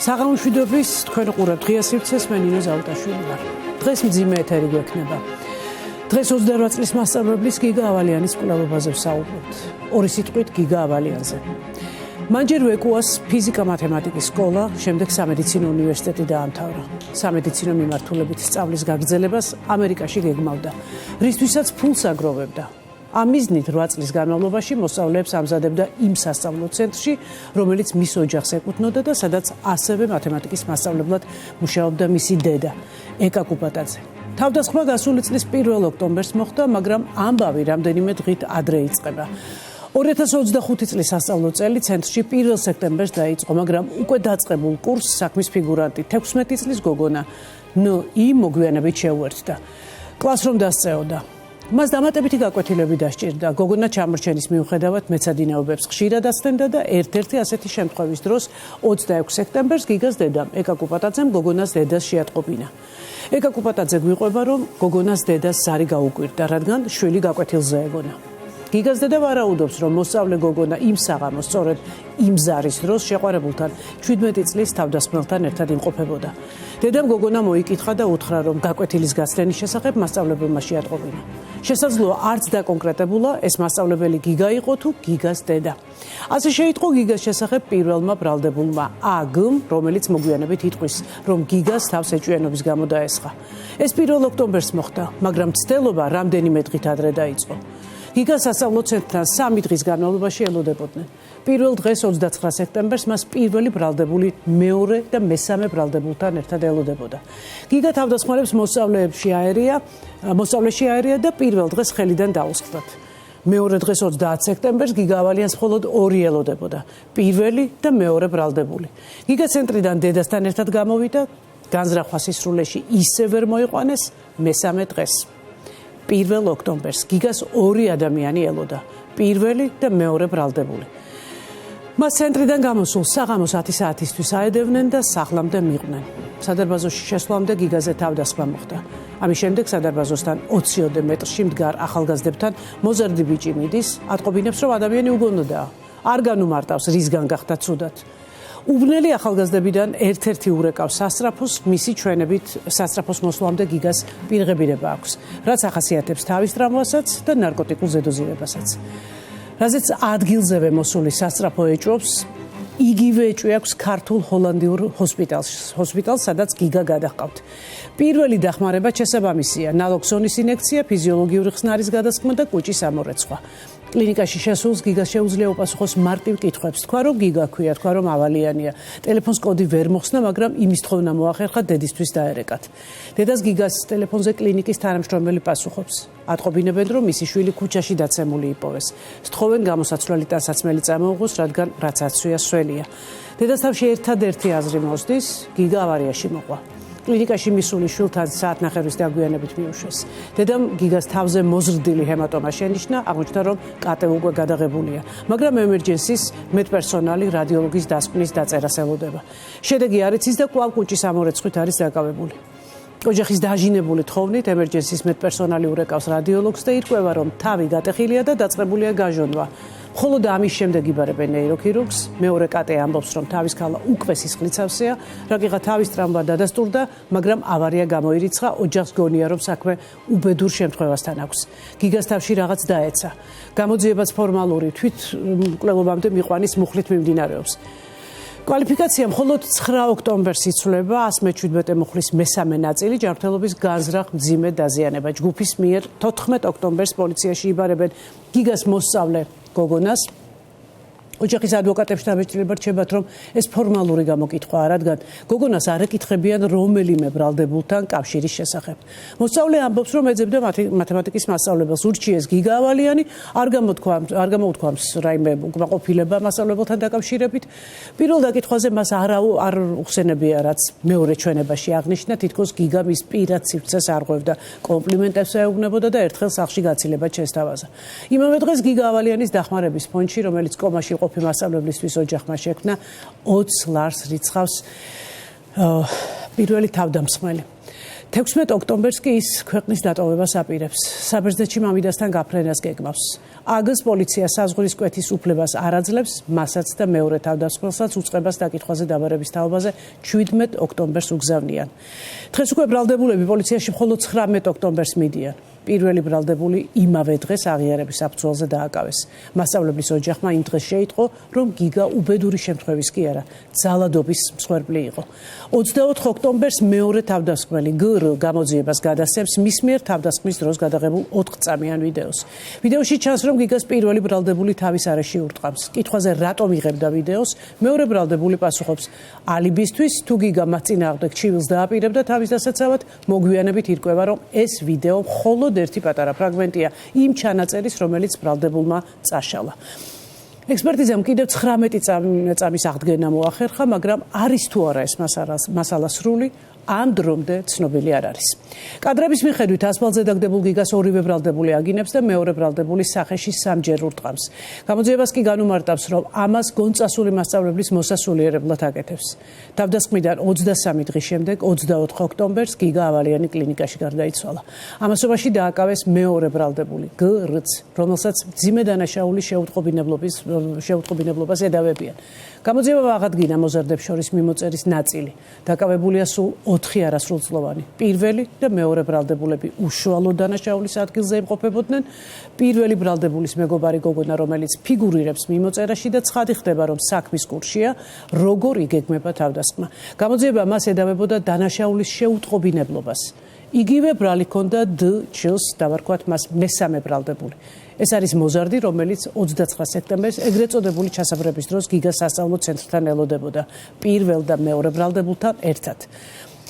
საღამოშვიდობის თქვენ უყურებთ ღია სივრცეს, მე ნინო ზაუტაშვილი ვარ. დღეს მძიმე ეთერი გვექნება. დღეს 28 წლის მასწავლებლის გიგა ავალიანის კვლევაზე ვსაუბრობთ. ორი სიტყვით გიგა ავალიანზე. მან ჯერ ვეკუას ფიზიკა-მათემატიკის სკოლა, შემდეგ სამედიცინო უნივერსიტეტი დაამთავრა. სამედიცინო მიმართულებით სწავლის გაგრძელებას ამერიკაში გეგმავდა, რისთვისაც ფულს აგროვებდა. ამ მიზნით 8 წლის განმავლობაში მოსწავლეებს ამზადებდა იმ სასწავლო ცენტრში, რომელიც მის ოჯახს ეკუთვნოდა და სადაც ასევე მათემატიკის მასწავლებლად მუშაობდა მისი დედა, ეკა კუპატაძე. თავდასხმა გასული წლის 1 ოქტომბერს მოხდა, მაგრამ ამბავი რამდენიმე დღით ადრე იწყება. 2025 წლის სასწავლო წელი ცენტრში 1 სექტემბერს დაიწყო, მაგრამ უკვე დაწყებულ კურსს საქმის ფიგურანტი 16 წლის გოგონა ნ.ი მოგვიანებით შეუერთდა. კლასს რომ დასწეოდა. მას დამატებითი გაკვეთილები დასჭირდა. გოგონა ჩამორჩენის მიუხედავად მეცადინეობებს ხშირად ასწენდა და ერთ-ერთი ასეთი შემთხვევის დროს 26 სექტემბერს გიგას დედამ, ეკა კუპატაძემ გოგონას დედას შეატყობინა. ეკა კუპატაძე გვიყვება, რომ გოგონას დედას ზარი გაუკვირდა, რადგან შვილი გაკვეთილზე ეგონა. გიგას დედა ვარაუდობს, რომ მოსწავლე გოგონა იმ საღამოს სწორედ იმ ზარის დროს შეყვარებულთან 17 წლის თავდასხმელთან ერთად იმყოფებოდა. დედამ გოგონა მოიკითხა და უთხრა, რომ გაკვეთილის გაცდენის შესახებ მასწავლებელმა შეატყობინა. შესაძლოა არც დაკონკრეტებულა, ეს მასწავლებელი გიგა იყო თუ გიგას დედა. ასე შეიტყო გიგას შესახებ პირველმა ბრალდებულმა აგ-მ, რომელიც მოგვიანებით იტყვის, რომ გიგას თავს ეჭვიანობის გამო დაესხა. ეს 1 ოქტომბერს მოხდა, მაგრამ მცდელობა რამდენიმე დღით ადრე დაიწყო. გიგას სასწავლო ცენტრთან 3 დღის განმავლობაში ელოდებოდნენ. პირველ დღეს 29 სექტემბერს მას პირველი ბრალდებული მეორე და მესამე ბრალდებულთან ერთად ელოდებოდა. გიგა თავდასხმარებს მოსწავლეში აერია და პირველ დღეს ხელიდან დაუსხლდათ. მეორე დღეს 30 სექტემბერს გიგა ავალიანს მხოლოდ 2 ელოდებოდა. პირველი და მეორე ბრალდებული. გიგა ცენტრიდან დედასთან ერთად გამოვიდა, განზრახვა სისრულეში ისე ვერ მოიყვანეს მესამე დღეს. 1 ოქტომბერს გიგას 2 ადამიანი ელოდა, პირველი და მეორე ბრალდებული. მას ცენტრიდან გამოსულ საღამოს 10 საათისთვის აედევნენ და სახლამდე მიყვნენ. სადარბაზოში შესვლამდე გიგაზე თავდასხმა მოხდა. ამის შემდეგ სადარბაზოსთან 20 მეტრში მდგარ ახალგაზრდებთან მოზარდი ბიჭი მიდის, ატყობინებს, რომ ადამიანი უგონოდაა. არ განუმარტავს, რისგან გახდა ცუდად. უბნელი ახალგაზრდებიდან ერთ-ერთი ურეკავს სასწრაფოს, მისი ჩვენებით სასწრაფოს მოსვლამდე გიგას პირღებირება აქვს, რაც ახასიათებს თავის ტრამვასაც და ნარკოტიკულ ზედოზირებასაც. რაზეც ადგილზევე მოსული სასწრაფო ეჭვობს, იგივე ეჭვი აქვს ქართულ ჰოლანდიურ ჰოსპიტალს, სადაც გიგა გადაჰყავთ. პირველი დახმარება შესაბამისია: ნალოქსონის ინექცია, ფიზიოლოგიური ხსნარის გადასხმა და კუჭის ამორეცხვა. კლინიკაში შესულს გიგას შეუძლია უპასუხოს მარტივ კითხვებს. თქვა, რომ გიგა ქვია, თქვა, რომ ავალიანია. ტელეფონს კოდი ვერ მოხსნა, მაგრამ იმის თხოვნა მოახერხა დედისთვის დაერეკათ. დედას გიგას ტელეფონზე კლინიკის თანამშრომელი პასუხობს. ატყობინებენ, რომ მისი შვილი ქუჩაში დაცემული იპოვეს. სთხოვენ გამოსაცვლელი ტანსაცმელი წამოუღოს, რადგან რაც აცვია სველია. დედას თავში ერთადერთი აზრი მოსდის, გიგა ავარიაში მოყვა. კლინიკაში მისული შვილთან საათნახევრის დაგვიანებით მიუშვეს. დედამ გიგას თავზე მოზრდილი ჰემატომა შენიშნა, აღმოჩნდა, რომ კატე უკვე გადაღებულია, მაგრამ ემერჯენსის მედპერსონალი რადიოლოგის დასკვნის დაწერას ელოდება. შედეგი არ იცის და კვლავ კუჭის ამორეცხვით არის დაკავებული. ოჯახის დაჟინებული თხოვნით ემერჯენსის მედპერსონალი ურეკავს რადიოლოგს და ირკვევა, რომ თავი გატეხილია და დაწყებულია გაჟონვა. მხოლოდ ამის შემდეგ იბარებენ ნეიროქირურგს. მეორე კატე ამბობს, რომ თავის ქალა უკვე სისხლიცავსეა, რაკიღა თავის ტრამვა დადასტურდა, მაგრამ ავარია გამოირიცხა, ოჯახს გონია, რომ საქმე უბედურ შემთხვევასთან აქვს. გიგას თავში რაღაც დაეცა. გამოძიებაც ფორმალური თვითმკვლელობამდე მიყვანის მუხლით მიმდინარეობს. კვალიფიკაცია მხოლოდ 9 ოქტომბერს იცვლება, 117 მუხლის მესამე ნაწილი ჯანმრთელობის განზრახ მძიმე დაზიანება. ჯგუფის მიერ 14 ოქტომბერს პოლიციაში იბარებენ გიგას მოსწავლე გოგონას. ოჯახის ადვოკატებს დაბეჭდილება რჩებათ, რომ ეს ფორმალური გამოკითხვაა, რადგან გოგონას არ ეკითხებიან რომელიმე ბრალდებულთან კავშირის შესახებ. მოსწავლე ამბობს, რომ ეძებდა მათემატიკის მასწავლებელს, ურჩიეს გიგა ავალიანი, არ გამოუთქვამს რაიმე უკმაყოფილება მასწავლებელთან დაკავშირებით. პირველ დაკითხვაზე მას არ უხსენებია, რაც მეორე ჩვენებაში აღნიშნა, თითქოს გიგა მის პირად სივრცეს არღვევდა, კომპლიმენტებს ეუბნებოდა და ერთხელ სახლში გაცილებად შესთავაზა. იმავე დღეს გიგა ავალიანის დახმარების ფონდში, რომელიც კომაში მასწავლებლისთვის ოჯახმა შექმნა 20 ლარს რიცხავს პირველი თავდამსხმელი. 16 ოქტომბერს კი ის ქვეყნის დატოვებას აპირებს. საბერძნეთში მამიდასთან გაფრენას გეგმავს. აგს პოლიცია საზღვრის კვეთის უფლებას არ აძლევს, მასაც და მეორე თავდამსხმელსაც უწყებას დაკითხვაზე დაბარების თაობაზე 17 ოქტომბერს უგზავნიან. დღეს უკვე ბრალდებულები პოლიციაში მხოლოდ 19 ოქტომბერს მიდიან. პირველი ბრალდებული იმავე დღეს აღიარების საფუძველზე დააკავეს. მასწავლებლის ოჯახმა იმ დღეს შეიტყო, რომ გიგა უბედური შემთხვევის კი არა, ძალადობის მსხვერპლი იყო. 24 ოქტომბერს მეორე თავდამსხმელი გრ გამოძიებას გადასცემს მის მიერ თავდასხმის დროს გადაღებულ 4-წამიან ვიდეოს. ვიდეოში ჩანს, რომ გიგას პირველი ბრალდებული თავის არეში ურტყამს. კითხვაზე რატომ იღებდა ვიდეოს, მეორე ბრალდებული პასუხობს: ალიბისთვის, თუ გიგა მას წინააღმდეგ ჩივილს დააპირებდა თავის დასაცავად, მოგვიანებით ირკვევა, რომ ეს ვიდეო მხოლოდ ერთი პატარა ფრაგმენტია იმ ჩანაწერის, რომელიც ბრალდებულმა წაშალა. ექსპერტიზამ კიდევ 19 წამის აღდგენა მოახერხა, მაგრამ არის თუ არა ეს მასალა სრული, ამ დრომდე ცნობილი არ არის. კადრების მიხედვით ასფალტზე დაგდებულ გიგას ორივე ბრალდებული აგინებს და მეორე ბრალდებული სახეში სამჯერ ურტყამს. გამოძიებას კი განუმარტავს, რომ ამას გონწასული მასწავლებლის მოსასულიერებლად აკეთებს. თავდასხმიდან 23 დღის შემდეგ 24 ოქტომბერს გიგა ავალიანი კლინიკაში გარდაიცვალა. ამასობაში დააკავეს მეორე ბრალდებული გ-რც, რომელსაც მძიმე დანაშაული შეუტყობინებლობას ედავებიან. გამოძიება აღადგინა მოზარდებს შორის მიმოწერის ნაწილი. დაკავებულია სულ 4 არასრულწლოვანი. პირველი და მეორე ბრალდებულები უშუალო დანაშაულის ადგილზე იმყოფებოდნენ. პირველი ბრალდებულის მეგობარი გოგონა, რომელიც ფიგურირებს მიმოწერაში და ცხადი ხდება, რომ საქმის კურსია, როგორ იგეგმება თავდასხმა. გამოძიება მას ედავებოდა დანაშაულის შეუტყობინებლობას. იგივე ბრალი ჰქონდა დ-ჩილს, დავარქვათ მას მესამე ბრალდებული. ეს არის მოზარდი, რომელიც 29 სექტემბერს ეგრეთ წოდებული ჩასაბრების დროს გიგას სასწავლო ცენტრთან ელოდებოდა, პირველ და მეორე ბრალდებულთან ერთად.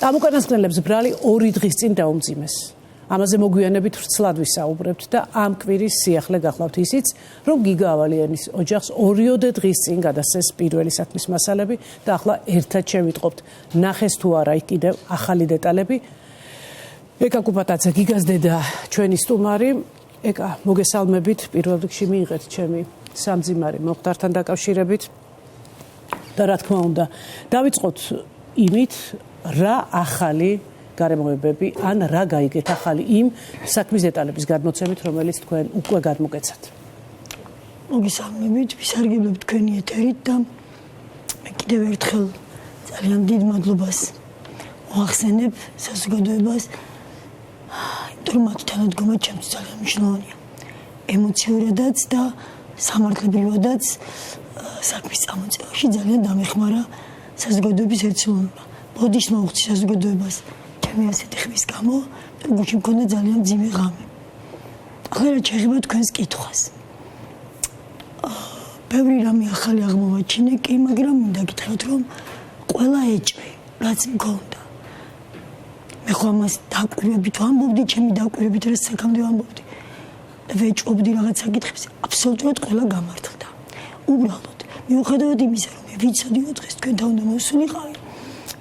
ამ უკანასკნელებს ბრალი 2 დღის წინ დაუმძიმეს. ამაზე მოგვიანებით ვრცლად ვისაუბრებთ და ამ კვირის სიახლე გახლავთ ისიც, რომ გიგა ავალიანის ოჯახს 2 დღის წინ გადასცეს პირველი საქმის მასალები და ახლა ერთად შევიტყობთ, ნახეს თუ არა იქ კიდევ ახალი დეტალები. ეკა კუპატაძე, გიგას დედა, ჩვენი სტუმარი. ეკა, მოგესალმებით, პირველ რიგში მიიღეთ ჩემი სამძიმარი მომხდართან დაკავშირებით და რა თქმა უნდა, დავიწყოთ იმით, რა ახალი გარემოებები ან რა გაიგეთ ახალი იმ საქმის დეტალების გადმოცემით, რომელიც თქვენ უკვე გადმოგეცათ. მოგესალმებით, ვისარგებლებ თქვენი ეთერით და მე კიდევ ერთხელ ძალიან დიდ მადლობას მოახსენებ საზოგადოებას. თუმცა თანადგომა ჩემთვის ძალიან მნიშვნელოვანია. ემოციურადაც და სამართლებრივადაც საქმის წამოწევაში ძალიან დამეხმარა საზოგადოების ერთსულობა. ბოდიშს მოვხდი საზოგადოებას ჩემი ასეთი ხმის გამო, გუჩი მქონდა ძალიან ძიმე ღამე. ახლა რა შეიძლება თქვენს კითხვას. ბევრი რამე ახალი აღმოვაჩინე, კი, მაგრამ მინდა გითხრათ, რომ ყველა ეჭვი, რაც მქონდა. მე ხო ამას დაკვირვებით ვამბობდი, ჩემი დაკვირვებით რა საქამდე ვამბობდი. ვეჭობდი რაღაც საკითხებს, აბსოლუტურად ყველა გამართლდა. უბრალოდ, მიუხედავად იმისა, რომ მე ვიცოდი დღეს თქვენთან უნდა მოვსულიყავი,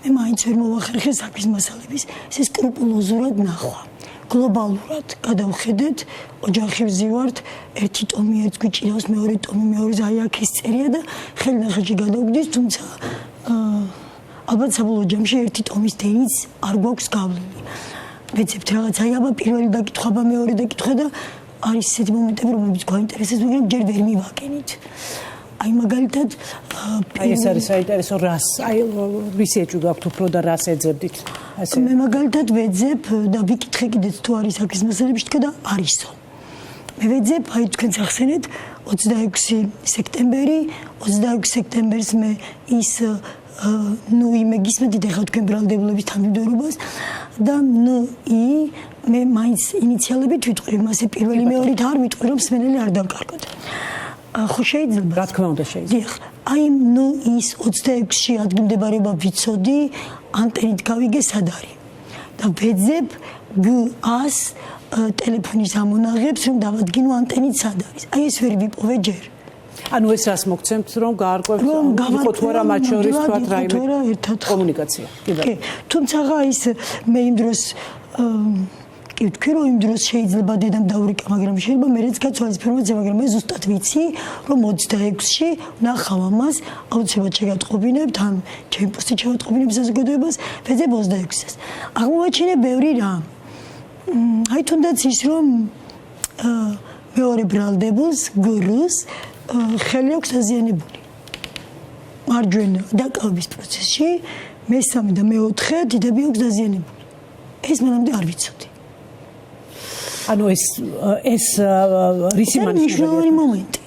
მე მაინც ვერ მოვახერხე საქმის მასალების, ეს სკრუპულოზურად ნახვა. გლობალურად გადავხედეთ, ოჯახი ვზივართ, ერთი ტომი ერთს გვიჭირავს, მეორე ტომი მეორეს აი აქ ის წერია და ხელნახეთში გადავგდის, თუმცა ალბათ საბოლოო ჯამში ერთი ტომის დენიც არ გვაქვს გავლილი. ვეცებთ რაღაც აი აბა პირველი დაკითხვა, მეორე დაკითხვა და არის ისეთი მომენტები, რომლებიც გვაინტერესებს, მაგრამ ჯერ ვერ მივაკენით. აი მაგალითად ეს არის საინტერესო რას, აი ვისი ეჭვი გაქვთ უფრო და რას ეძებდით? მე მაგალითად ვეძებ და ვიკითხე კიდეც თუ არის საქმის მასალებში თქვა და არისო. მე ვეძებ, აი თქვენს ახსენეთ 26 სექტემბერი, 26 სექტემბერს მე ის იმე გისმენთ ეხლა თქვენ ბრალდებულების თანმიმდევრობას და მე მაინც ინიციალებით ვიტყვი, მასე პირველი მეორით არ ვიტყვი, რომ სმენელი არ დავკარგოთ. ხო შეიძლება? რა თქმა უნდა შეიძლება. აი ის 26-ში ადგილმდებარეობა ვიცოდი, ანტენით გავიგე სად არის. და ვეძებ გ-ას ტელეფონის ამონაღებს, რომ დავადგინო ანტენით სად არის. აი ეს ვერ ვიპოვე ჯერ. ანუ ეს რას მოგცემთ, რომ გაარკვევთ, იყო თუ არა მათ შორის თქვათ რაიმე კომუნიკაცია. კი, თუმცა ის მე იმ დროს კი ვთქვი რომ იმ დროს შეიძლება დედამ დაურეკა მაგრამ შეიძლება მეც გაცვალა ინფორმაცია მაგრამ მე ზუსტად ვიცი რომ 26-ში ნახავ ამას აუცილებლად შეგატყობინებთ ამ ჩემი პოსტი შევატყობინებ საზოგადოებას ვეძებ 26-ს აღმოაჩინე ბევრი რამ აი თუნდაც ის რომ მეორე ბრალდებულს გურუს ხელი აქვს დაზიანებული მარჯვენა დაკავების პროცესში მესამე და მეოთხე დიდები აქვს დაზიანებული ეს მანამდე არ ვიცოდი ანუ ეს რისი მნიშვნელოვანი მომენტი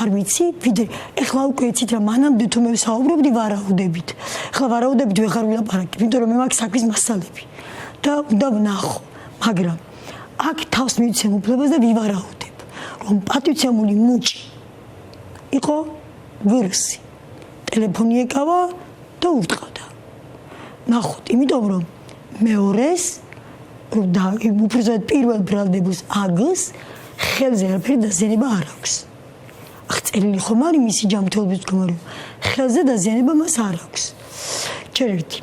არ ვიცი ვიდრე ეხლა უკვე იცით რა მანამდე თუ მე ვსაუბრობდი ვარაუდებით ეხლა ვარაუდებით ვეღარ ვილაპარაკებ იმიტომ რომ მე მაქვს საქმის მასალები და უნდა ვნახო მაგრამ აქ თავს მივცემ უფლებას და ვივარაუდებ რომ პატივცემული მუჭი იყო ვირუსი ტელეფონი ეკავა და ურტყავდა ნახოთ იმიტომ რომ მეორეს და უბრალოდ პირველ ბრალდებულს აგს ხელზე არაფერი დაზიანება არ აქვს ახ წერილი ხომ არის მისი ჯანმრთელობის მდგომარეობა ხელზე დაზიანება მას არ აქვს ჩერერთი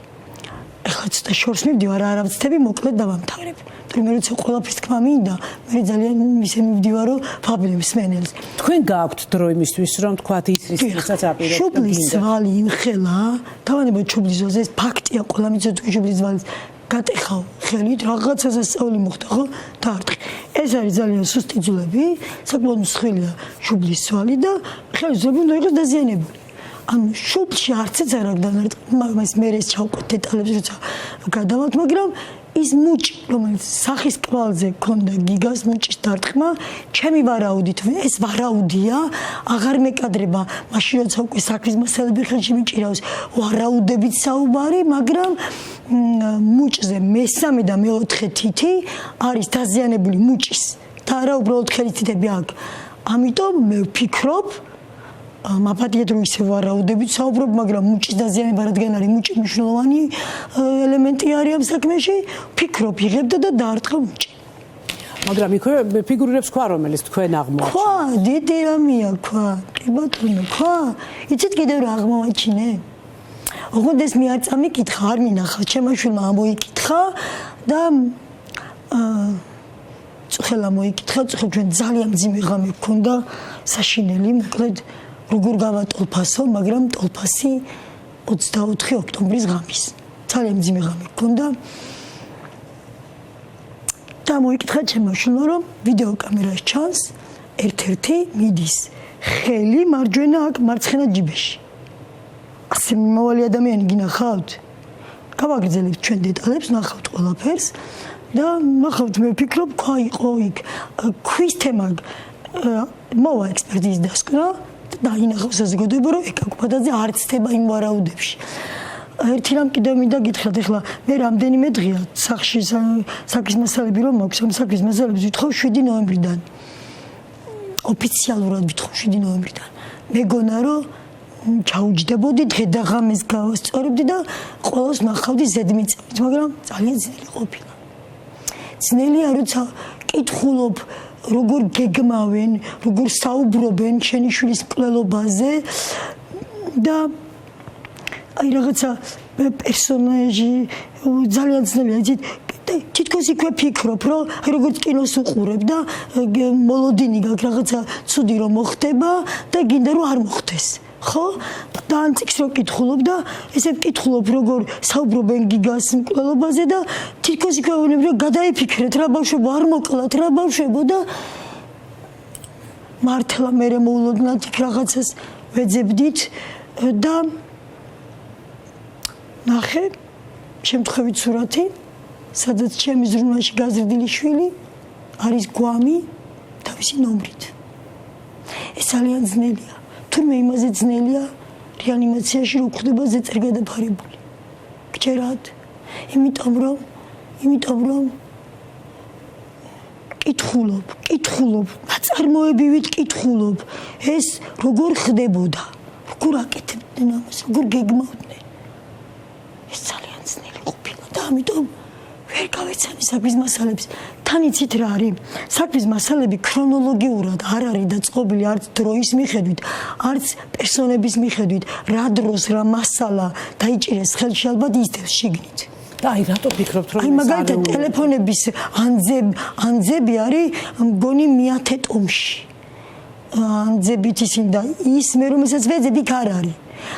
ახლა ცოტა შორს მივდივარ არა ვცდები მოკლედ დავამთავრებ მე როცა ყველაფერს თქმა მინდა მე ძალიან ისე მივდივარ რომ ვაბლებს მენელს თქვენ გაქვთ დრო იმისთვის რომ თქვათ ის რისაც აპირებთ შუბლის ძვალი იმხელა თავანებად შუბლის ძვალს ეს ფაქტია ყველა მიცოთ შუბლის ძვალს გატეხავ ხელით რაღაცაზე სწავლი მოხდა ხო დაარტყი ეს არის ძალიან სუსტი ძვლები საკმაოდ მსხვილია შუბლის ძვალი და ხელის ძვლები უნდა იყოს დაზიანებული ანუ შუბლში არცეც არ აქვს დანარტყი მაგას მე ეს ჩავკვეთ დეტალებს როცა გადავთ მაგრამ ის მუჭი რომელიც სახის კვალზე ქონდა გიგას მუჭის დარტყმა ჩემი ვარაუდით ეს ვარაუდია აღარ მეკადრება მაშინ როცა უკვე საქმის მასალები ხელში მიჭირავს ვარაუდებით საუბარი მაგრამ მუჭზე მესამე და მეოთხე თითი არის დაზიანებული მუჭის და არა უბრალოდ ხელის თითები აქვს ამიტომ მე ვფიქრობ მაპატიეთ რომ ისე ვარაუდებით საუბრობ მაგრამ მუჭის დაზიანება რადგან არის მუჭი მნიშვნელოვანი ელემენტი არის ამ საქმეში ვფიქრობ იღებდა და დაარტყა მუჭი მაგრამ იქვე ფიგურირებს ქვა რომელიც თქვენ აღმოაჩინეთ ქვა დიდი რამეა ქვა კი ბატონო ქვა იცით კიდევ რა აღმოაჩინე ოღონდ ეს მე არ წამიკითხა არ მინახავს ჩემმა შვილმა ამოიკითხა და წუხელა მოიკითხა წუხელ ჩვენ ძალიან მძიმე ღამე გქონდა საშინელი მოკლედ როგორ გავატოლფასო მაგრამ ტოლფასი 24 ოქტომბრის ღამის ძალიან მძიმე ღამე გქონდა და მოიკითხა ჩემმა შვილმა რომ ვიდეო კამერას ჩანს ერთ-ერთი მიდის ხელი მარჯვენა აქ მარცხენა ჯიბეში ასე მომავალი ადამიანი გინახავთ გავაგრძელებთ ჩვენ დეტალებს ნახავთ ყველაფერს და ნახავთ მე ვფიქრობ ქვა იყო იქ ქვის თემა მოვა ექსპერტიზის დასკვნა და ინახავს საზოგადოება რომ ეკაკუფადაძე არ ცდება იმ ვარაუდებში ერთი რამ კიდევ მინდა გითხრათ ეხლა მე რამდენიმე დღეა სახში საქმის მასალები რომ მაქვს ამ საქმის მასალებს ვითხოვ 7 ნოემბრიდან ოფიციალურად ვითხოვ 7 ნოემბრიდან მეგონა რომ ჩაუჯდებოდი დღე და ღამეს გავასწორებდი და ყველას ნახავდი ზედმიწევით მაგრამ ძალიან ძნელი ყოფილა ძნელია როცა კითხულობ როგორ გეგმავენ როგორ საუბრობენ შენი შვილის მკვლელობაზე და აი რაღაცა პერსონაჟი ძალიან ძნელია იცით თითქოს იქვე ფიქრობ რომ როგორც კინოს უყურებ და მოლოდინი გაქვს რაღაცა ცუდი რომ მოხდება და გინდა რომ არ მოხდეს ხო და ანციქს რო კითხულობ და ესე ვკითხულობ როგორ საუბრობენ გიგას მკვლელობაზე და თითქოს იქვე ვინებ რომ გადაიფიქრეთ რა ბავშვებო არ მოკლათ რა ბავშვებო და მართლა მე მოულოდნად იქ რაღაცას ვეძებდით და ნახე შემთხვევით სურათი სადაც ჩემი ზრუნვაში გაზრდილი შვილი არის გვამი თავისი ნომრით ეს ძალიან ძნელია თურმე იმაზე ძნელია რეანიმაციაში რო ხდება ზეწერ გადაფარებული გჯერათ იმიტომ რომ კითხულობ ნაწარმოებივით კითხულობ ეს როგორ ხდებოდა როგორ აკეთებდნენ ამას როგორ გეგმავდნენ ეს ძალიან ძნელი ყოფილა და ამიტომ ვერ გავეცანი საქმის მასალებს თან იცით რა არის საქმის მასალები ქრონოლოგიურად არ არის დაწყობილი არც დროის მიხედვით არც პერსონების მიხედვით რა დროს რა მასალა დაიჭირეს ხელში ალბათ ისდევს შიგნით და აი რატო ფიქრობთ რომ აი მაგალითად ტელეფონების ანძები არის მგონი მეათე ტომში ანძებით ისინი და ის მე რომელსაც ვეძებ იქ არ არის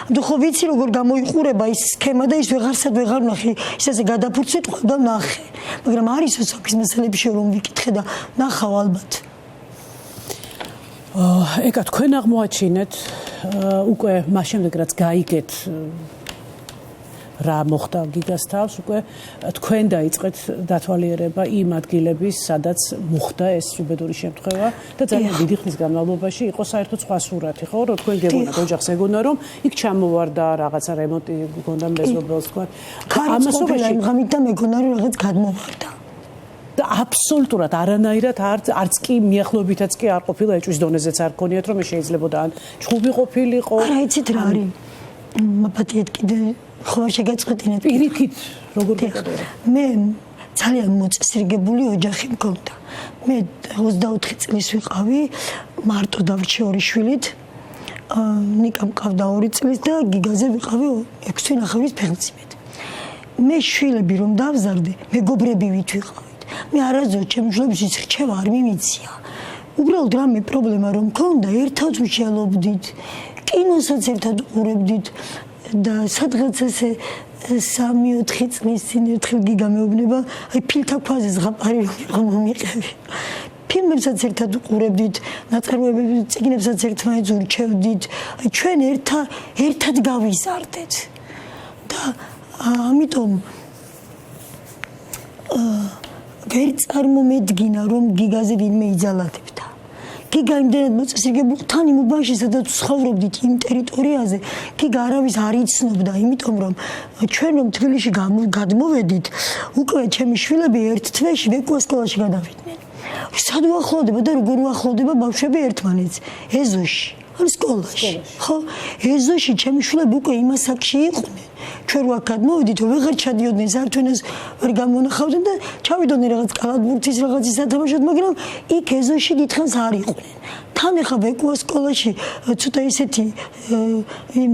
ანუ ხო ვიცი როგორ გამოიყურება ის სქემა და ის ვეღარსად ვეღარ ვნახე ის ესე გადაფურცვით და ვნახე მაგრამ არის სოფის მასალებში რომ ვიკითხე და ნახავ ალბათ ეკა თქვენ აღმოაჩინეთ უკვე მას შემდეგ რაც გაიგეთ რა მოხდა გიგას თავს უკვე თქვენ დაიწყეთ დათვალიერება იმ ადგილების სადაც მოხდა ეს უბედური შემთხვევა და ძალიან დიდი ხნის განმავლობაში იყო საერთოდ სხვა სურათი ხო რომ თქვენ გეგონათ ოჯახს ეგონა რომ იქ ჩამოვარდა რაღაცა რემონტი გონდა მეზობელს თქვა ამასობაში ღამით და მეგონა რომ რაღაც გადმოვარდა და აბსოლუტურად არანაირად არც კი მიახლოებითაც კი არ ყოფილა ეჭვის დონეზეც არ გქონიათ რომ შეიძლება ან ჩხუბი ყოფილიყო არა იცით რა არის მაპატიეთ კიდე ხო შეგაწყვეტინეთ პირიქით როგორ გეტყვი მე ძალიან მოწესრიგებული ოჯახი მქონდა მე 24 წლის ვიყავი მარტო დავრჩი ორი შვილით ნიკა მყავდა 2 წლის და გიგაზე ვიყავი 6 თვინახევრის ფეხმძიმედ მე შვილები რომ დავზარდე მეგობრები ვით ვიყავით მე არასდროს ჩემ შვილებს რჩევა არ მიმიცია უბრალოდ რამე პრობლემა რომ მქონდა ერთად ვშელობდით კინოსაც ერთად უყურებდით და სადღაც ესე 3-4 წლის წინ ერთხელ გიგა მეუბნება აი ფილთა ქვაზე ზღაპარი რომ მომიყევი ფილმებსაც ერთად უყურებდით ნაწარმოებები წიგნებსაც ერთმანეთს ურჩევდით აი ჩვენ ერთად გავიზარდეთ და ამიტომ ვერ წარმომედგინა რომ გიგაზე ვინმე იძალადებდა გიგა იმდენად მოწესრიგებული თან იმ უბანში სადაც ცხოვრობდით იმ ტერიტორიაზე გიგა არავის არ იცნობდა იმიტომ რომ ჩვენ რომ თბილისში გადმოვედით უკვე ჩემი შვილები ერთ თვეში ვეკუა სკოლაში გადავიდნენ სად უახლოვდება და როგორ უახლოვდება ბავშვები ერთმანეთს ეზოში ან სკოლაში ხო ეზოში ჩემი შვილები უკვე იმ ასაკში იყვნენ ჩვენ რა გადმოვიდით ვეღარ ჩადიოდნენ სართულს ვერ გამონახავდნენ და ჩავიდოდნენ რაღაც კალათბურთის რაღაცის სათამაშოდ მაგრამ იქ ეზოში დიდხანს არ იყვნენ თან ახლა ვეკუა სკოლაში ცოტა ისეთი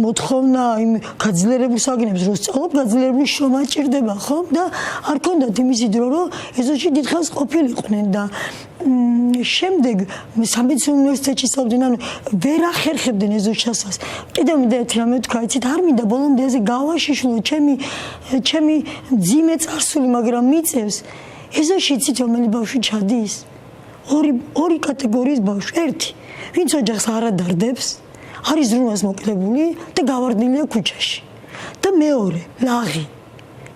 მოთხოვნა იმ გაძლიერებულ საგნებს რომ სწავლობ გაძლიერებული შრომა ჭირდება ხო და არ ქონდათ იმისი დრო რომ ეზოში დიდხანს ყოფილიყვნენ და შემდეგ სამედიცინო უნივერსიტეტში სწავლობდნენ ანუ ვერ ახერხებდნენ ეზოში ჩასვლას კიდევ მინდა ერთი რამე ვთქვა იცით არ მინდა ბოლომდე ესე გავაშიშვლო ჩემი ძიმე წარსული მაგრამ მიწევს ეზოში იცით რომელი ბავშვი ჩადის ორი კატეგორიის ბავშვი ერთი ვინც ოჯახს არ ადარდებს არის ზრუნვას მოკლებული და გავარდნილია ქუჩაში და მეორე ლაღი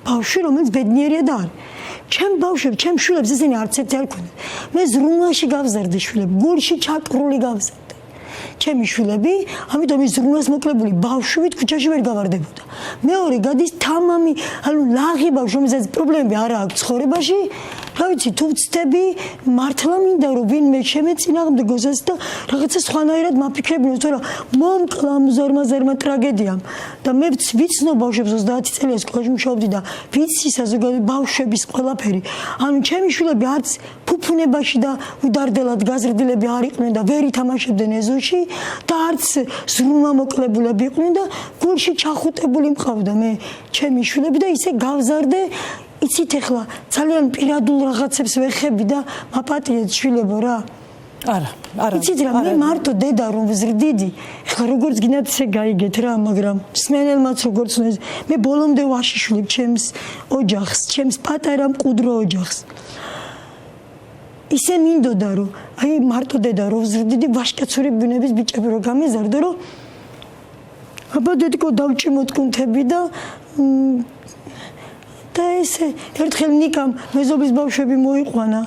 ბავშვი რომელიც ბედნიერია და არის ჩემ ბავშვებს ჩემ შვილებს ესენი არც ერთი არ ქონდათ მე ზრუნვაში გავზარდე შვილები გულში ჩაკრული გავზარდე ჩემი შვილები ამიტომ ის ზრუნვას მოკლებული ბავშვით ქუჩაში ვერ გავარდებოდა მეორე გადის თამამი ანუ ლაღი ბავშვი რომელსაც პრობლემები არ აქვს ცხოვრებაში რა ვიცი თუ ვწდები მართლა მინდა რომ ვინმე შემეწინააღმდეგოს და რაღაცა სხვანაირად მაფიქრებინოს თორე მომკლა მზარმაზერმა ტრაგედიამ და მე ვიცნობ ბავშვებს 30 წელია სკოლაში მუშაობდი და ვიცი საზოგადოების ბავშვების ყველაფერი ანუ ჩემი შვილები არც ფუფუნებაში და უდარდელად გაზრდილები არ იყვნენ და ვერ ითამაშებდნენ ეზოში და არც ზრუნვა მოკლებულები იყვნენ და გულში ჩახუტებული მყავდა მე ჩემი შვილები და ისე გავზარდე იცით ახლა ძალიან პირადულ რაღაცებს ვეხები და მაპატიეთ შვილებო რა არა იცით რა მე მარტო დედა რომ ვზრდიდი ახლა როგორც გინდათ ისე გაიგეთ რა მაგრამ სმენელმაც როგორც მე ბოლომდე ვაშიშვლებ ჩემს ოჯახს ჩემს პატარა მყუდრო ოჯახს ისე მინდოდა რომ აი მარტო დედა რომ ვზრდიდი ვაშკაცური ბუნების ბიჭები რომ გამიზარდო რომ აბა დედიკო დავჭიმოთ კუნთები და და ესე ერთხელ ნიკამ მეზობის ბავშვები მოიყვანა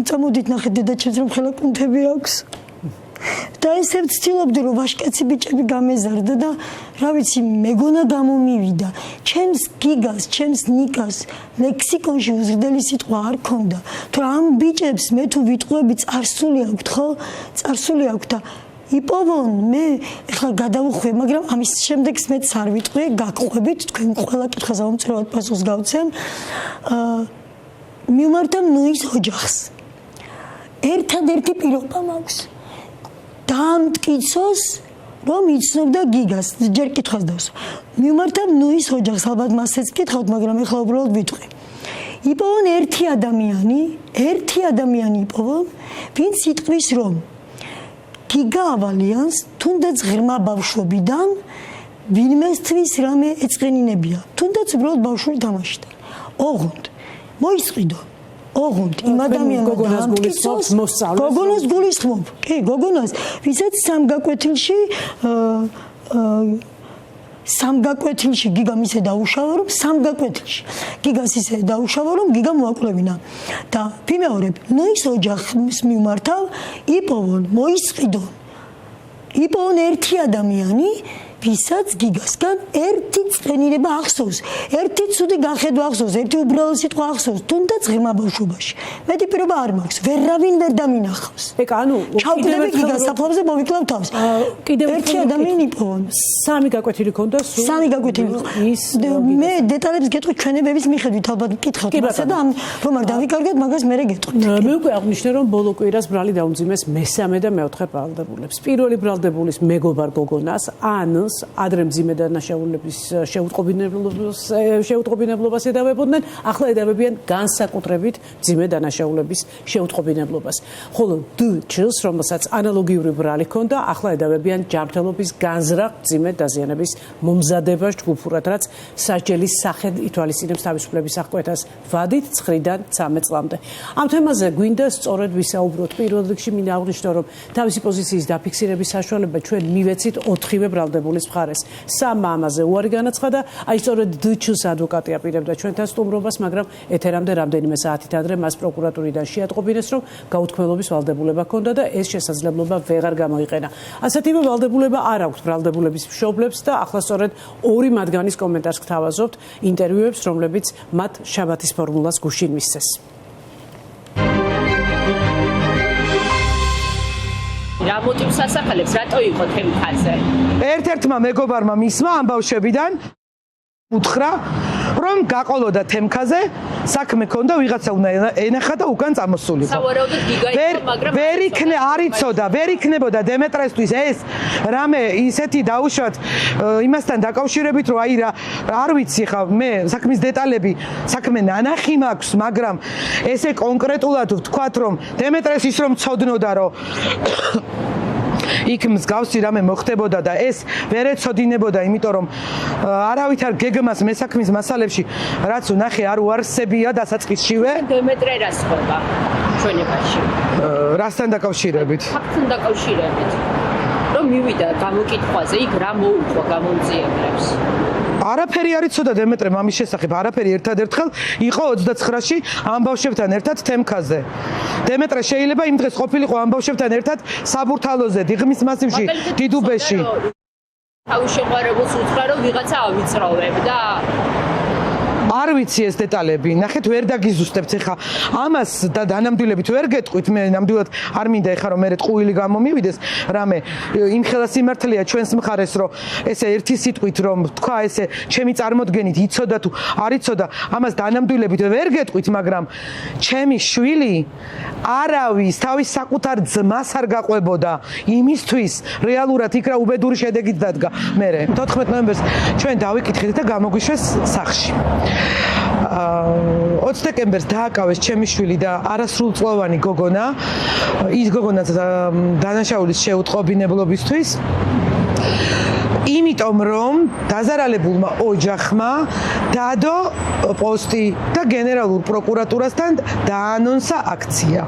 წამოდით ნახეთ დედაჩემს რომ ხელა კუნთები აქვს და ესე ვცდილობდი რომ ვაშკაცი ბიჭები გამეზარდა და რა ვიცი მეგონა გამომივიდა ჩემს გიგას ჩემს ნიკას ლექსიკონში უზრდელი სიტყვა არ ქონდა თუ ამ ბიჭებს მე თუ ვიტყვები წარსული აქვთ ხო წარსული აქვთ და იპოვონ მე ახლა გადავუხვე მაგრამ ამის შემდეგს მეც არ ვიტყვი გაგყვებით თქვენ ყველა კითხვას ამომწევად პასუხს გავცემ მივმართავ ნუის ოჯახს ერთადერთი პირობა მაქვს დაამტკიცოს რომ იცნობდა გიგას, ჯერ კითხავს დავს. მიმართა ნუის ოჯახს, ალბათ მასეც კითხავთ, მაგრამ ეხლა უბრალოდ ვიტყვი. იპოვონ ერთი ადამიანი იპოვონ, ვინც იტყვის, რომ გიგა ავალიანს თუნდაც ღრმა ბავშვობიდან ვინმესთვის რამე ეწყენინებია, თუნდაც უბრალოდ ბავშვი თამაშდა. ოღონდ მოისყიდო. ოღონდ იმ ადამიანს გოგონას გულისხმობ. კი, გოგონას, ვისაც სამგაკვეთილში გიგამ ისე დაუშავა, რომ გიგას ისე დაუშავა, რომ გიგა მოაკვლევინა. და ვიმეორებ, ნოის ოჯახს მიმართავ იპოვონ, მოისყიდონ. იპოვონ ერთი ადამიანი, ვისაც გიგასგან ერთი წყენილება ახსოვს, ერთი ცუდი გახედვა ახსოვს, ერთი უბრალო სიტყვა ახსოვს, თუნდაც ღრმა ბავშვობაში. მეტი პირობა არ მაქვს, ვერავინ ვერ დამინახავს. ჩავკიდები გიგას საფლავზე მოვიკლავ თავს. ერთი ადამიანი იპოვონ. სამი გაკვეთილი ქონდა სულ. სამი გაკვეთილი. მე დეტალებს გეტყვი ჩვენებების მიხედვით ალბათ მკითხავთ მასა და რომ არ დავიკარგეთ მაგას მე გეტყვით. მე უკვე აღვნიშნე რომ ბოლო კვირას ბრალი დაუმძიმეს მესამე და მეოთხე ბრალდებულებს. პირველი ბრალდებულის მეგობარ გოგონას ან ადრე მძიმე დანაშაულების შეუტყობინებლობას ედავებოდნენ, ახლა ედავებიან განსაკუთრებით მძიმე დანაშაულების შეუტყობინებლობას. ხოლო დ-ს, რომელსაც ანალოგიური ბრალი ჰქონდა, ახლა ედავებიან ჯანმრთელობის განზრახ მძიმე დაზიანების მომზადებას ჯგუფურად, რაც სასჯელის სახედ ითვალისწინებს თავისუფლების აღკვეთას ვადით 9-დან 13 წლამდე. ამ თემაზე გვინდა სწორედ ვისაუბროთ. პირველ რიგში მინდა აღვნიშნო, რომ თავისი პოზიციის დაფიქსირების საშუალება ჩვენ მივეცით 4-ვე ბრალდებულის მხარეს. სამ მამაზე უარი განაცხადა, აი სწორედ დ-ს ადვოკატი აპირებდა ჩვენთან სტუმრობას, მაგრამ ეთერამდე რამდენიმე საათით ადრე მას პროკურატურიდან შეატყობინეს, რომ გაუთქმელობის ვალდებულება ჰქონდა და ეს შესაძლებლობა ვეღარ გამოიყენა. ასეთივე ვალდებულება არ აქვთ ბრალდებულების მშობლებს და ახლა სწორედ ორი მათგანის კომენტარს გთავაზობთ ინტერვიუებს, რომლებიც მათ შაბათის ფორმულას გუშინ მისცეს. რა მოტივს ასახელებს, რატო იყო თემქაზე? ერთ-ერთმა მეგობარმა მისმა ამ ბავშვებიდან უთხრა, რომ გაყოლოდა თემქაზე, საქმე ქონდა, ვიღაცა უნდა ენახა და უკან წამოსულიყო. სავარაუდოდ გიგა იყო, მაგრამ ვერ იქნებოდა დემეტრესთვის ეს რამე ისეთი დაუშვათ იმასთან დაკავშირებით, რომ აი რა არ ვიცი ხა მე საქმის დეტალები, საქმე ნანახი მაქვს, მაგრამ ესე კონკრეტულად ვთქვათ, რომ დემეტრეს ის რომ ცოდნოდა, რომ იქ მსგავსი რამე მოხდებოდა და ეს ვერ ეცოდინებოდა, იმიტომ რომ არავითარ გეგმას მესაქმის მასალებში რაც უნახე არ უარსებია დასაწყისშივე. დემეტრე რას ხდება ჩვენებაში? რასთან დაკავშირებით? ფაქტთან დაკავშირებით. რომ მივიდა გამოკითხვაზე, იქ რა მოუხვა გამომძიებლებს? არაფერი არ იცოდა დემეტრე მამის შესახებ, არაფერი ერთადერთხელ იყო 29-ში ამ ბავშვებთან ერთად თემქაზე. დემეტრე შეიძლება იმ დღეს ყოფილიყო ამ ბავშვებთან ერთად საბურთალოზე, დიღმის მასივში, დიდუბეში. თავის შეყვარებულს უთხრა, რომ ვიღაცა ავიწროვებდა. არ ვიცი ეს დეტალები, ნახეთ ვერ დაგიზუსტებთ ეხა ამას და დანამდვილებით ვერ გეტყვით, მე ნამდვილად არ მინდა ეხა რომ მე ტყუილი გამომივიდეს, რამე იმხელა სიმართლეა ჩვენს მხარეს, რომ ესე ერთი სიტყვით რომ თქვა ესე ჩემი წარმოდგენით იცოდა თუ არ იცოდა, ამას დანამდვილებით ვერ გეტყვით, მაგრამ ჩემი შვილი არავის თავის საკუთარ ძმას არ გაყვებოდა იმისთვის, რეალურად იქ რა უბედური შედეგით დადგა. მე 14 ნოემბერს ჩვენ დავიკითხეთ და გამოგვიშვეს სახლში. 20 დეკემბერს დააკავეს ჩემი შვილი და არასრულწლოვანი გოგონა, ის გოგონა დანაშაულის შეუტყობინებლობისთვის. იმიტომ რომ დაზარალებულმა ოჯახმა დადო პოსტი და გენერალურ პროკურატურასთან დაანონსა აქცია.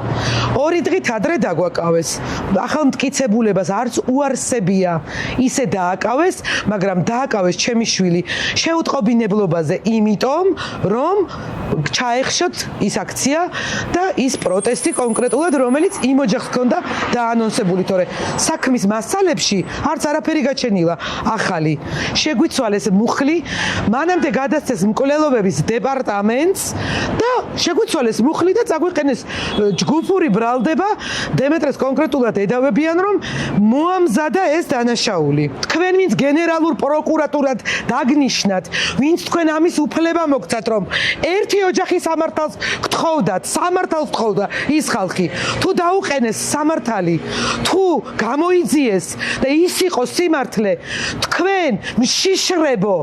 2 დღით ადრე დაგვაკავეს. ახალ მტკიცებულებას არც უარსებია ისე დააკავეს, მაგრამ დააკავეს ჩემი შვილი შეუტყობინებლობაზე, იმიტომ რომ ჩაეხშოთ ის აქცია და ის პროტესტი კონკრეტულად, რომელიც იმ ოჯახს ჰქონდა დაანონსებული, თორე საქმის მასალებში არც არაფერი გაჩენილა. ახალი შეგვიცვალეს მუხლი, მანამდე გადასცეს მოექცეს მკვლელობების დეპარტამენტს და შეგვიცვალეს მუხლი და წაგვიყენეს ჯგუფური ბრალდება დემეტრეს კონკრეტულად ედავებიან რომ მოამზადა ეს დანაშაული. თქვენ ვინც გენერალურ პროკურატურად დაგნიშნათ, ვინც თქვენ ამის უფლება მოგცათ რომ ერთი ოჯახის სამართალს გთხოვდათ, სამართალს გთხოვდა ის ხალხი. თუ დაუყენეს სამართალი, თუ გამოიძიეს და ის იყოს სიმართლე, თქვენ მშიშრებო,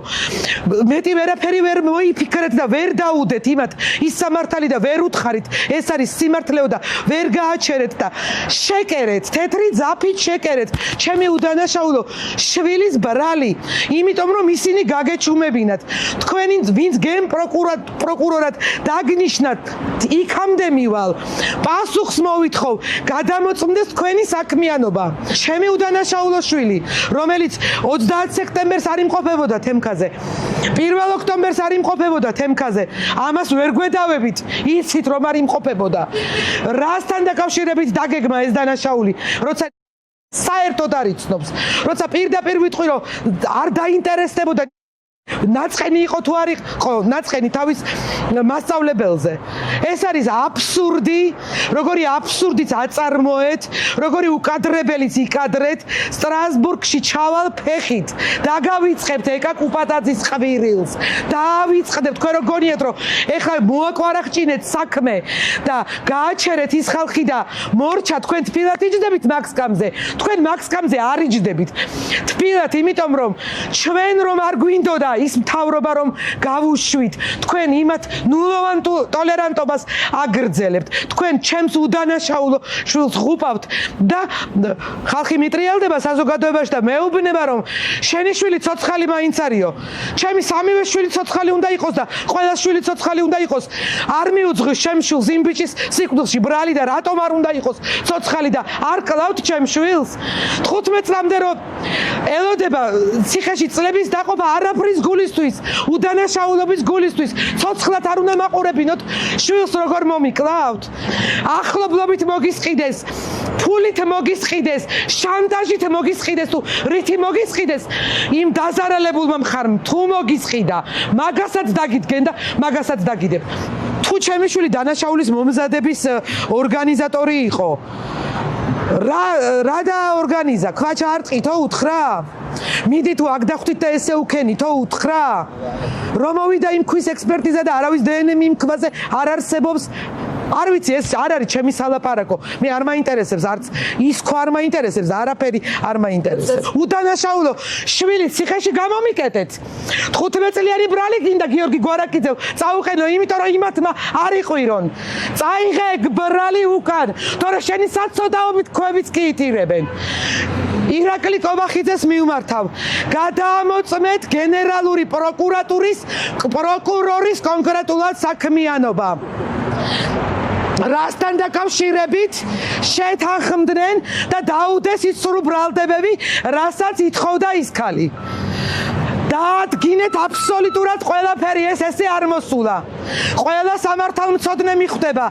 მეტი ვერაფერი ვერ მოიფიქრეთ და ვერ დაუდეთ იმათ ის სამართალი და ვერ უთხარით, ეს არის სიმართლეო და ვერ გააჩერეთ და შეკერეთ, თეთრი ძაფით შეკერეთ, ჩემი უდანაშაულო შვილის ბრალი, იმიტომ რომ ისინი გაგეჩუმებინათ. თქვენი ვინც გენ პროკურორად დაგნიშნათ, იქამდე მივალ, პასუხს მოვითხოვ, გადამოწმდეს თქვენი საქმიანობა. ჩემი უდანაშაულო შვილი, რომელიც 30 სექტემბერს არ იმყოფებოდა თემქაზე, 1 ოქტომბერს არ იმყოფებოდა თემქაზე, ამას ვერ გვედავებით, იცით რომ არ იმყოფებოდა. რასთან დაკავშირებით დაგეგმა ეს დანაშაული, როცა საერთოდ არ იცნობს, როცა პირდაპირ ვიტყვი რომ არ დაინტერესდებოდა ნაწყენი იყო თუ არ იყო ნაწყენი თავის მასწავლებელზე. ეს არის აბსურდი, როგორი აბსურდიც აწარმოეთ, როგორი უკადრებელიც იკადრეთ, სტრასბურგში ჩავალ ფეხით. დაგავიწყებთ ეკა კუპატაძის ყვირილს. დავიწყდებთ, თქვენ რო გონიათ რომ ეხლა მოაკვარახჭინეთ საქმე და გააჩერეთ ის ხალხი და მორჩა თქვენ თბილად იჯდებით მაქსკამზე. თქვენ მაქსკამზე არ იჯდებით. თბილად, იმიტომ რომ ჩვენ რომ არ გვინდოდა ის მთავრობა რომ გავუშვით, თქვენ იმათ ნულოვან ტოლერანტობას აგრძელებთ. თქვენ ჩემს უდანაშაულო შვილს ღუპავთ და ხალხი მიტრიალდება საზოგადოებაში და მეუბნება რომ შენი შვილი ცოცხალი მაინც არისო. ჩემი სამივე შვილი ცოცხალი უნდა იყოს და ყველა შვილი ცოცხალი უნდა იყოს. არ მიუძღვის ჩემ შვილს იმ ბიჭის სიკვდილში ბრალი და რატომ არ უნდა იყოს ცოცხალი და არ კლავთ ჩემ შვილს? 15 წლამდე რომ ელოდება ციხეში წლების დაყოფა არაფრის გულისთვის, უდანაშაულობის გულისთვის, ცოცხლად არ უნდა მაყურებინოთ, შვილს როგორ მომიკლავთ? ახლობლობით მოგისყიდეს, ფულით მოგისყიდეს, შანტაჟით მოგისყიდეს თუ რითი მოგისყიდეს, იმ დაზარალებულმა მხარემ თუ მოგისყიდა, მაგასაც დაგიდგენ და მაგასაც დაგიდებ. თუ ჩემი შვილი დანაშაულის მომზადების ორგანიზატორი იყო, რა დაორგანიზა? ქვაჩა არ ტყითო უთხრა? მიდი თუ აქ დახვდით და ესე უქენითო უთხრა? რომ მოვიდა იმ ქვის ექსპერტიზა და არავის დნმ იმ ქვაზე არ არსებობს? არ ვიცი, ეს არ არის ჩემი სალაპარაკო. მე არ მაინტერესებს არც ის ქვა არ მაინტერესებს, არაფერი არ მაინტერესებს. უდანაშაულო შვილი ციხეში გამომიკეტეთ. 15 წლიანი ბრალი გინდა გიორგი გვარაკიძევ წაუყენო, იმიტომ რომ იმათმა არ იყვირონ. წაიღე ბრალი უკან, თორე შენი საცოდაობით ქვებიც კი იტირებენ. ირაკლი კობახიძეს მიუმართავ. გადაამოწმეთ გენერალური პროკურორის კონკრეტულად საქმიანობა. რასთან დაკავშირებით შეთანხმდნენ და დაუდეს ის სრულ ბრალდებები, რასაც ითხოვდა ის ქალი. დაადგინეთ აბსოლუტურად ყველაფერი, ესე არ მოსულა. ყველა სამართალმცოდნე მიხვდება,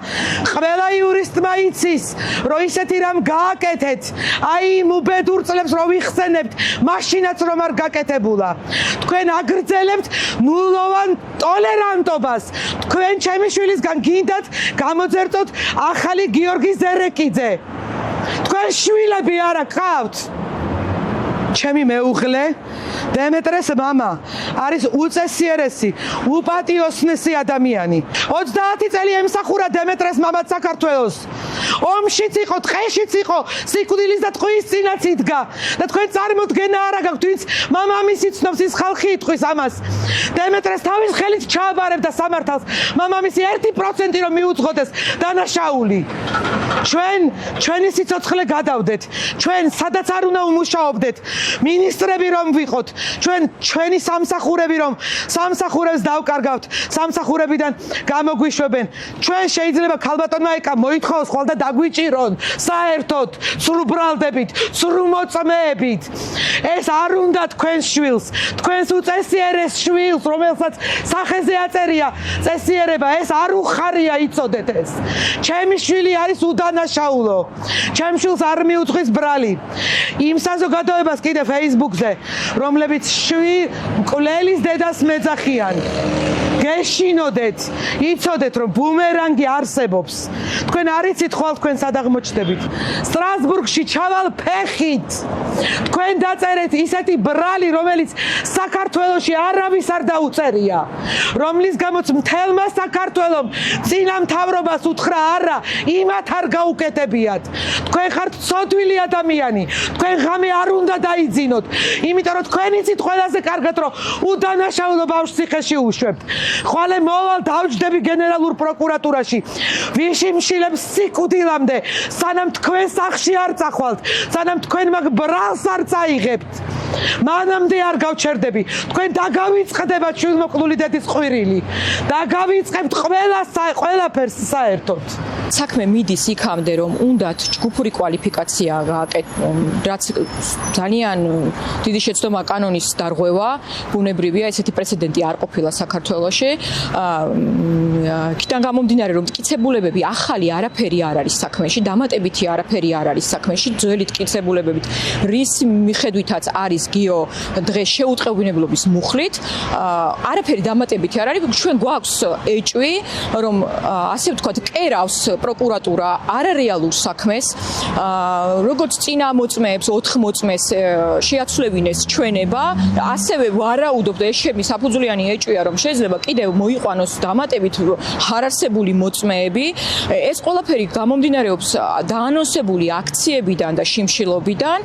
ყველა იურისტმა იცის, რომ ისეთი რამ გააკეთეთ, აი იმ უბედურ წლებს რომ ვიხსენებთ, მაშინაც რომ არ გაკეთებულა. თქვენ აგრძელებთ ნულოვან ტოლერანტობას. თქვენ ჩემი შვილისგან გინდათ გამოძერწოთ ახალი გიორგი ზერეკიძე. თქვენ შვილები არა გყავთ? ჩემი მეუღლე დემეტრეს მამა არის უწესიერესი, უპატიოსნესი ადამიანი. 30 წელი ემსახურა დემეტრეს მამაც საქართველოს. ომშიც იყო, ტყეშიც იყო, სიკვდილის და ტყვის წინაც იდგა. და თქვენ წარმოდგენა არ გაქვთ, ვინც მამამისი ცნობს, ის ხალხი იტყვის ამას. დემეტრეს თავის ხელით ჩააბარებდა სამართალს. მამამისი 1% რომ მიუძღოდეს დანაშაული. ჩვენი სიცოცხლე გადავდეთ. ჩვენ სადაც არ უნდა უმუშაობდეთ. მინისტრები რომ ვიყოთ, ჩვენი სამსახურები რომ სამსახურებს დავკარგავთ, სამსახურებიდან გამოგვიშვებენ. ჩვენ შეიძლება ქალბატონმა ეკა მოითხოვოს ხოლმე და დაგვიჭირონ საერთოდ სრულბრალდებით, სრულმოწმეებით. ეს არ უნდა თქვენს შვილს, თქვენს უწესიერეს შვილს, რომელსაც სახეზე აწერია წესიერება, ეს არ უხარია, იცოდეთ ეს. ჩემი შვილი არის უდანაშაულო. ჩემ შვილს არ მიუძღვის ბრალი. იმ საზოგადოებას კი კიდე Facebook-ზე, რომლებიც მკვლელის დედას მეძახიან. გეშინოდეთ, იცოდეთ, რომ ბუმერანგი არსებობს. თქვენ არიცით ხვალ თქვენ სად აღმოჩნდებით. სტრასბურგში ჩავალ ფეხით. თქვენ დაწერეთ ისეთი ბრალი, რომელიც საქართველოში არავის არ დაუწერია. რომლის გამოც მთელმა საქართველომ წინა მთავრობას უთხრა არა, იმათ არ გაუკეთებიათ. თქვენ ხართ ცოდვილი ადამიანი. თქვენ ღამე არ უნდა დაიძინოთ, იმიტომ რომ თქვენ იცით ყველაზე კარგად, რომ უდანაშაულო ბავშვს ციხეში უშვებთ. ხვალე მოვალ დავჯდები გენერალურ პროკურატურაში. ვიშიმშილებს სიკვდილამდე, სანამ თქვენ სახში არ წახვალთ, სანამ თქვენ მაგ ბრალს არ წაიღებთ. მანამდე არ გავჩერდები. თქვენ დაგავიწყდებათ შვილმოკლული დედის ყვირილი. დაგავიწყებთ ყველაფერს საერთოდ. საქმე მიდის იქამდე, რომ უნდათ ჯგუფური კვალიფიკაცია გააკეთონ, რაც ძალიან დიდი შეცდომა კანონის დარღვევა, ბუნებრივია, ესეთი პრეცედენტი არ ყოფილა საქართველოში. იქიდან გამომდინარე, რომ მტკიცებულებები ახალი არაფერი არ არის საქმეში, დამატებითი არაფერი არ არის საქმეში, ძველი მტკიცებულებებით, რის მიხედვითაც არის გიო დღეს შეუტყეობინებლობის მუხლით, არაფერი დამატებითი არ არის, ჩვენ გვაქვს ეჭვი, რომ ასე ვთქვათ, კერავს პროკურატურა არარეალურ საქმეს, როგორც წინა მოწმეებს 4 მოწმეს შეაცვლევინეს ჩვენება, ასევე ვარაუდობ და ეს ჩემი საფუძვლიანი ეჭვია, რომ შეიძლება კიდევ მოიყვანოს დამატებით არარსებული მოწმეები. ეს ყველაფერი გამომდინარეობს დაანონსებული აქციებიდან და შიმშილობიდან.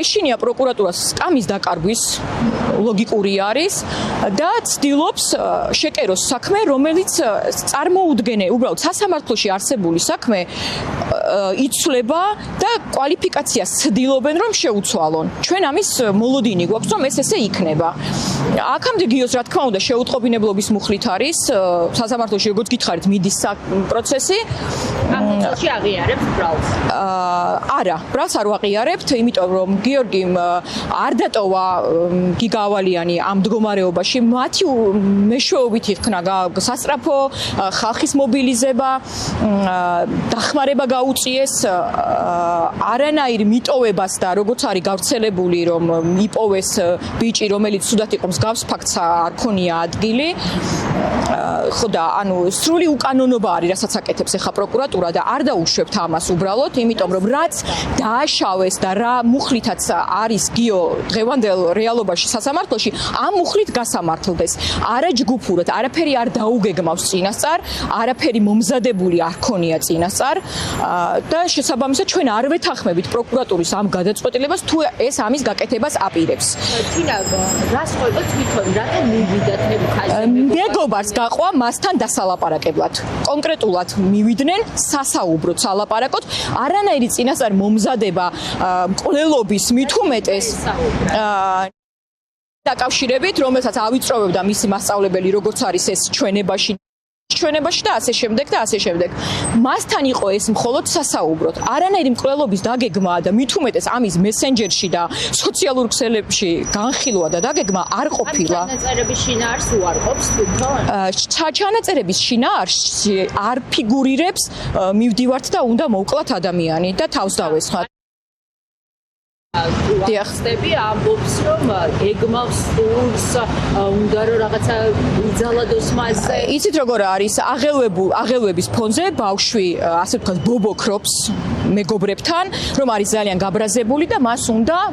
ეშინია პროკურატურას სკამის დაკარგვის ლოგიკური არის და ცდილობს შეკეროს საქმე, რომელიც წარმოუდგენელი, უბრალოდ სასამართლოში არსებული საქმე იცვლება და კვალიფიკაციას ცდილობენ, რომ შეუცვალონ. ჩვენ ამის მოლოდინი გვაქვს, რომ ეს ესე იქნება. აქამდე გიოს რა თქმა უნდა შეუტყობინებლობის მუხლით არის სასამართლოში, როგორც გითხარით, მიდის პროცესი. ამაში აღიარებთ ბრალს? არა, ბრალს არ ვაყიარებთ, იმიტომ რომ გიორგიმ არ დატოვა გიგა ავალიანი ამ მდგომარეობაში, მათი მეშვეობით იქნა სასწრაფო ხალხის მობილიზება, დახმარება გაუწიეს, არანაირ მიტოვებას და როგორც არის გავრცელებული, რომ იპოვეს ბიჭი, რომელიც სუდათ იყო მსგავს ფაქტს არ ქონია ადგილი. ხო და ანუ სრული უკანონობა არის, რასაც აკეთებს ახლა პროკურატურა და არ დაუშვებთ ამას უბრალოდ, იმიტომ რომ რაც დააშავეს და რა მუხლითაც არის გიო დღევანდელ რეალობაში სასამართლოში, ამ მუხლით გასამართლდეს. არა ჯგუფურად, არაფერი არ დაუგეგმავს წინასწარ, არაფერი მომზადებული არ ქონია წინასწარ და შესაბამისად ჩვენ არ ვეთანხმებით პროკურატურის ამ გადაწყვეტილებას, თუ ეს ამის გაკეთებას აპირებს. თინა, რას ყვება თვითონ, რატომ მივიდათ მეგობარს გაყვა მასთან დასალაპარაკებლად. კონკრეტულად მივიდნენ სასაუბროდ სალაპარაკოთ, არანაირი წინასწარ მომზადება მკვლელობის მით უმეტეს დაკავშირებით, რომელსაც ავიწროვებდა მისი მასწავლებელი, როგორც არის ეს ჩვენებაში და ასე შემდეგ და ასე შემდეგ. მასთან იყო ეს მხოლოდ სასაუბროდ. არანაირი მკვლელობის დაგეგმა და მით უმეტეს ამის მესენჯერში და სოციალურ ქსელებში განხილვა და დაგეგმა არ ყოფილა. ჩანაწერების შინაარს უარყოფს თვითონ? ჩანაწერების შინაარსი არ ფიგურირებს, მივდივართ და უნდა მოვკლათ ადამიანი და თავს დავესხმათ. დიახსტები ამბობს, რომ ეგმავს სულს, უნდა რომ რაღაცა იძალადოს მასზე. იცით როგორ არის, აღელვების ფონზე ბავშვი, ასე ვთქვათ, ბობოქრობს მეგობრებთან, რომ არის ძალიან გაბრაზებული და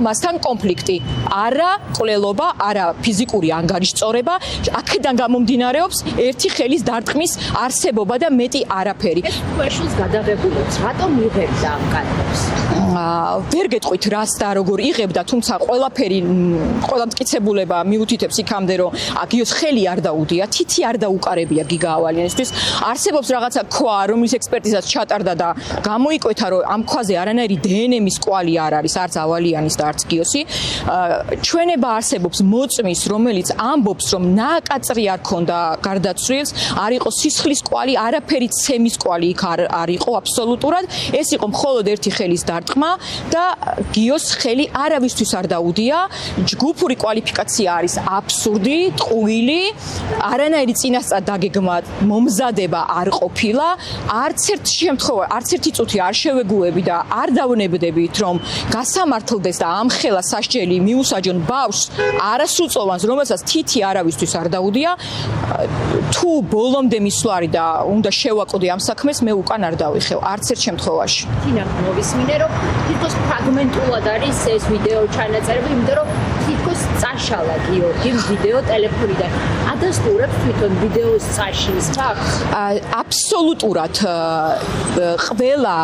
მასთან კონფლიქტი. არა მკვლელობა, არა ფიზიკური ანგარიშწორება, აქედან გამომდინარეობს ერთი ხელის დარტყმის არსებობა და მეტი არაფერი. ეს ქვეშულს გადაღებულებს, რატომ იღებდა ამ კადრებს? ვერ გეტყვით რას და როგორ იღებდა, თუმცა ყველა მტკიცებულება მიუთითებს იქამდე, რომ გიოს ხელი არ დაუდია, თითი არ დაუკარებია გიგა ავალიანისთვის. არსებობს რაღაცა ქვა, რომლის ექსპერტიზაც ჩატარდა და გამოიკვეთა, რომ ამ ქვაზე არანაირი დნმ-ის კვალი არ არის, არც ავალიანის და არც გიოსი. ჩვენება არსებობს მოწმის, რომელიც ამბობს, რომ ნაკაწრი არ ქონდა გარდაცვლილს, არ იყო სისხლის კვალი, არაფერი ცემის კვალი იქ არ იყო აბსოლუტურად. ეს იყო მხოლოდ ერთი ხელის დარტყმა და გიოს ხელი არავისთვის არ დაუდია, ჯგუფური კვალიფიკაცია არის აბსურდი, ტყუილი, არანაირი წინასწარ დაგეგმა მომზადება არ ყოფილა, არც ერთი წუთი არ შევეგუები და არ დავნებდებით, რომ გასამართლდეს და ამ ხელა სასჯელი მიუსაჯონ ბავშვს არასრულწლოვანს, რომელსაც თითი არავისთვის არ დაუდია, თუ ბოლომდე მისვლარი და უნდა შევაკვდე ამ საქმეს, მე უკან არ დავიხევ, არც ერთ შემთხვევაში. თინა მოვისმინე, რომ თითქოს ფრაგმენტულად არის ეს ვიდეო ჩანაწერები, იმიტომ რომ თითქოს წაშალა გიორგი ვიდეო ტელეფონიდან. ადასტურებს თვითონ ვიდეოს წაშლის ფაქტს? აბსოლუტურად ყველა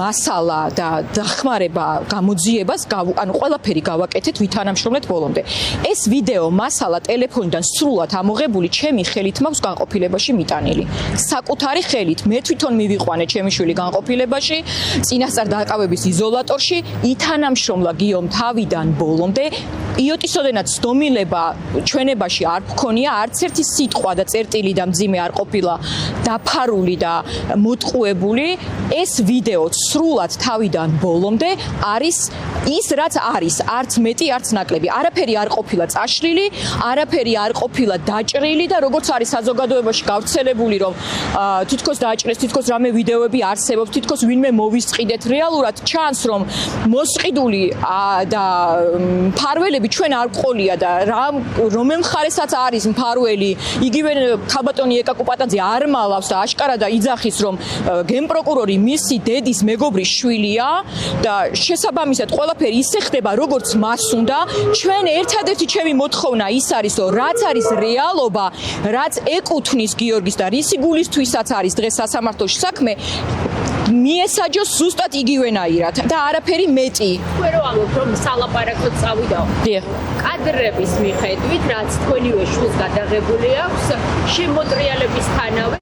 მასალა და დახმარება გამოძიებას, ანუ ყველაფერი გავაკეთეთ ვითანამშრომლეთ ბოლომდე. ეს ვიდეო მასალა ტელეფონიდან სრულად ამოღებული ჩემი ხელით მაქვს განყოფილებაში მიტანილი. საკუთარი ხელით მე თვითონ მივიყვანე ჩემი შვილი განყოფილებაში, წინასწარ დაკავების იზოლატორში, ითანამშრომლა გიომ თავიდან ბოლომდე. იოტისოდენად ცდომილება ჩვენებაში არ გქონია, არც ერთი სიტყვა და წერტილი და მძიმე არ ყოფილა დაფარული და მოტყუებული. ეს ვიდეო სრულად თავიდან ბოლომდე არის ის, რაც არის, არც მეტი, არც ნაკლები. არაფერი არ ყოფილა წაშლილი, არაფერი არ ყოფილა დაჭრილი და როგორც არის საზოგადოებაში გავრცელებული, რომ თითქოს დაჭრეს, თითქოს რამე ვიდეოები არსებობს, თითქოს ვინმე მოვისყიდეთ. რეალურად ჩანს, რომ მოსყიდული და მფარველები ჩვენ არ ყოლია და რომელ მხარესაც არის მფარველი, იგივე ქალბატონი ეკა კუპატაძე არ მალავს და აშკარად იძახის, რომ გენპროკურორი მისი დედის მეგობრის შვილია და შესაბამისად ყველაფერი ისე ხდება, როგორც მას უნდა. ჩვენ ერთადერთი ჩემი მოთხოვნა ის არის, რომ რაც არის რეალობა, რაც ეკუთვნის გიორგის და რისი გულისთვისაც არის დღეს სასამართლოში საქმე, მიესაჯოს ზუსტად იგივენაირად და არაფერი მეტი. თქვენ რო ამბობთ, რომ სალაპარაკოდ წავიდაო. დიახ. კადრების მიხედვით, რაც თქვენივე შვილს გადაღებული აქვს, შემოტრიალებისთანავე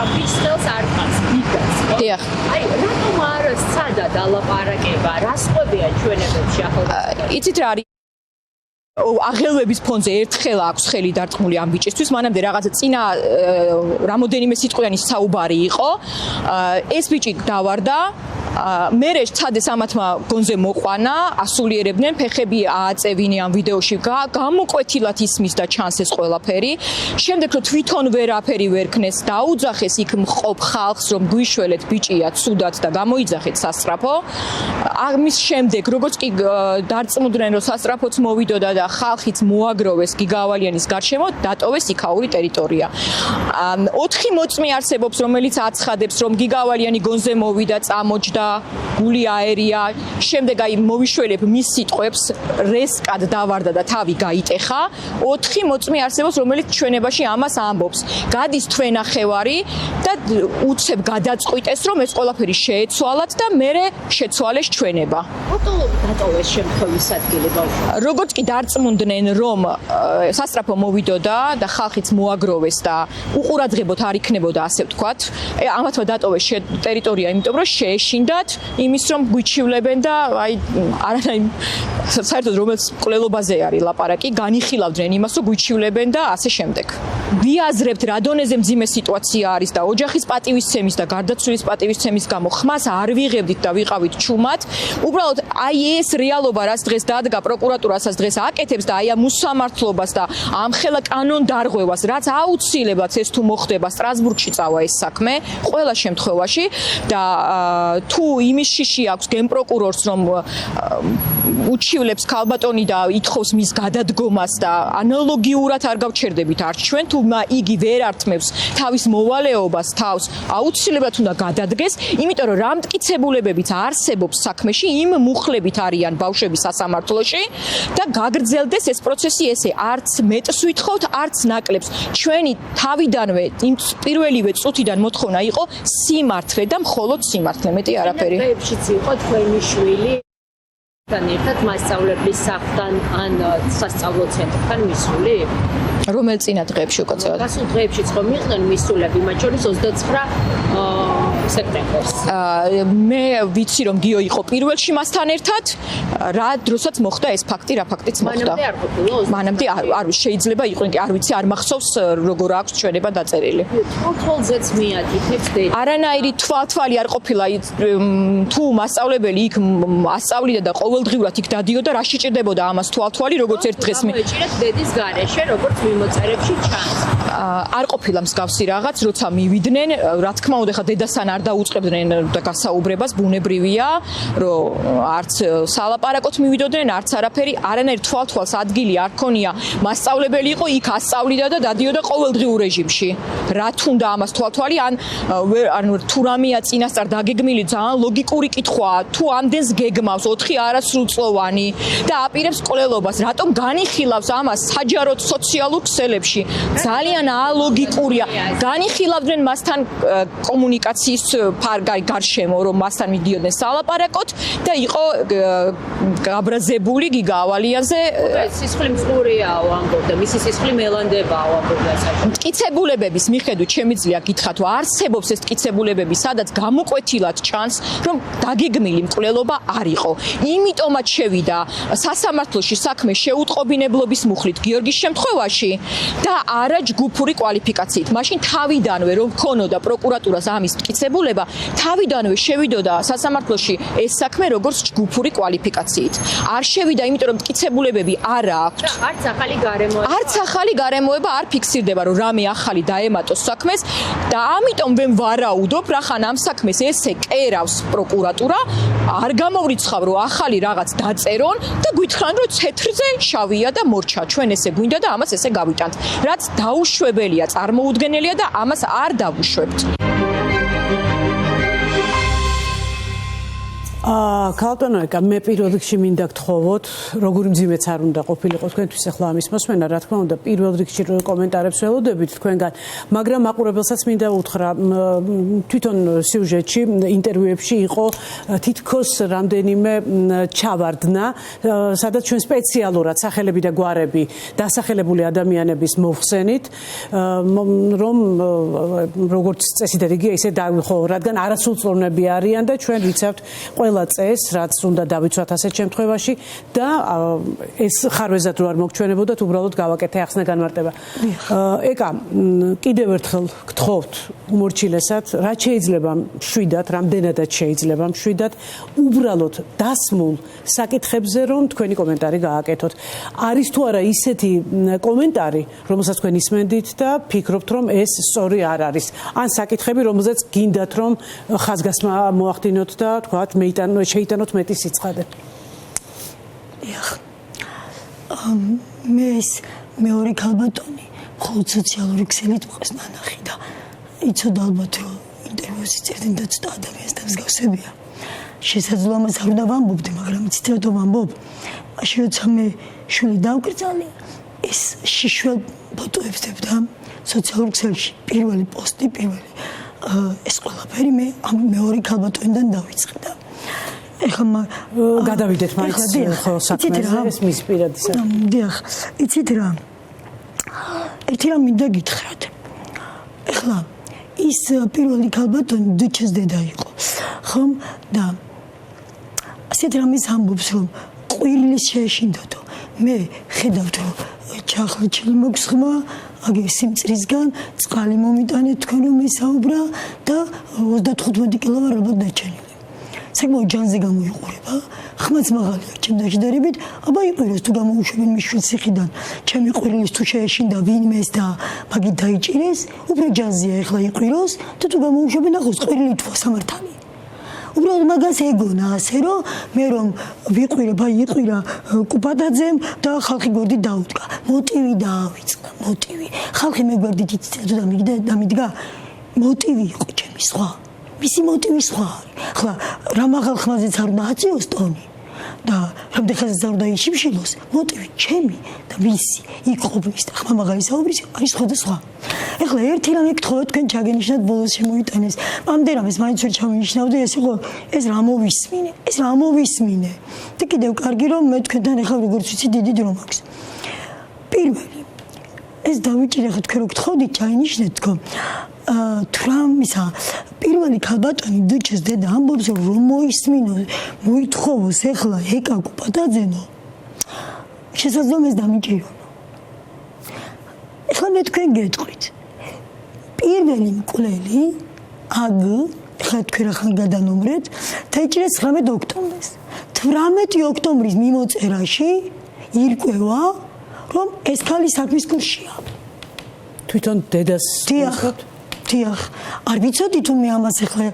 აფისელს არ ყავს დიდას. დიახ. აი, რატომ არ სცადა დალაპარაკება? რას ყვებია ჩვენებებში ახალგაზრდები? იცით რა არის? აღელვების ფონზე ერთხელ აქვს ხელი დარტყმული ამ ბიჭისთვის, მანამდე რაღაცა წინა რამოდენიმე სიტყვიანი საუბარი იყო. ეს ბიჭი დავარდა, მერე ცადეს ამათმა გონზე მოყვანა, ასულიერებდნენ, ფეხები ააწევინე ამ ვიდეოში, გამოკვეთილად ისმის და ჩანს ეს ყველაფერი. შემდეგ რომ თვითონ ვერაფერი ვერ ქნეს, დაუძახეს იქ მყოფ ხალხს, რომ გვიშველეთ ბიჭია ცუდად და გამოიძახეთ სასწრაფო. ამის შემდეგ, როგორც კი დარწმუნდნენ, რომ სასწრაფოც მოვიდოდა და ხალხიც მოაგროვეს გიგავალიანის გარშემო, დატოვეს იქაური ტერიტორია. 4 მოწმე არსებობს, რომელიც აცხადებს, რომ გიგავალიანი გონზე მოვიდა, წამოჯდა, გული აერია, შემდეგ აი მოვიშველებ მის სიტყვებს, რესკად დავარდა და თავი გაიტეხა. 4 მოწმე არსებობს, რომელიც ჩვენებაში ამას ამბობს. გადის თვენახევარი და უცებ გადაწყვიტეს, რომ ეს ყველაფერი შეეცვალათ და მერე შეცვალეს ჩვენება. დატოვეს შემთხვევის ადგილი ბავშვი. როგორც კი დარწმუნდნენ, რომ სასწრაფო მოვიდოდა და ხალხიც მოაგროვეს და უყურადღებოდ არ იქნებოდა, ასე ვთქვათ, ამათმა დატოვეს ტერიტორია, იმიტომ რომ შეეშინდათ იმის, რომ გვიჩივლებენ და აი არანაირ საერთოდ რომელს კვლელობაზე არის ლაპარაკი, განიხილავდნენ იმას, რომ გვიჩივლებენ და ასე შემდეგ. ვიაზრებთ რა დონეზე მძიმე სიტუაცია არის და ოჯახის პატივისცემის და გარდაცვლილის პატივისცემის გამო ხმას არ ვიღებდით და ვიყავით ჩუმად. უბრალოდ აი ეს რეალობა, რაც დღეს დადგა პროკურატურასაც დღეს აკეთებს და აი ამ უსამართლობას და ამ ხელა კანონდარღვევას, რაც აუცილებლად ეს თუ მოხდება, სტრასბურგში წავა ეს საქმე, ყველა შემთხვევაში და თუ იმის შიში აქვს გენპროკურორს, რომ უჩივლებს ქალბატონი და ითხოვს მის გადადგომას და ანალოგიურად არ გავჩერდებით არც ჩვენ, თუ იგი ვერ ართმევს თავის მოვალეობას თავს, აუცილებლად უნდა გადადგეს, იმიტომ რომ რამტკიცებულებებიც არსებობს საქმეში, იმ მუხლებით არიან ბავშვები სასამართლოში და გაგრძელდეს ეს პროცესი ესე, არც მეტს ვითხოვთ, არც ნაკლებს. ჩვენი თავიდანვე იმ პირველივე წუთიდან მოთხოვნა იყო სიმართლე და მხოლოდ სიმართლე, მეტი არაფერი. დღეებშიც იყო თქვენი შვილი თან ერთად მასწავლებლის სახლთან ან სასწავლო ცენტრთან მისული? რომელ წინა დღეებში უკაცრავად? გასულ დღეებშიც ხომ იყვნენ მისულები, მათ შორის 29 სექტემბერს. მე ვიცი რომ გიო იყო პირველში მასთან ერთად, რა დროსაც მოხდა ეს ფაქტი, რა ფაქტიც მოხდა. მანამდე არ ყოფილა? მანამდე არ შეიძლება იყო, არ ვიცი, არ მახსოვს როგორ აქვს ჩვენება დაწერილი. თვალთვალზეც მიაკითხებს დედა. არანაირი თვალთვალი არ ყოფილა თუ მასწავლებელი იქ ასწავლიდა და ყოველდღიურად იქ დადიოდა, რა შეჭდებოდა ამას თვალთვალი, როგორც ერთ დღეს მოეჭირეთ დედის გარეშე, როგორც მიმოწერებში ჩანს. არ ყოფილა მსგავსი რაღაც, როცა მივიდნენ, რა თქმა უნდა, ხა დედასთან არ დაუწყებდნენ და გასაუბრებას, ბუნებრივია, რომ არც სალაპარაკოთ მივიდოდნენ, არც არაფერი, არანაირ თვალთვალს ადგილი არ ქონია. მასწავლებელი იყო, იქ ასწავლიდა და დადიოდა ყოველდღიურ რეჟიმში. რა თუნდა ამას თვალთვალი, ან თუ რამეა წინასწარ დაგეგმილი, ძალიან ლოგიკური კითხვაა, თუ ამდენს გეგმავს 4 არასრულწლოვანი და აპირებს კვლელობას, რატომ განიხილავს ამას საჯაროდ სოციალურ ქსელებში? ძალიან ალოგიკურია. განიხილავდნენ მასთან კომუნიკაციის გარშემო, რომ მასთან მიდიოდნენ სალაპარაკოთ და იყო გაბრაზებული გიგა ავალიანზე. სისხლი მწყურიაო ამბობდა, მისი სისხლი მელანდებაო ამბობდა საჭირო. მტკიცებულებების მიხედვით შემიძლია გითხრათ, რომ არსებობს ეს მტკიცებულებები, სადაც გამოკვეთილად ჩანს, რომ დაგეგმილი მკვლელობა არ იყო. იმიტომაც შევიდა სასამართლოში საქმე შეუტყობინებლობის მუხლით გიორგის შემთხვევაში და არა ჯგუფური კვალიფიკაციით. მაშინ თავიდანვე რომ ქონოდა პროკურატურას ამის მტკიცებულება, თავიდანვე შევიდოდა სასამართლოში ეს საქმე როგორც ჯგუფური კვალიფიკაციით. არ შევიდა, იმიტომ რომ მტკიცებულებები არ აქვს. არც ახალი გარემოება არ ფიქსირდება, რომ რამე ახალი დაემატოს საქმეს და ამიტომ მე ვარაუდობ, რახან ამ საქმეს ესე კერავს პროკურატურა, არ გამოვრიცხავ, რომ ახალი რაღაც დაწერონ და გითხრან, რომ ცეთრზე შავია და მორჩა. ჩვენ ესე გვინდა და ამას ესე გავიტანთ. რაც დაუშვებელია, წარმოუდგენელია და ამას არ დავუშვებთ. ქალბატონო, მე პირველ რიგში მინდა გთხოვოთ, როგორი მძიმეც არ უნდა ყოფილიყო თქვენთვის ახლა ამის მოსმენა, რა თქმა უნდა, პირველ რიგში კომენტარებს ველოდებით თქვენგან, მაგრამ მაყურებელსაც მინდა უთხრა, თვითონ სიუჟეტში, ინტერვიუებში იყო თითქოს რამდენიმე ჩავარდნა, სადაც ჩვენ სპეციალურად სახელები და გვარები დასახელებული ადამიანების მოვხსენით, რომ როგორც წესი და რიგია, ისე დავიხო, რადგან არასრულწლოვნები არიან და ჩვენ ვიცავთ ყველა წეს, რაც უნდა დავიცვათ ასეთ შემთხვევაში და ეს ხარვეზად რო არ მოგჩვენებოდათ, უბრალოდ გავაკეთე ახსნა განმარტება. ეკა, კიდევ ერთხელ გთხოვთ უმორჩილესად, რაც შეიძლება მშვიდად, რამდენადაც შეიძლება მშვიდად, უბრალოდ დასმულ საკითხებზე რომ თქვენი კომენტარი გააკეთოთ. არის თუ არა ისეთი კომენტარი, რომელსაც თქვენ ისმენდით და ფიქრობთ, რომ ეს სწორი არ არის. ან საკითხები, რომელზეც გინდათ რომ ხაზგასმა მოახდინოთ და თქვათ შეიტანოთ მეტი სიცხადე. მე ეს მეორე ქალბატონი მხოლოდ სოციალური ქსელით მყავს ნანახი და იცოდა ალბათ რომ ინტერვიუს იწერდნენ და ცოტა ადამიანს დამსგავსებია. შესაძლოა მას არ უნდა ვამბობდი, მაგრამ იცით რატომ ვამბობ? მაშინ როცა მე შვილი დავკრძალე, ეს შიშველ ფოტოებს დებდა სოციალურ ქსელში, პირველი პოსტი, ეს ყველაფერი მე ამ მეორე ქალბატონიდან დავიწყე და ეხლა გადავიდეთ მაინც ხო საქმეზე ეს მის პირადი საქმე. დიახ, იცით რა? ერთი რამ მინდა გითხრათ. ეხლა ის პირველი ქალბატონი დუჩეს დედა იყო. ხომ და ასეთ რამის ამბობს რომ ყვირილის შეეშინდოდო. მე ხედავთ რომ ჩახლჩილი მოგსხმა აგერ სიმწრისგან წყალი მომიტანეთ თქვენ რომ ესაუბრა და 35 კილო ვარ ალბათ დაჩენილი. საკმაოდ ჯანზე გამოიყურება, ხმაც მაღალია ჩემთან შედარებით, აბა იყიროს თუ გამოუშვებენ მიშვილ ციხიდან, ჩემი ყვირილის თუ შეეშინდა ვინმეს და მაგით დაიჭირეს, უფრო ჯანზეა ეხლა იყიროს და თუ გამოუშვებენ ახოს ყვირილი თვა სამართალი. უბრალოდ მაგას ეგონა ასე რომ მე რომ ვიყვირებ, აი იყირა კუპადაძემ და ხალხი გვერდით დაუდგა. მოტივი დაავიწყდა, მოტივი. ხალხი მე გვერდით იცოდა და მიდგა. მოტივი იყო ჩემი სხვა. მისი მოტივი სხვა არის. ხლა რა მაღალ ხმაზეც არ უნდა აწიოს ტონი და რამდენ ხაზეც არ უნდა იშიმშილოს, მოტივი ჩემი და მისი იქ ყოფნის და ხმა მაღალი საუბრის არის სხვადასხვა. ეხლა ერთი რამ ეკითხოთ თქვენ ჩაგენიშნათ ბოლოს შემოიტანეს. ამდენ რამეს მაინც ვერ ჩამოინიშნავდი, ეს იყო ეს რა მოვისმინე. და კიდევ კარგი რომ მე თქვენთან ეხლა როგორც ვიცი დიდი დრო მაქვს. პირველი ეს დავიჭირე ხა თქვენ რო გთხოვდით ჩაინიშნეთ თქო. თუ რამ ამისა პირველი ქალბატონი დუჩეს დედა ამბობს რომ მოისმინო მოითხოვოს ეხლა ეკა კუპატაძენო შესაძლოა დამიჭირონ ეხლა მე თქვენ გეტყვით პირველი მკვლელი აგ ხა თქვენ ახლა გადანომრეთ დაიჭირეს 19 ოქტომბერს 18 ოქტომბრის მიმოწერაში ირკვევა რომ ეს ქალი საქმის კურსია თვითონ დედას დიახ არ ვიცოდი თუ მე ამას ახლა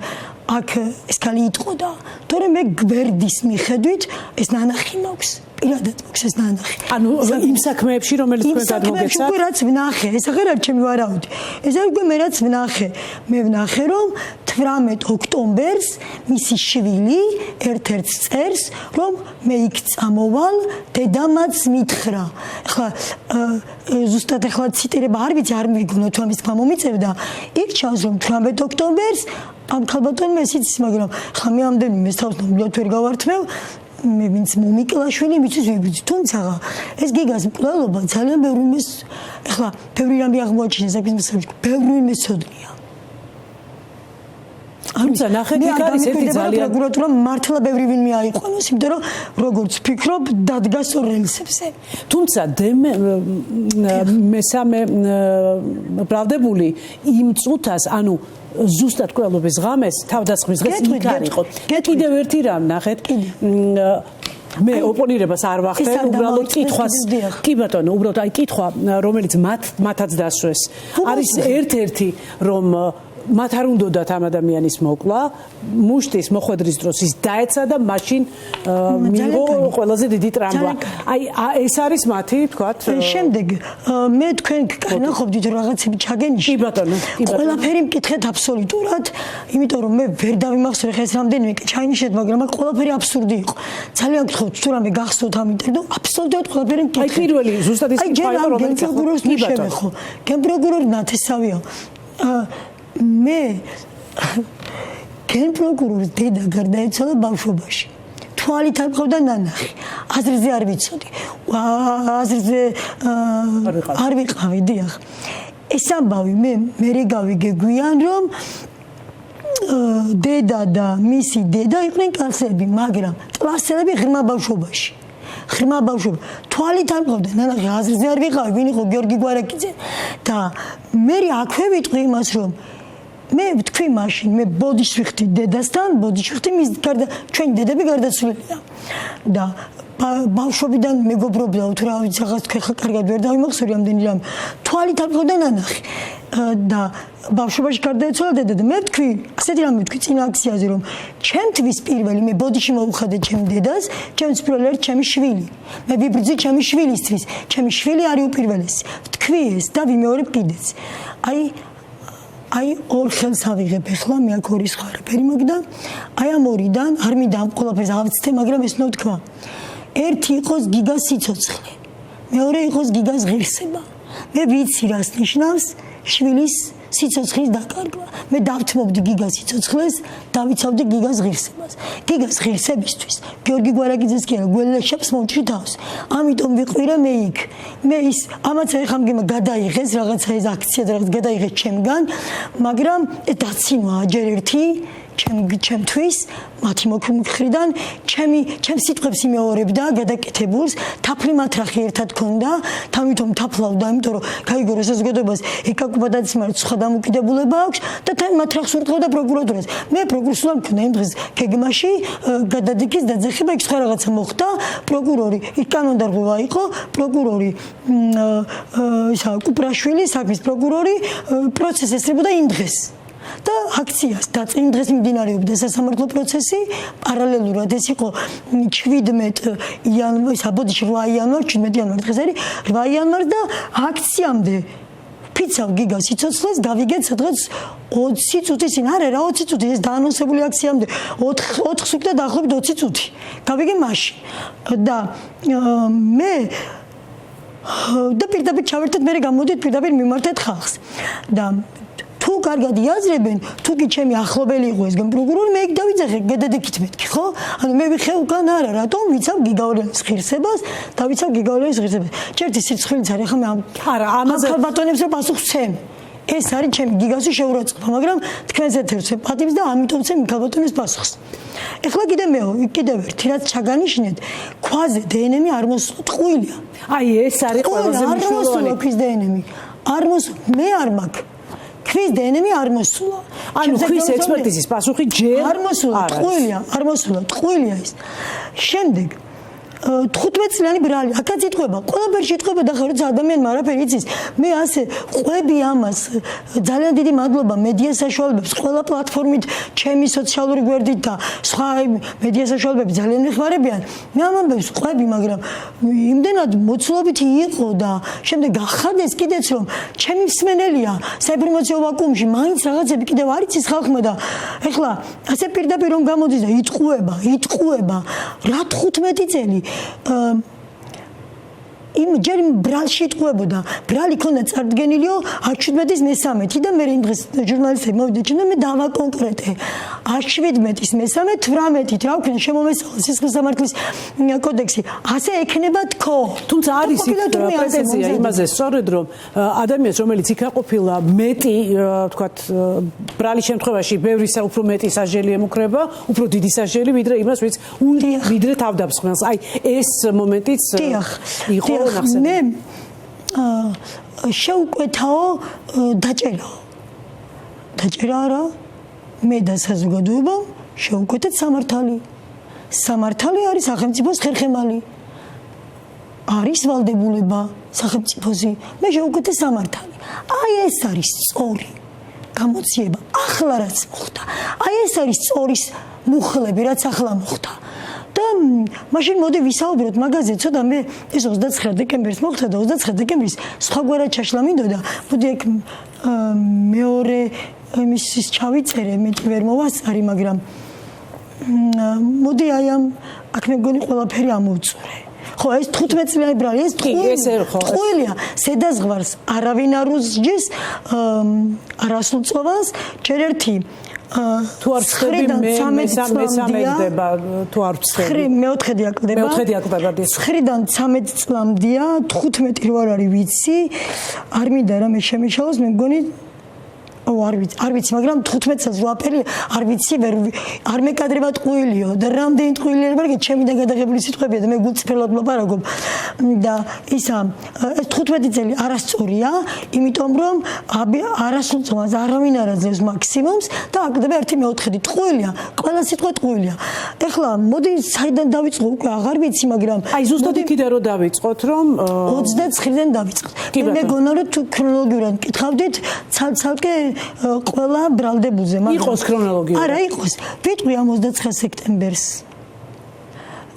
აქ ეს ქალი იტყოდა თორემ მე გვერდის მიხედვით ეს ნანახი მაქვს პირადად მაქვს ეს ნანახი ანუ იმ საქმეებში რომელიც თქვენ გადმოგეცათ უკვე რაც ვნახე ეს აღარ არის ჩემი ვარაუდი ეს არის უკვე მე რაც ვნახე მე ვნახე რომ 18 ოქტომბერს მისი შვილი ერთ-ერთ წერს რომ მე იქ წამოვალ დედამაც მითხრა ახლა ზუსტად ახლა ციტირება არ ვიცი არ მიგონო თუ ამის თქმა მომიწერდა იქ ჩანს რომ 18 ოქტომბერს ამ ქალბატონმა ეს იცის მაგრამ ხა მე ამდენი მე თავს ნამდვილად ვერ გავართმევ მე ვინც მომიკლაშვილი მიცის ვიბიძი თუმცა ეს გიგას მკვლელობა ძალიან ბევრი იმის ახლა ბევრი რამე აღმოაჩინეს საქმის მასალაში ბევრი იმის ცოდნია თუმცა ნახეთ იქ არის ერთი ძალიან პროკურატურა მართლა ბევრი ვინმე აიყვანოს იმიტომ რომ როგორც ფიქრობ დადგა სწორ რელსებზე თუმცა მესამე ბრალდებული იმ წუთას ანუ ზუსტად ყველობის ღამეს თავდასხმის დღეს იქ არ იყო კიდევ ერთი რამ ნახეთ მე ოპონირებას არ ვახდენ უბრალოდ კითხვას კი ბატონო უბრალოდ აი კითხვა რომელიც მათაც დასვეს არის ერთ-ერთი რომ მათ არ უნდათ ამ ადამიანის მოკლა მუშტის მოხვედრის დროს ის დაეცა და მაშინ მიიღო ყველაზე დიდი ტრამვა აი ეს არის მათი თქვათ შემდეგ მე თქვენ განახობდით რაღაცები ჩაგენიშნე კი ბატონო ყველაფერი მკითხეთ აბსოლუტურად იმიტომ რომ მე ვერ დავიმახსოვრე ხა ეს რამდენიმე ჩაინიშნეთ მაგრამ აქ ყველაფერი აბსურდი იყო ძალიან გთხოვთ თუ რამე გახსოვთ ამ ინტერვიუ absolutely ყველაფერი მკითხეთ აი პირველი ზუსტად ის კითხვა იყო რომელიც კი ბატონო გენპროკურორი ნათესავია მე გენპროკურორის დედა გარდაეცვალა ბავშვობაში თვალით არ მყავდა ნანახი აზრზე არ ვიცოდი აზრზე არ ვიყავი დიახ ეს ამბავი მე გავიგე გვიან რომ დედა და მისი დედა იყვნენ კლასელები მაგრამ კლასელები ღრმა ბავშვობაში თვალით არ მყავდა ნანახი აზრზე არ ვიყავი ვინ იყო გიორგი გვარაკიძე და მე აქვე ვიტყვი იმას რომ მე ვთქვი მაშინ მე ბოდიშ ვიხდი დედასთან ბოდიშ ვიხდი მის გარდა ჩვენი დედები გარდაცვლილია და ბავშვობიდან მეგობრობდა თუ რა ვიცი რაღაც თქვენ ხა კარგად ვერ დავიმახსოვრე ამდენი რამ თვალით არ მყავდა ნანახი და ბავშვობაში გარდაეცვალა დედა და მე ვთქვი ასეთი რამე ვთქვი წინა აქციაზე რომ ჩემთვის პირველი მე ბოდიში მოვუხადე ჩემ დედას ჩემს პირველ ჩემი შვილი მე ვიბრძი ჩემი შვილისთვის ჩემი შვილი არის უპირველესი ვთქვი ეს და ვიმეორებ კიდეც აი ორ ხელს ავიღებ ახლა მე აქ ორი სხვა არაფერი მაგდა აი ამ ორიდან არ მინდა ამ ყველაფერს ავწეთე მაგრამ ეს ნო თქვა ერთი იყოს გიგას სიცოცხლე მეორე იყოს გიგას ღირსება მე ვიცი რას ნიშნავს შვილის სიცოცხლის დაკარგვა მე დავთმობდი გიგას სიცოცხლეს დავიცავდი გიგას ღირსებას გიგას ღირსებისთვის გიორგი გვარაკიძეს კი არა გველეშაპს მომჭი თავს ამიტომ ვიყვირე მე იქ მე ის ამაც ეხლა მგემა გადაიღეს რაღაცა ეს აქცია და რაღაც გადაიღეს ჩემგან მაგრამ ეს დაცინვა ჯერ ერთი ჩემთვის მათი მოქმედიდან ჩემ სიტყვებს იმეორებდა გადაკეთებულს თაფლი მათრახი ერთად ქონდა თამითომ თაფლავდა იმიტომ რომ გაიგო საზოგადოებას ეკაკუბადაც მართ სხვა დამოკიდებულება აქვს და თან მათრახს ურტყავდა პროკურატურას მე პროკურორსულად მქონდა იმ დღეს გეგმაში გადადიქის დაძახება იქ სხვა რაღაცა მოხდა პროკურორი იქ კანონდარღვევა იყო პროკურორი ისა კუპრაშვილი საქმის პროკურორი პროცესს ესწრებოდა იმ დღეს და აქციას და წინ დღეს მიმდინარეობდა სასამართლო პროცესი პარალელურად ეს იყო 17 იანვრის საბოდიში 8 იანვარ 17 იანვარ დღეს არის 8 იანვარ და აქციამდე ფიცავ გიგას სიცოცხლეს გავიგეთ სადღაც 20 წუთი წინ არა რა 20 წუთი ეს დაანონსებული აქციამდე 4 სულ და დაახლოებით 20 წუთი გავიგე მაშინ და მე და პირდაპირ ჩავერთეთ მე გამოდით პირდაპირ მიმართეთ ხალხს და თუ კარგად იაზრებენ თუ კი ჩემი ახლობელი იყო ეს გენპროკურორი მე იქ დავიძახე გადადიქით მეთქი ხო ანუ მე ვიხე უკან არა რატომ ვიცავ გიგავრელის ღირსებას დავიცავ გიგავრელის ღირსებას ჯერტი სიცხვილიც არის ხა მე არა ამაზე ბატონებს რომ პასუხს ვცემ ეს არის ჩემი გიგასი შეურაცხყოფა, მაგრამ თქვენს ეთერს პატივს და ამიტომ ვცემ მიქაელ ბატონის პასუხს. ეხლა კიდევ ერთი რაც ჩაგანიშნეთ, ქვაზე დნმ არ მოსულა, ტყუილია. აი ეს არის ყველაზე არ მნიშვნელოვანი. მოსულა ქვის დნმ. არ მოსულა, მე არ მაქვს. ქვის დნმ არ მოსულა. ანუ ქვის ექსპერტიზის პასუხი ჯერ არ მოსულა, ტყუილია, არ მოსულა, ტყუილია ეს. შემდეგ 15 წლიანი ბრალი, აქაც იტყვება, ყველაფერში იტყვება და ხა როცა ადამიანმა არაფერი იცის, მე ასე ყვები ამას, ძალიან დიდი მადლობა მედია საშუალებებს, ყველა პლატფორმით, ჩემი სოციალური გვერდით და სხვა მედია საშუალებები ძალიან მეხმარებიან. მე ამ ამბებს ყვები, მაგრამ იმდენად მოცულობითი იყო და შემდეგ გახადეს კიდეც რომ ჩემი მსმენელია საინფორმაციო ვაკუუმში, მაინც რაღაცები კიდევ არ იცის ხალხმა და ეხლა ასე პირდაპირ რომ გამოდის და იტყუება, რა 15 წელი იმ ჯერ ბრალში იტყუებოდა, ბრალი ქონდა წარდგენილიო 17-ის მე-13 და მე იმ დღეს ჟურნალისტები მოვიდნენ და მე დავაკონკრეტე 17-ის მე-13 18-ით რა ვქნა შემომესწავლა სისხლის სამართლის კოდექსი, ასე ექნება თქო. თუმცა არის პრეტენზია იმაზე სწორედ რომ ადამიანს რომელიც იქ ყოფილა მეტი თქვათ ბრალის შემთხვევაში ბევრისა უფრო მეტი სასჯელი ემუქრება, უფრო დიდი სასჯელი ვიდრე იმას ვიდრე თავდამსხმელს. აი ეს მომენტიც იყო მე შეუკვეთაო დაჭერა რა მე და საზოგადოება შეუკვეთეთ სამართალი არის სახელმწიფოს ხერხემალი არის ვალდებულება სახელმწიფოსი მე შეუკვეთე სამართალი აი ეს არის სწორი გამოცდილება ახლა რაც მოხდა აი ეს არის სწორის მუხლები რაც ახლა მოხდა და მაშინ მოდი ვისაუბროთ მაგაზე ცოტა მე ეს 29 დეკემბერს მოხდა და 29 დეკემბრის სხვაგვარად ჩაშლა მინდოდა მოდი ეგ მეორე იმის ჩავიწერე მეტი ვერ მოვასწარი მაგრამ მოდი აი ამ აქ მე მგონი ყველაფერი ამოვწურე ხო ეს 15 წლიანი ბრალი ეს ტყუილია სედაზღვარს არავინ არ უსჯის არასრულწლოვანს ჯერ ერთი თუ არ ვწდები მე მესამედება თუ არ ვწდები მეოთხედი აკლდება 9-დან 13 წლამდეა 15 რო არ არის ვიცი არ მინდა რამე შემიშალოს მე მგონი არ ვიცი მაგრამ 15 წელს ვაფერი არ ვიცი არ მეკადრება ტყუილიო და რამდენი ტყუილია მაგრამ ჩემი და გადაღებული სიტყვებია და მე გულწრფელად ვლაპარაკობ და ისა ეს 15 წელი არასწორია იმიტომ რომ არასრულწლოვანს არავინ არ აძლევს მაქსიმუმს და აკლდება 1/4 ტყუილია ყველა სიტყვა ტყუილია ეხლა მოდი საიდან დავიწყო უკვე აღარ ვიცი მაგრამ აი ზუსტად იქიდან რომ დავიწყოთ რომ 29-დან დავიწყოთ მე გონა რომ თუ ქრონოლოგიურად მკითხავდით ცალ-ცალკე ყველა ბრალდებულზე მაგრამ იყოს ქრონოლოგია არა იყოს ვიტყვი ამ 29 სექტემბერს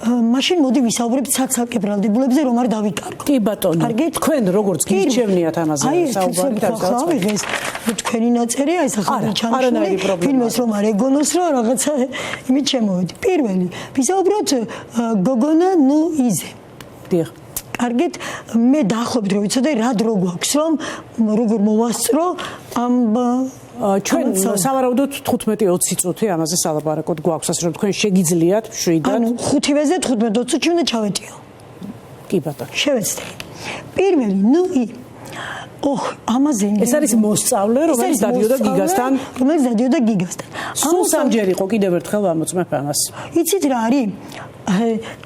მაშინ მოდი ვისაუბრებთ ცალ-ცალკე ბრალდებულებზე რომ არ დავიკარგო კი ბატონო თქვენ როგორც გირჩევნიათ ამაზე საუბარი დავიწყოთ თქვენი ნაწერი აი სახალხო ჩანიშნული ფილმს რომ არ ეგონოს რომ რაღაცა იმით შემოვედი პირველი ვისაუბროთ გოგონა ნუ იზე დიახ კარგით მე დაახლოებით რომ ვიცოდე რა დრო გვაქვს რომ როგორ მოვასწრო ამ ჩვენ სავარაუდოდ 15-20 წუთი ამაზე სალაპარაკოთ გვაქვს ასე რომ თქვენ შეგიძლიათ მშვიდად ანუ 5-ზე 15-20 წუთი უნდა ჩავეტიო კი ბატონო შევეცდე პირველი ნუ ამაზე ეს არის მოსწავლე რომელიც დადიოდა გიგასთან სულ სამჯერ იყო კიდევ ერთხელ ვამოწმებ ამას იცით რა არის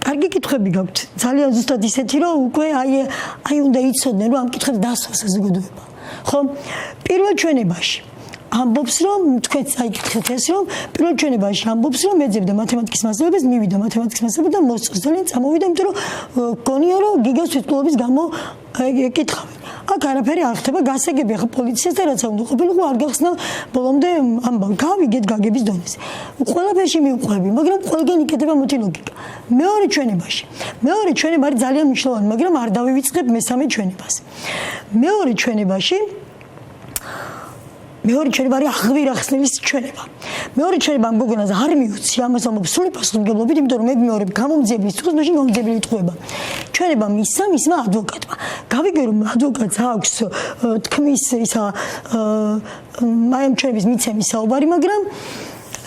კარგი კითხვები გაქვთ ძალიან ზუსტად ისეთი რომ უკვე აი უნდა იცოდნენ რომ ამ კითხვებს დასვას საზოგადოება ხო პირველ ჩვენებაში ამბობს რომ თქვენც აი გითხეთ ეს რომ პირველ ჩვენებაში ამბობს რომ ეძებდა მათემატიკის მასწავლებლებს მივიდა მათემატიკის მასწავლებელი და მოსწონს ძალიან წამოვიდა იმიტომ რომ გონია რომ გიგას თვითმკვლელობის გამო ეკითხავენ აქ არაფერი არ ხდება გასაგები ახლა პოლიციას და რაც უნდა ყოფილიყო არ გახსნა ბოლომდე ამბავ გავიგეთ გაგების დონეზე ყველაფერში მივყვები მაგრამ ყველგან იკეთება მოთი ლოგიკა მეორე ჩვენებაში არის ძალიან მნიშვნელოვანი მაგრამ არ დავივიწყებ მესამე ჩვენებას მეორე ჩვენებაში არის აღვირახსნილის ჩვენება. მეორე ჩვენება ამ გოგონაზე არ მიუცი ამას ამბობს სრული პასუხისმგებლობით, იმიტომ რომ მე მეორე გამომძიებლის წუთს მაშინ გამომძიებელი იტყუება. ჩვენება მისმა ადვოკატმა. გავიგე რომ ადვოკატს აქვს თქმის ისა აი ამ ჩვენების მიცემის საუბარი, მაგრამ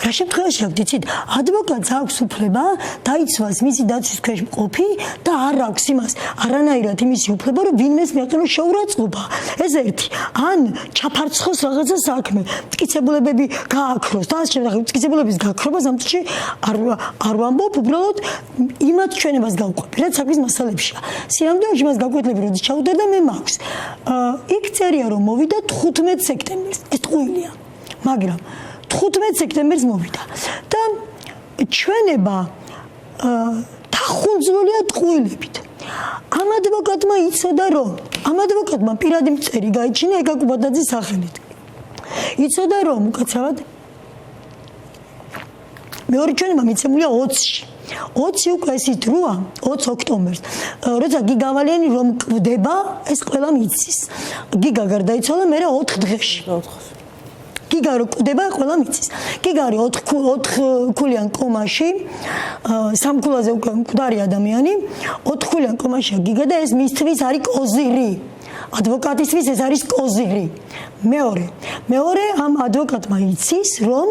რა შემთხვევაში აქვს იცით ადვოკატს აქვს უფლება დაიცვას მისი დაცვის ქვეშ მყოფი და არ აქვს იმას არანაირად იმისი უფლება რომ ვინმეს მიაყენოს შეურაცხყოფა ეს ერთი ან ჩაფარცხოს რაღაცა საქმე მტკიცებულებები გააქროს და ამ შემთხვევაში მტკიცებულების გაქრობას ამ წუთში არ ვამბობ უბრალოდ იმათ ჩვენებას გავყვები რაც საქმის მასალებშია სიამდვილეში მას გაკვეთლები როდის ჩაუდარდა მე მაქვს იქ წერია რომ მოვიდა 15 სექტემბერს ეს ტყუილია მაგრამ 15 სექტემბერს მოვიდა და ჩვენება დახუნძულია ტყუილებით ამ ადვოკატმა იცოდა რომ ამ ადვოკატმა პირადი მწერი გაიჩინა ეკაკუბადაძის სახელით იცოდა რომ უკაცრავად მეორე ჩვენება მიცემულია 20-ში 20 უკვე ისიც როა 20 ოქტომბერს როცა გიგავალიანი რომ კვდება ეს ყველა მიცის გიგა გარდაიცვალა მე 4 დღეში გიგა რო კვდება ყველა მიცის გიგა არის 4 ქულიან კომაში 3 ქულაზე უკვე მკვდარი ადამიანი 4 ქულიან კომაშია გიგა და ეს მისთვის არის კოზირი ადვოკატისთვის ეს არის კოზირი მეორე ამ ადვოკატმა იცის რომ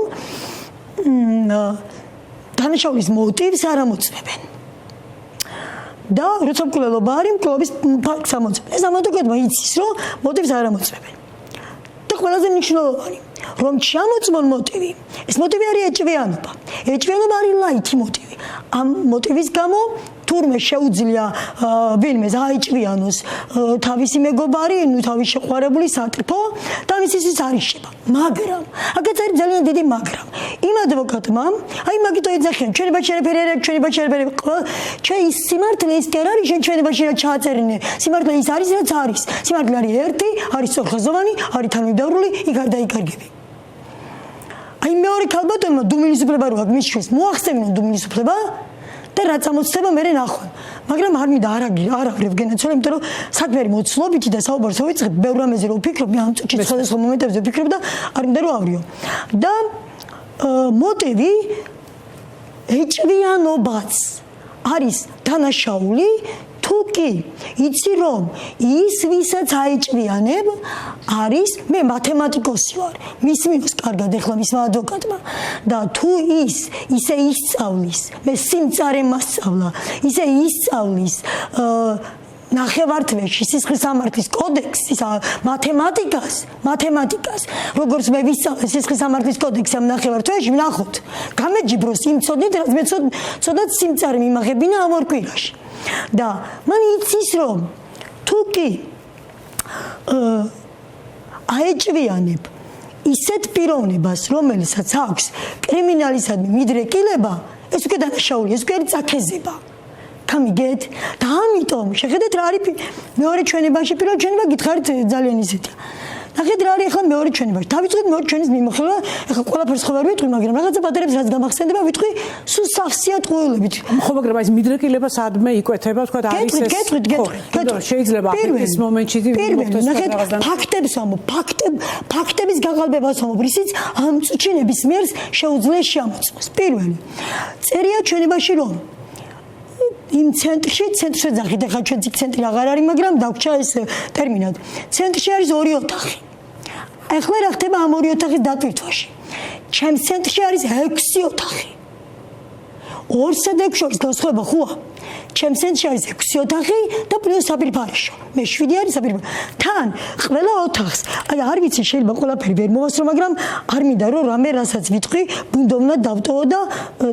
დანაშაულის მოტივს არ ამოწმებენ და როცა მკვლელობა არის მკვლელობის ფაქტს ამოწმებენ ეს ამ ადვოკატმა იცის რომ მოტივს არ ამოწმებენ და ყველაზე მნიშვნელოვანი რომ ჩამოწმონ მოტივი ეს მოტივი არის ეჭვიანობა არის ლაითი მოტივი ამ მოტივის გამო თურმე შეუძლია ვინმეს აიჭვიანოს თავისი მეგობარი, თავის შეყვარებული საკრფო და მისისთვის არიშება. მაგრამ აქაც არის ძალიან დიდი მაგრამ. იმ ადვოკატმა, აი მაგითო ეძახიან, ჩვენი ბაჭერები, ჩვენ ის სიმართლე ის კი არ არის, ჩვენი ბაჭერა ჩააწერინე. სიმართლე ის არის, რაც არის. სიმართლე არის ერთი, არის სწორხაზოვანი, არის თანმიმდევრული, იქ არ დაიკარგები. აი მეორე ქალბატონმა დუმილის უფლება რო აქვს მისთვის, მოახსენონ დუმილის უფლება. და რაც ამოცდება მე ნახონ მაგრამ არ მინდა არაგვარ გენაცვალე იმიტომ რომ საქმეარი მოცლობითი და საუბარს ვიწყებ ბევრ რამეზე რომ ვფიქრობ მე ამ წუთში სხვადასხვა მომენტებზე ვფიქრობ და არ მინდა რომ ავრიო და მოტივი ეჭვიანობაც არის დანაშაული თუ კი იცი რომ ის ვისაც აეჭვიანებ არის მე მათემატიკოსი ვარ მის მინუს კარგად ეხლა მისმა ადვოკატმა და თუ ის ისე ისწავლის მე სიმწარე მასწავლა ისე ისწავლის ნახევართვეში სისხლის სამართლის კოდექსის მათემატიკას როგორც მე ვისწავლე სისხლის სამართლის კოდექსი ამ ნახევართვეში ვნახოთ გამეჯიბროს იმ ცოდნით რაც მე ცოდნად სიმწარე მიმაღებინა ამ ორ კვირაში და მან იცის რომ თუ კი აეჭვიანებ ისეთ პიროვნებას რომელსაც აქვს კრიმინალისადმი მიდრეკილება ეს უკვე დანაშაულია ეს უკვე არის წაქეზება გამიგეთ და ამიტომ შეხედეთ რა არის მეორე ჩვენებაში პირველ ჩვენება გითხარით ძალიან ისეთი ნახეთ რა არის ახლა მეორე ჩვენებაში დავიწყოთ მეორე ჩვენის მიმოხილვა ახლა ყველაფერს ხო ვერ ვიტყვი მაგრამ რაღაცა პატარებს რაც გამახსენდება ვიტყვი სულ სავსეა ტყუილებით ხო მაგრამ ეს მიდრეკილება სადმე იკვეთება თქვა არის ეს გეტყვით შეიძლება ეს მომენტში ნახეთ ფაქტებს ამო ფაქტების გაყალბებას ამო ისიც ამ წუთში ნებისმიერს შეუძლია შემოწმოს პირველი წერია ჩვენებაში რომ იმ ცენტრში ძახით ახლა ჩვენ ცენტრი აღარ არის მაგრამ დაგვრჩა ეს ტერმინად ცენტრში არის ორი ოთახი ახლა რა ხდება ამ ორი ოთახის დატვირთვაში ჩემს ცენტრში არის 6 ოთახი 2-სა და 6 შორის განსხვავება ხოა ჩემს ცენტრში არის 6 ოთახი და პლუს საფირფარეშო მე 7 არის საფირფარეშო თან ყველა ოთახს აი არ ვიცი შეიძლება ყველაფერი ვერ მოვასწრო მაგრამ არ მინდა რომ რამე რასაც ვიტყვი ბუნდოვნად დავტოვო და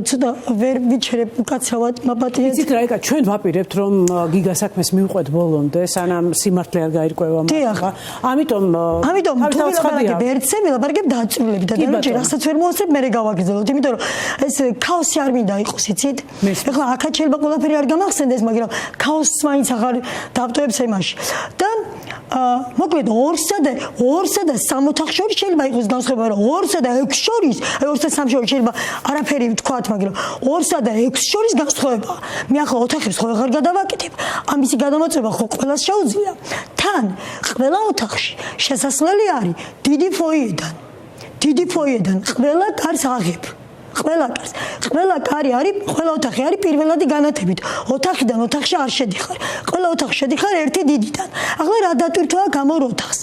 ცოტა ვერ ვიჩერებ უკაცრავად მაპატიეთ იცით რა ეკა ჩვენ ვაპირებთ რომ გიგა საქმეს მივყვეთ ბოლომდე სანამ სიმართლე არ გაირკვევა მაგრამ ამიტომ თავისთავად ვერცე ვილაპარაკებ დაწვრილებით და დანარჩენ რასაც ვერ მოვასწრებ მე გავაგრძელოთ იმიტომ რომ ეს ქაოსი არ მინდა იყოს იცით ეხლა აქაც შეიძლება ყველაფერი არ გამახსენდეს მაგრამ ქაოსს მაინც აღარ დავტოვებს იმაში და მოკლედ 2-სა და 3 ოთახ შორის შეიძლება იყოს განსხვავება რომ 2-სა და 6 შორის 2-სა და 3 შორის შეიძლება არაფერი ვთქვათ მაგრამ 2-სა და 6 შორის განსხვავება მე ახლა ოთახებს ხო აღარ გადავაკეთებ ამისი გადამოწმება ხო ყველას შეუძლია თან ყველა ოთახში შესასვლელი არის დიდი ფოიედან ყველა კარს აღებ ყველა კარი არის ყველა ოთახი არის პირველადი განათებით ოთახიდან ოთახში არ შედიხარ ყველა ოთახში შედიხარ ერთი დიდიდან ახლა რა დატვირთვა ამ ორ ოთახს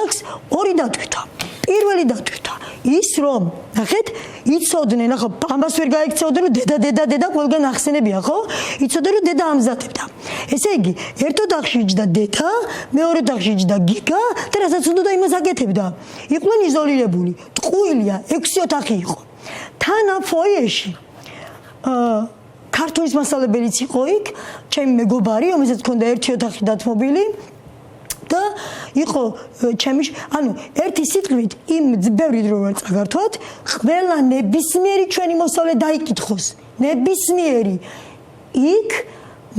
აქვს ორი დატვირთვა პირველი დატვირთვა ის რომ ნახეთ იცოდნენ ახლა ამას ვერ გაიქცეოდნენ რომ დედა ყველგან ახსენებია ხო იცოდნენ რომ დედა ამზადებდა ესე იგი ერთ ოთახში იჯდა დედა მეორე ოთახში იჯდა გიგა და რასაც უნდა იმას აკეთებდა იყვნენ იზოლირებული ტყუილია 6 ოთახი იყო თან ამ ფოიეში ქართულის მასწავლებელიც იყო იქ ჩემი მეგობარი რომელსაც ჰქონდა ერთი ოთახი დათმობილი და იყო ჩემი ანუ ერთი სიტყვით იმ ბევრი დრო ვარ წაგართვათ ყველა ნებისმიერი ჩვენი მოსწავლე დაიკითხოს ნებისმიერი იქ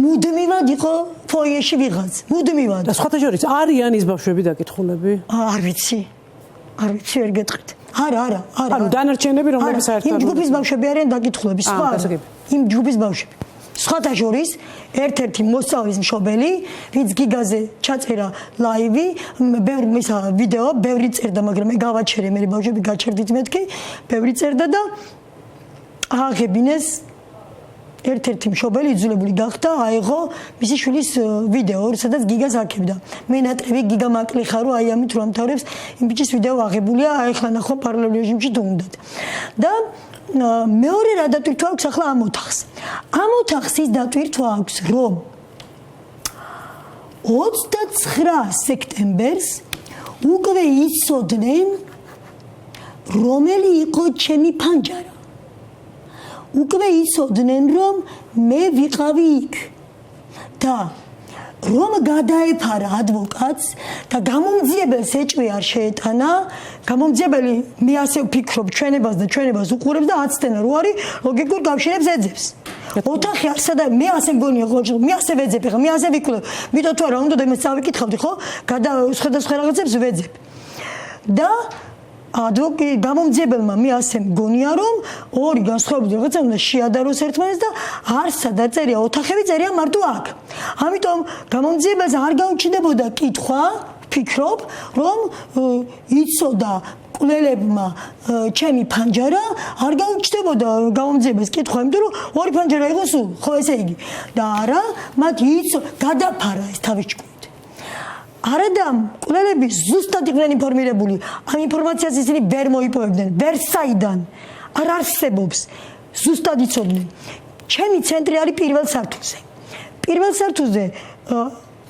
მუდმივად იყო ფოიეში ვიღაც მუდმივად და სხვათა შორის არიან ის ბავშვები დაკითხულები არ ვიცი ვერ გეტყვით არა ანუ დანარჩენები რომლებიც საერთოდ იმ ჯგუფის ბავშვები არიან დაკითხულები სხვა იმ ჯგუფის ბავშვები სხვათა შორის ერთ-ერთი მოსწავლის მშობელი ვინც გიგაზე ჩაწერა ლაივი ბევრი მისა ვიდეო ბევრი წერდა მაგრამ მე გავაჩერე მე ბავშვები გაჩერდით მეთქი ბევრი წერდა და აღებინეს ერთ-ერთი მშობელი იძულებული გახდა აიღო მისი შვილის ვიდეო სადაც გიგას აკებდა მე ნატრევი გიგა მაკლიხარო აი ამით რომ ამთავრებს იმ ბიჭის ვიდეო აღებულია აი ხლა ნახო პარალელურ რეჟიმში თუ უნდათ და მეორე რა დატვირთვა აქვს ახლა ამ ოთახს ამ ოთახს ის დატვირთვა აქვს რომ 29 სექტემბერს უკვე იცოდნენ რომელი იყო ჩემი ფანჯარა უკვე იცოდნენ რომ მე ვიყავი იქ და რომ გადაეფარა ადვოკატს და გამომძიებელს ეჭვი არ შეეტანა გამომძიებელი მე ასე ვფიქრობ ჩვენებას და ჩვენებას უყურებს და აცდენა რო არის ლოგიკურ კავშირებს ეძებს ოთახი არ სადა მე ასე მგონია ხო მე ასე ვეძებ ხა მე ასე ვიკლებ მითო თუ არა უნდა და იმას წავიკითხავდი ხო სხვადასხვა რაღაცებს ვეძებ და ადვოკატი გამომძიებელმა მე ასე მგონია რომ ორი განსხვავებული რაღაცა უნდა შეადაროს ერთმანეთს და არსა დაწერია ოთახები წერია მარტო აქ ამიტომ გამომძიებელს არ გაუჩნდებოდა კითხვა ვფიქრობ რომ იცოდა კვლელებმა ჩემი ფანჯარა არ გაუჩნდებოდა გამომძიებელს კითხვა იმიტომ რომ ორი ფანჯარა იყო სულ ხო ესე იგი და არა მათ გადაფარა ეს თავის ჭკუით არადა კვლელები ზუსტად იყვნენ ინფორმირებული ამ ინფორმაციას ისინი ვერ მოიპოვებდნენ ვერსაიდან არ არსებობს ზუსტად იცოდნენ ჩემი ცენტრი არის პირველ სართულზე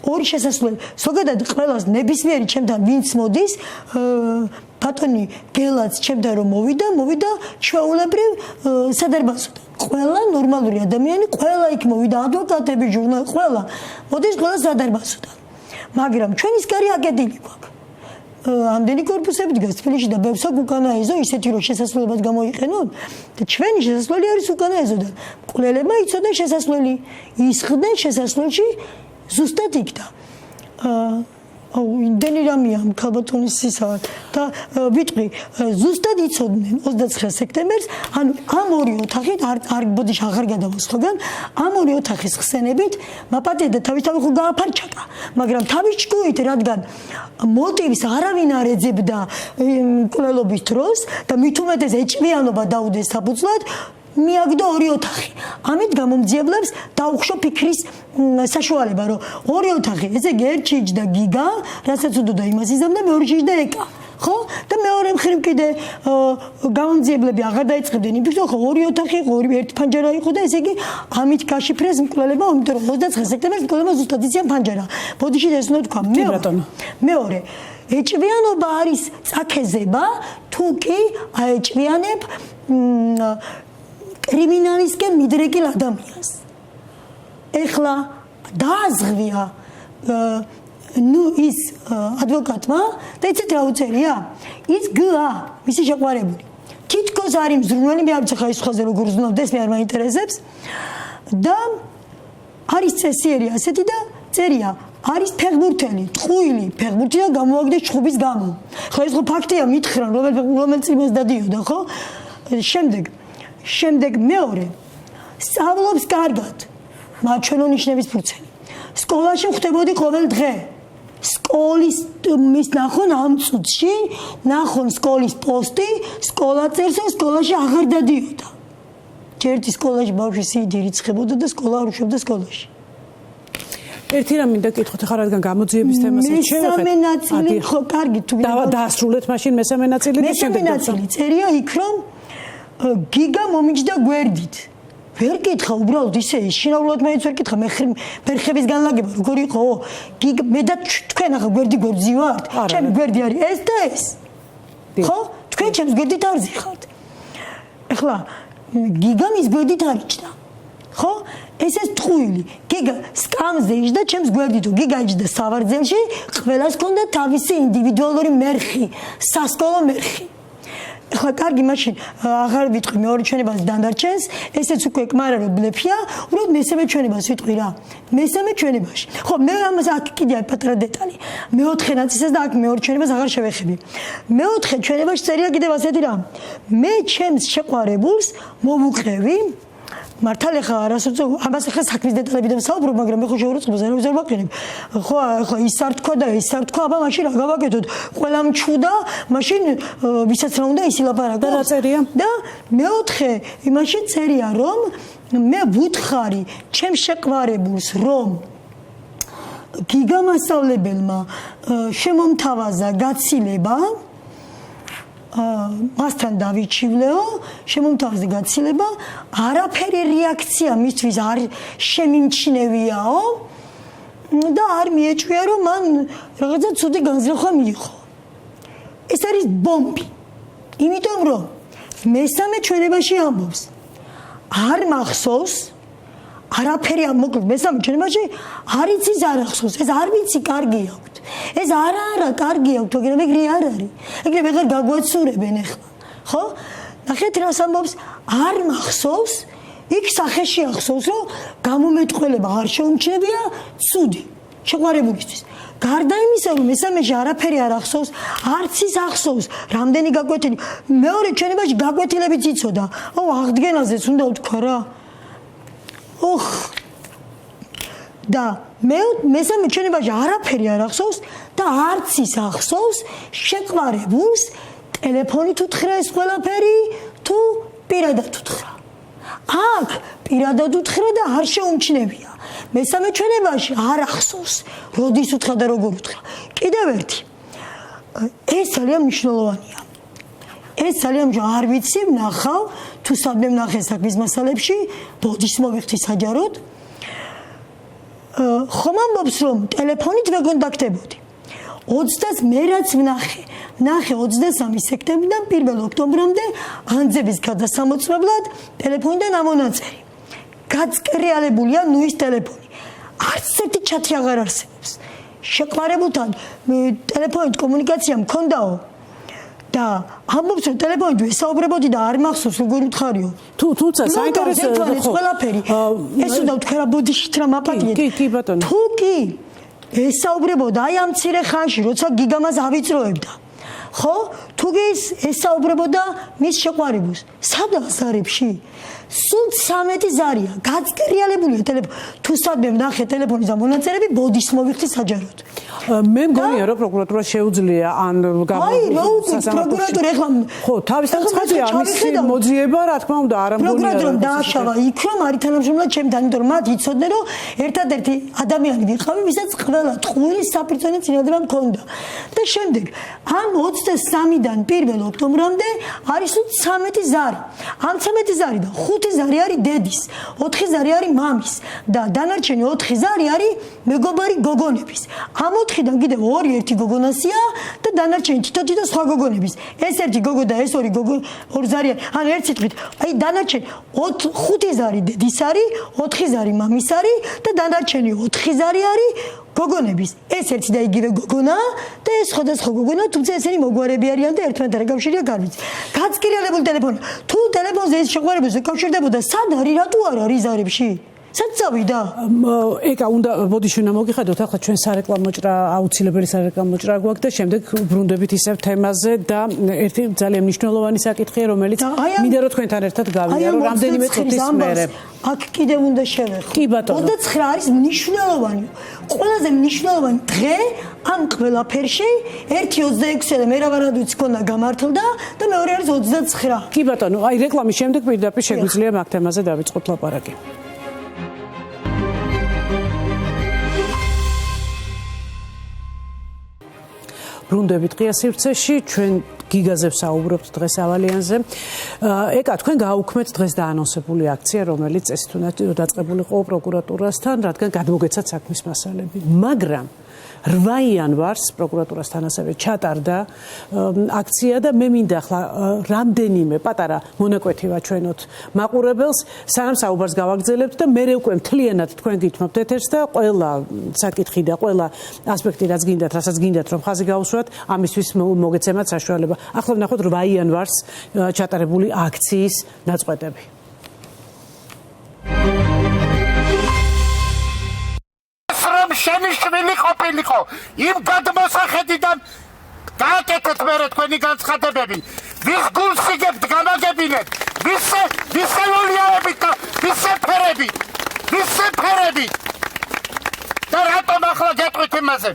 ორი შესასვლელი ზოგადად ყველას ნებისმიერი ჩემთან ვინც მოდის ბატონი გელაც ჩემთან რომ მოვიდა ჩვეულებრივ სადარბაზოდან ყველა ნორმალური ადამიანი ყველა იქ მოვიდა ადვოკატები ჟურნალისტები ყველა მოდის ყველა სადარბაზოდან მაგრამ ჩვენის კარი აკეტილი გვაქვს ამდენი корпуსები დგას თბილისში და ბევრსა უკანაეზო ისეთი რომ შესასვლელებად გამოიყენონ და ჩვენი შესასვლელი არის უკანაეზო და კვლელებმა იცოდნენ შესასვლელი ისხდნენ შესასვლელში ზუსტად იქ და იმდენი რამეა ქალბატონის ისა და ვიტყვი ზუსტად იცოდნენ 29 სექტემბერს ანუ ამ ორი ოთახით არ ბოდიში აღარ გადავალ სხვაგან ამ ორი ოთახის ხსენებით მაპატია და თავისთავად ხო გააფარჩაკა მაგრამ თავის ჭკუით რადგან მოტივს არავინ არ ეძებდა კვლელობის დროს და მით უმეტეს ეჭვიანობა დაუდეს საფუძვლად მიაგდო ორი ოთახი. ამით გამომძიებლებს დაუხშო ფიქრის საშუალება, რომ ორი ოთახი, ესე იგი ერთი იჯდა გიგა, რასაც უდოდა იმას იზამდა, მეორე იჯდა ეკა. ხო? და მეორე მხრივ კიდე გამომძიებლები აღარ დაიწყებდნენ იმით, ხო, ორი ოთახი იყო, ერთი ფანჯარა იყო და ესე იგი ამით გაშიფრეს მკვლელება, იმიტომ რომ 29 სექტემბერს მკვლელება ზუსტად იციან ფანჯარა. ბოდიში ეს უნდა თქვა. მეორე ეჭვიანობა არის წაქეზება, თუ კი აეჭვიანებ კრიმინალისკენ მიდრეკილ ადამიანს. ეხლა დააზღვია ის ადვოკატმა და იცით რა უწერია? ის გა, მისი შეყვარებული. თითქოს არის მზრუნველი, მე არ ვიცი ხა ის ხაზე როგორ ზრუნავდეს, მე არ მაინტერესებს. და არის წესიერი ასეთი და წერია არის ფეხბურთელი, ტყუილი, ფეხბურთიდან გამოაგდეს ჩხუბის გამო. ხო ეს ხო ფაქტია, მითხრან, რომელ წიმას დადიოდა, ხო? შემდეგ მეორე სწავლობს კარგად. მაჩვენო ნიშნების ფურცელი. სკოლაში ხდებოდი ყოველ დღე. სკოლის მის ნახონ ამ წუთში, ნახონ სკოლის პოსტი, სკოლა წერს, სკოლაში აღარ დადიოდა. ჯერტი სკოლაში ბავშვი სიდი რიცხებოდა და სკოლა არ უშვებდა სკოლაში. ერთი რამ მინდა გითხოთ, ახლა რადგან გამოძიების თემასაც შევეხეთ. მესამე ნაწილი ხო კარგი თუ დაასრულეთ მაშინ მესამე ნაწილი და შემდეგ მესამე ნაწილი წერია იქ რომ გიგა მომიჯდა გვერდით. ვერ კითხა უბრალოდ ისე შინაურად მაინც ვერ კითხა მერხების განლაგება როგორ იყო გიგა მე და თქვენ ახლა გვერდი ვართ ჩემი გვერდი არის ეს და ეს ხო თქვენ ჩემს გვერდით არ ზიხართ ახლა გიგა მის გვერდით არიჭდა ხო ეს ტყუილი გიგა სკამზე იჯდა ჩემს გვერდით თუ გიგა იჯდა სავარძელში ყველას ჰქონდა თავისი ინდივიდუალური მერხი სასკოლო მერხი ახლა კარგი მაშინ აღარ ვიტყვი მეორე ჩვენებას დანდარჩენს ესეც უკვე კმარა რომ ბლეფია უბრალოდ მესამე ჩვენებას ვიტყვი რა მესამე ჩვენებაში ხო მე ამას აქ კიდე პატარა დეტალი მეოთხე ნაწილსაც და აქ მეორე ჩვენებას აღარ შევეხები მეოთხე ჩვენებაში წერია კიდევ ასეთი რამ მე ჩემს შეყვარებულს მოვუყევი მართალ ახლა არასოდეს ამას ახლა საქმის დეტალებიდან საუბრობ მაგრამ მე ხო შეურაცხყოფას არ ვიზარ ვაყენებ ხო ახლა ის არ თქვა და ის არ თქვა აბა მაშინ რა გავაკეთოთ ყველა მჩუდა მაშინ ვისაც რა უნდა ისი ლაპარაკო და რა წერია და მეოთხე იმაში წერია რომ მე ვუთხარი ჩემს შეყვარებულს რომ გიგა მასწავლებელმა შემომთავაზა გაცილება მასთან დავიჩივლეო შემომთავაზა გაცილება არაფერი რეაქცია მისთვის არ შემიმჩნევიაო და არ მიეჭვია რომ მან რაღაცა ცუდი განზრახვა მიიღო ეს არის ბომბი იმიტომ რომ მესამე ჩვენებაში ამბობს არ მახსოვს არაფერი მოკლედ მესამე ჩვენებაში არ იცის არ ახსოვს ეს არ ვიცი კარგი აქვს ეს არა კარგი აქვს მაგრამ ეგრე არ არის ეგრე ვეღარ გაგვეცურებენ ახლა ხო ნახეთ რას ამბობს არ მახსოვს იქ სახეში ახსოვს რომ გამომეტყველება არ შეუმჩნევია ცუდი შეყვარებულისთვის გარდა იმისა რომ მესამეში არაფერი არ ახსოვს არც ის ახსოვს რამდენი გაკვეთილი მეორე ჩვენებაში გაკვეთილებიც იცოდა აუ აღდგენაზეც უნდა ვთქვა რა ოხ და მესამე ჩვენებაში არაფერი არ ახსოვს და არც ის ახსოვს შეყვარებულს ტელეფონით უთხრა ეს ყველაფერი თუ პირადად უთხრა აქ პირადად უთხრა და არ შეუმჩნევია მესამე ჩვენებაში არ ახსოვს როდის უთხრა და როგორ უთხრა კიდევ ერთი ეს ძალიან მნიშვნელოვანია ეს ძალიან არ ვიცი ვნახავ თუ სადმე ვნახე საქმის მასალებში ბოდის მოვიხდი საჯაროდ ხომ ამბობს რომ ტელეფონით ვეკონტაქტებოდი 20-ს მე რაც ვნახე 23 სექტემბრიდან 1 ოქტომბრამდე ანძების გადასამოწმებლად ტელეფონიდან ამონაწერი გაწკრიალებულია ნუის ტელეფონი არც ერთი ჩათი აღარ არსებობს შეყვარებულთან ტელეფონით კომუნიკაცია მქონდაო და ამბობს რომ ტელეფონით ვესაუბრებოდი და არ მახსოვს როგორ უთხარიო თუმცა საინტერესო ყველაფერი ეს უნდა ვთქვა რა ბოდიშით რა მაპატიეთ კი ბატონო თუ კი ესაუბრებოდა აი ამ მცირე ხანში როცა გიგამას ავიწროებდა ხო თუ კი ესაუბრებოდა მის შეყვარებულს სადაა ზარებში სულ 13 ზარია გაწკრიალებულია ტელეფონი თუ სადმე ვნახე ტელეფონის ამონაწერები ბოდის მოვიხდი საჯაროდ მე მგონია რომ პროკურატურა შეუძლია ან პროკურატურა ეხლა ხო თავისთან ცხადია მისი მოძიება რა თქმა უნდა არ ამგონია პროკურატურამ დააშავა იქ რომ არის თანამშრომლად ჩემთან იმიტომ რომ მათ იცოდნენ რომ ერთადერთი ადამიანი ვიყავი ვისაც ყველა ტყუილი საპირწონე წინადადება მქონდა და შემდეგ ამ 23-დან 1 ოქტომბრამდე არის 13 ზარი ამ 13 ზარი და 5 ზარი არის დედის 4 ზარი არის მამის და დანარჩენი 4 ზარი არის მეგობარი გოგონების ამ 4-დან კიდევ 2 გოგონასია და დანარჩენი თითო სხვა გოგონების ეს ერთი გოგო და ეს ორი გოგო 2 ზარი ან ერთ სიტყვით აი დანარჩენი 5 ზარი დედის არის 4 ზარი მამის არის და დანარჩენი 4 ზარი არის გოგონების ეს ერთი და იგივე გოგონა და ეს სხვადასხვა გოგონა თუმცა ესენი მოგვარები არიან და ერთმანეთთან აკავშირია გარბიც გაწკრიალებული ტელეფონი თუ ტელეფონზე ეს შეყვარებულს ეკავშირდებოდა სად არის რატო არ არის ზარებში სად წავიდა ეკა უნდა ბოდიში უნდა მოგიხადოთ ახლა ჩვენ სარეკლამო ჭრა აუცილებელი სარეკლამო ჭრა გვაქვს და შემდეგ ბრუნდებით ისევ თემაზე და ერთი ძალიან მნიშვნელოვანი საკითხია რომელიც მინდა რომ თქვენთან ერთად გავიგე რომ რამდენიმე წუთის მერე აქ კიდევ უნდა შევეხო კი ბატონო 29 არის მნიშვნელოვანი ყველაზე მნიშვნელოვანი დღე ამ ყველაფერში 1-26-ზე მე რა ვარადუც ქონდა გამართლდა და მეორე არის 29 კი ბატონო აი რეკლამის შემდეგ პირდაპირ შეგვიძლია მაგ თემაზე დავიწყოთ ლაპარაკი ბრუნდებით ღია სივრცეში, ჩვენ გიგაზე ვსაუბრობთ დღეს ავალიანზე. ეკა, თქვენ გააუქმეთ დღეს დაანონსებული აქცია, რომელიც წესით უნდა დაწყებულიყო პროკურატურასთან, რადგან გადმოგეცათ საქმის მასალები. მაგრამ 8 იანვარს პროკურატურასთან ასევე ჩატარდა აქცია და მე მინდა ახლა რამდენიმე პატარა მონაკვეთი ვაჩვენოთ მაყურებელს, სანამ საუბარს გავაგრძელებთ და მე უკვე მთლიანად თქვენ გითმობთ ეთერს და ყველა საკითხი და ყველა ასპექტი რაც გინდათ, რასაც გინდათ რომ ხაზი გაუსვათ, ამისთვის მოგეცემათ საშუალება. ახლა ვნახოთ 8 იანვარს ჩატარებული აქციის ნაწყვეტები. შენი შვილი ყოფილიყო იმ გადმოსახედიდან გააკეთეთ მერე თქვენი განცხადებები ვის გულს იგებთ გამაგებინეთ ვისე ლოლიაებით და ვისე ფერებით და რატომ ახლა გეტყვით იმაზე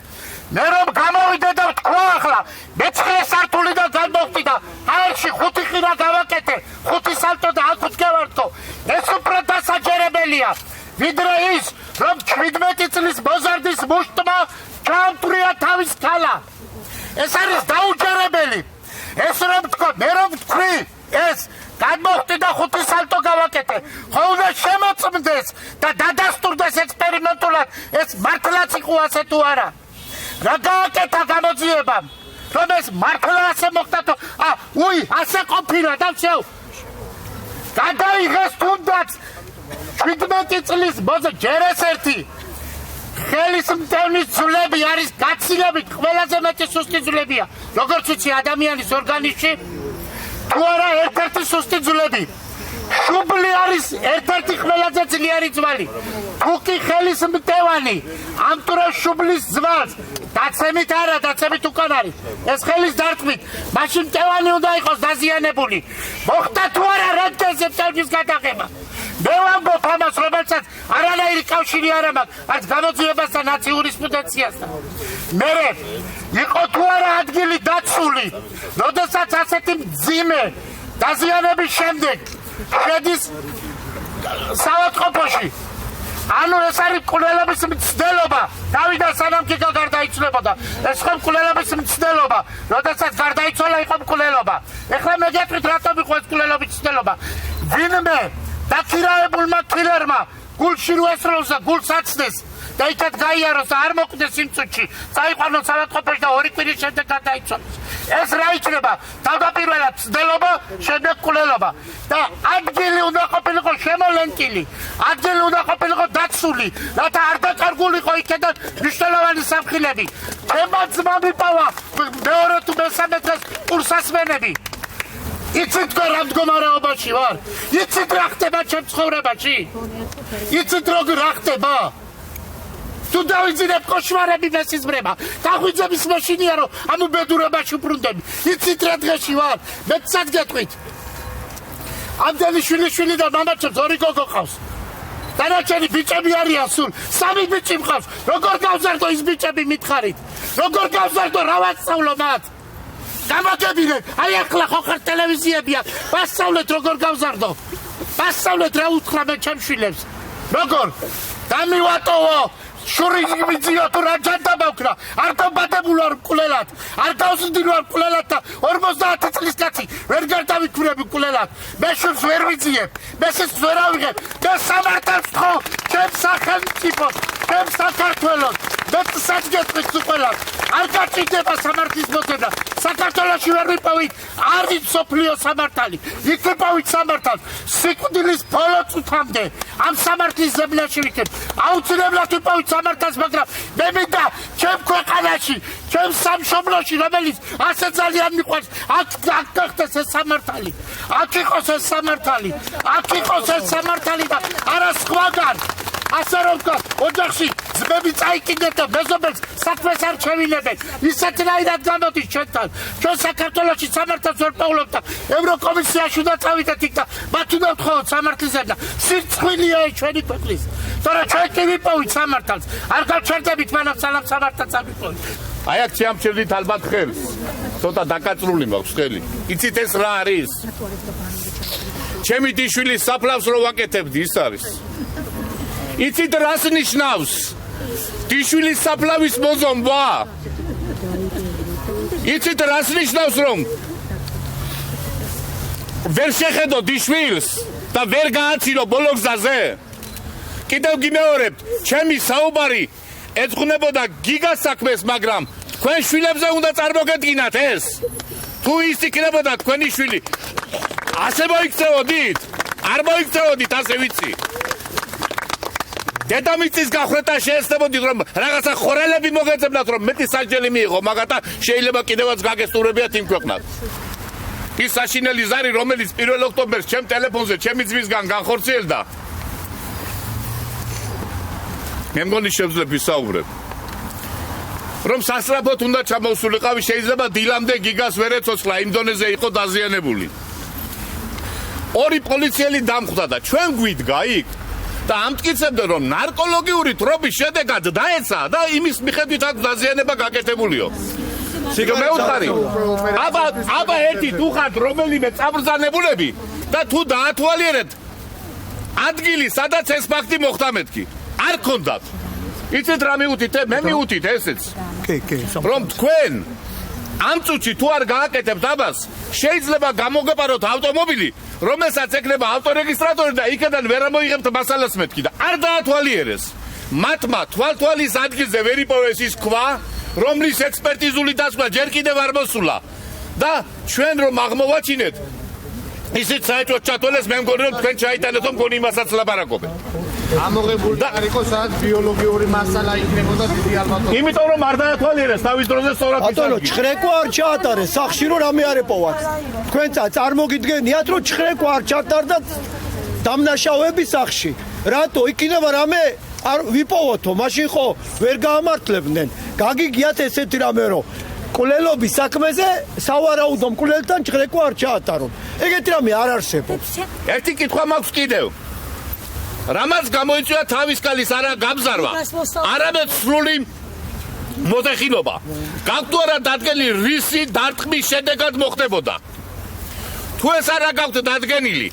მე რომ გამოვიდე და თქვა ახლა მე-9 სართულიდან განმოვხდი და აერში 5 ხირა გავაკეთე 5 სალტო და აქაც გავარტყო ეს უფრო დასაჯერებელია ვიდრე ის რომ 17 წლის მოზარდის მუშტმა ჩამწვრია თავის ქალა ეს არის დაუჯერებელი ეს რომ თქო მე რომ ვთქვი ეს გადმოვხდი და 5 სალტო გავაკეთე ხოლმე შემოწმდეს და დადასტურდეს ექსპერიმენტულად ეს მართლაც იყო ასე თუ არა რა გააკეთა გამოძიებამ რომ ეს მართლა ასე მოხდა ასე ყოფილა და всё გადაიღეს თუნდაც 17 წლის ჯერ ეს ერთი ხელისმტევნის ძვლები არის გაცილებით ყველაზე მეტი სუსტი ძვლებია როგორც ვიცი ადამიანის ორგანიზმში თუ არა ერთ-ერთი სუსტი ძვლები შუბლი არის ერთ-ერთი ყველაზე ძლიერი ძვალი თუ კი ხელისმტევანი ამ დროს შუბლის ძვალს დაცემით არა დაცემით უკან არის ეს ხელის დარტყმით მაშინ მტევანი უნდა იყოს დაზიანებული მოხდა თუ არა რადგანზე მტევნის გადაღება მე ვამბობ ამას რომელსაც არანაირი კავშირი არ მაქვს არც გამოძიებასთან არც იურისპრუდენციასთან მერე იყო თუ არა ადგილი დაცული როდესაც ასეთი მძიმე დაზიანების შემდეგ შედის საავადმყოფოში ანუ ეს არის მკვლელობის მცდელობა დავიდან სანამ კი გარდაიცვლებოდა ეს ხო მკვლელობის მცდელობა როდესაც გარდაიცვალა იყო მკვლელობა ეხლა მე გეტყვით რატომ იყო ეს მკვლელობის მცდელობა ვინმე დაქირავებულმა კილერმა გულში როესროლს და გულს აცდეს და იქაც გაიაროს და არ მოკვდეს იმ წუთში წაიყვანოს საავადმყოფოში და 2 კვირის შემდეგ გადაიცვალოს ეს რა იქნება თავდაპირველად მცდელობა შემდეგ მკვლელობა და ადგილი უნდა ყოფილიყო შემოლენტილი ადგილი უნდა ყოფილიყო დაცული რათა არ დაკარგულიყო იქიდან მნიშვნელოვანი სამხილები თემა ძმა მიპავა მეორე თუ მესამე დღეს კურსასმენები იცით რა მდგომარეობაში ვარ? იცით რა ხდება ჩემ ცხოვრებაში? იცით როგორ რა ხდება? თუ დავიძინებ კოშმარები მესიზმრება, დაღვიძების მაშინია რომ ამ უბედურებაში ვბრუნდები. იცით რა დღეში ვარ? მეცად გეტყვით. ამდენი შვილი და მამაჩემს 2 გოგო ყავს. დანარჩენი ბიჭები არიან სულ 3 ბიჭი მყავს. როგორ გავზარდო ის ბიჭები მითხარით? როგორ გავზარდო რა ვასწავლო მათ? გამაგებინეთ, აი ახლა ხო ხარ ტელევიზიებია, ვასწავლეთ როგორ გავზარდო. ვასწავლეთ რა უთხრა მე ჩემ შვილებს. როგორ? დამივატოვო, შური მიძიო თუ რა ჯანდა მოვქრა. არ დავბადებულ ვარ მკვლელად. არ დავზრდილ ვარ მკვლელად და 50 წლის კაცი ვერ გარდავიქმნები მკვლელად. მე შურს ვერ ვიძიებ. მე სიცხეს ვერ ავიღებ. მე სამართალს ხო, ჩემ სახელმწიფოს, ჩემ საქართველოს. მე საგეთყვით ყველას. არ გაჭირდება სამართლის მოძებნა. საქართველოში ვერ ვიპოვით არის სოფლიო სამართალი. იქ ვიპოვით სამართალს სიკვდილის ბოლო წუთამდე. ამ სამართლის ზებნაში ვიქებ. აუცილებლად ვიპოვით სამართალს, მაგრამ მე მინდა ჩემ ქვეყანაში, ჩემ სამშობლოში, რომელიც ასე ძალიან მიყვარს, აქ გახდეს ეს სამართალი. აქ იყოს ეს სამართალი. აქ იყოს ეს სამართალი და არა სხვაგან. ასე რომ ვთქვა, ოჯახში ძმები წაიკიდნენ და მეზობელს საქმეს არ ჩევინებენ. ისეთნაირად გამოდის ჩვენთან. ჩვენ საქართველოში სამართალს ვერ პოვლობთ და ევროკომისიაში უნდა წავიდეთ იქ და მათ უნდა ვთხოვოთ სამართლის ზებნა. სირცხვილია ეს ჩვენი ქვეყნის. თორე ჩვენ კი ვიპოვით სამართალს. არ გავჩერდებით მანამ სალამ სამართალს არ ვიპოვით. აი აქ შეამჩერდით ალბათ ხელს. ცოტა დაკაწრული მაქვს ხელი. იცით ეს რა არის? ჩემი დიშვილის საფლავს რო ვაკეთებდი, ის არის. იცით რას ნიშნავს? დიშვილის საფლავის მოზომვა? იცით რას ნიშნავს რომ ვერ შეხედო დიშვილს და ვერ გააცილო ბოლო გზაზე? კიდევ გიმეორებთ, ჩემი საუბარი ეძღვნებოდა გიგას საქმეს, მაგრამ თქვენ შვილებზე უნდა წარმოგედგინათ ეს. თუ ის იქნებოდა თქვენი შვილი, ასე მოიქცეოდით? არ მოიქცეოდით, ასე ვიცი. დედამიწის გახრეტა შეესწებოდით, რომ რაღაცა ხორელები მოგეძებნათ, რომ მეტი სასჯელი მიიღო, მაგათა შეიძლება კიდევაც გაგესტურებიათ იმ ქვეყნად. ის საშინელი ზარი, რომელიც 1 ოქტომბერს ჩემ ტელეფონზე ჩემი ძმისგან განხორციელდა, მე მგონი შევძლებ ვისაუბრებ. რომ სასწრაფოდ უნდა ჩამოსულიყავი, შეიძლება დილამდე გიგას ვერ ეცოცხლა, იმ დონეზე იყო დაზიანებული. 2 პოლიციელი დამხვდა და ჩვენ გვიდგა იქ და ამტკიცებდნენ, რომ ნარკოლოგიური თრობის შედეგად დაეცა და იმის მიხედვით აქვს დაზიანება გაკეთებულიო. სიგა მეუთხარი. აბა ერთი თუ ხართ რომელიმე წაბრძანებულები და თუ დაათვალიერეთ ადგილი, სადაც ეს ფაქტი მოხდა მეთქი. არ გქონდათ. იცით რა მიუთით? მე მიუთით ესეც. რომ თქვენ ამ წუთში თუ არ გააკეთებთ ამას, შეიძლება გამოგეპაროთ ავტომობილი, რომელსაც ექნება ავტორეგისტრატორი და იქიდან ვერ ამოიღებთ მასალას მეთქი და არ დაათვალიერეს. მათმა თვალთვალის ადგილზე ვერ იპოვეს ის ქვა, რომლის ექსპერტიზული დასკვნა ჯერ კიდევ არ მოსულა და ჩვენ რომ აღმოვაჩინეთ ისიც საერთოდ ჩათვალეს, მე მგონი რომ თქვენ ჩაიტანეთ, რომ მგონი იმასაც ლაპარაკობენ. ამოღებული არ იყო სადაც ბიოლოგიური მასალა იქნებოდა დიდი ალბათობით. იმიტომ რომ არ დაათვალიერეს თავის დროზე სწორად ბატონო, ჩხრეკვა არ ჩაატარეს სახში, რომ რამე არ ეპოვათ. თქვენ წარმოგიდგენიათ, რომ ჩხრეკვა არ ჩატარდათ დამნაშავეების სახში. რატო იქნება რამე არ ვიპოვოთო, მაშინ ხო ვერ გაამართლებდნენ. გაგიგიათ ესეთი რამე, რომ კულელობის საქმეზე სავარაუდო მკვლელთან ჩხრეკვა არ ჩაატარონ. ეგეთი რამე არ არსებობს. ერთი კითხვა მაქვს კიდევ. რამაც გამოიწვია თავის კალის არა გამზარვა, არამედ სრული მოდეხილობა. გაქვთ არა დადგენილი რისი დარტყმის შედეგად მოხდებოდა. თუ ეს არა გაქვთ დადგენილი,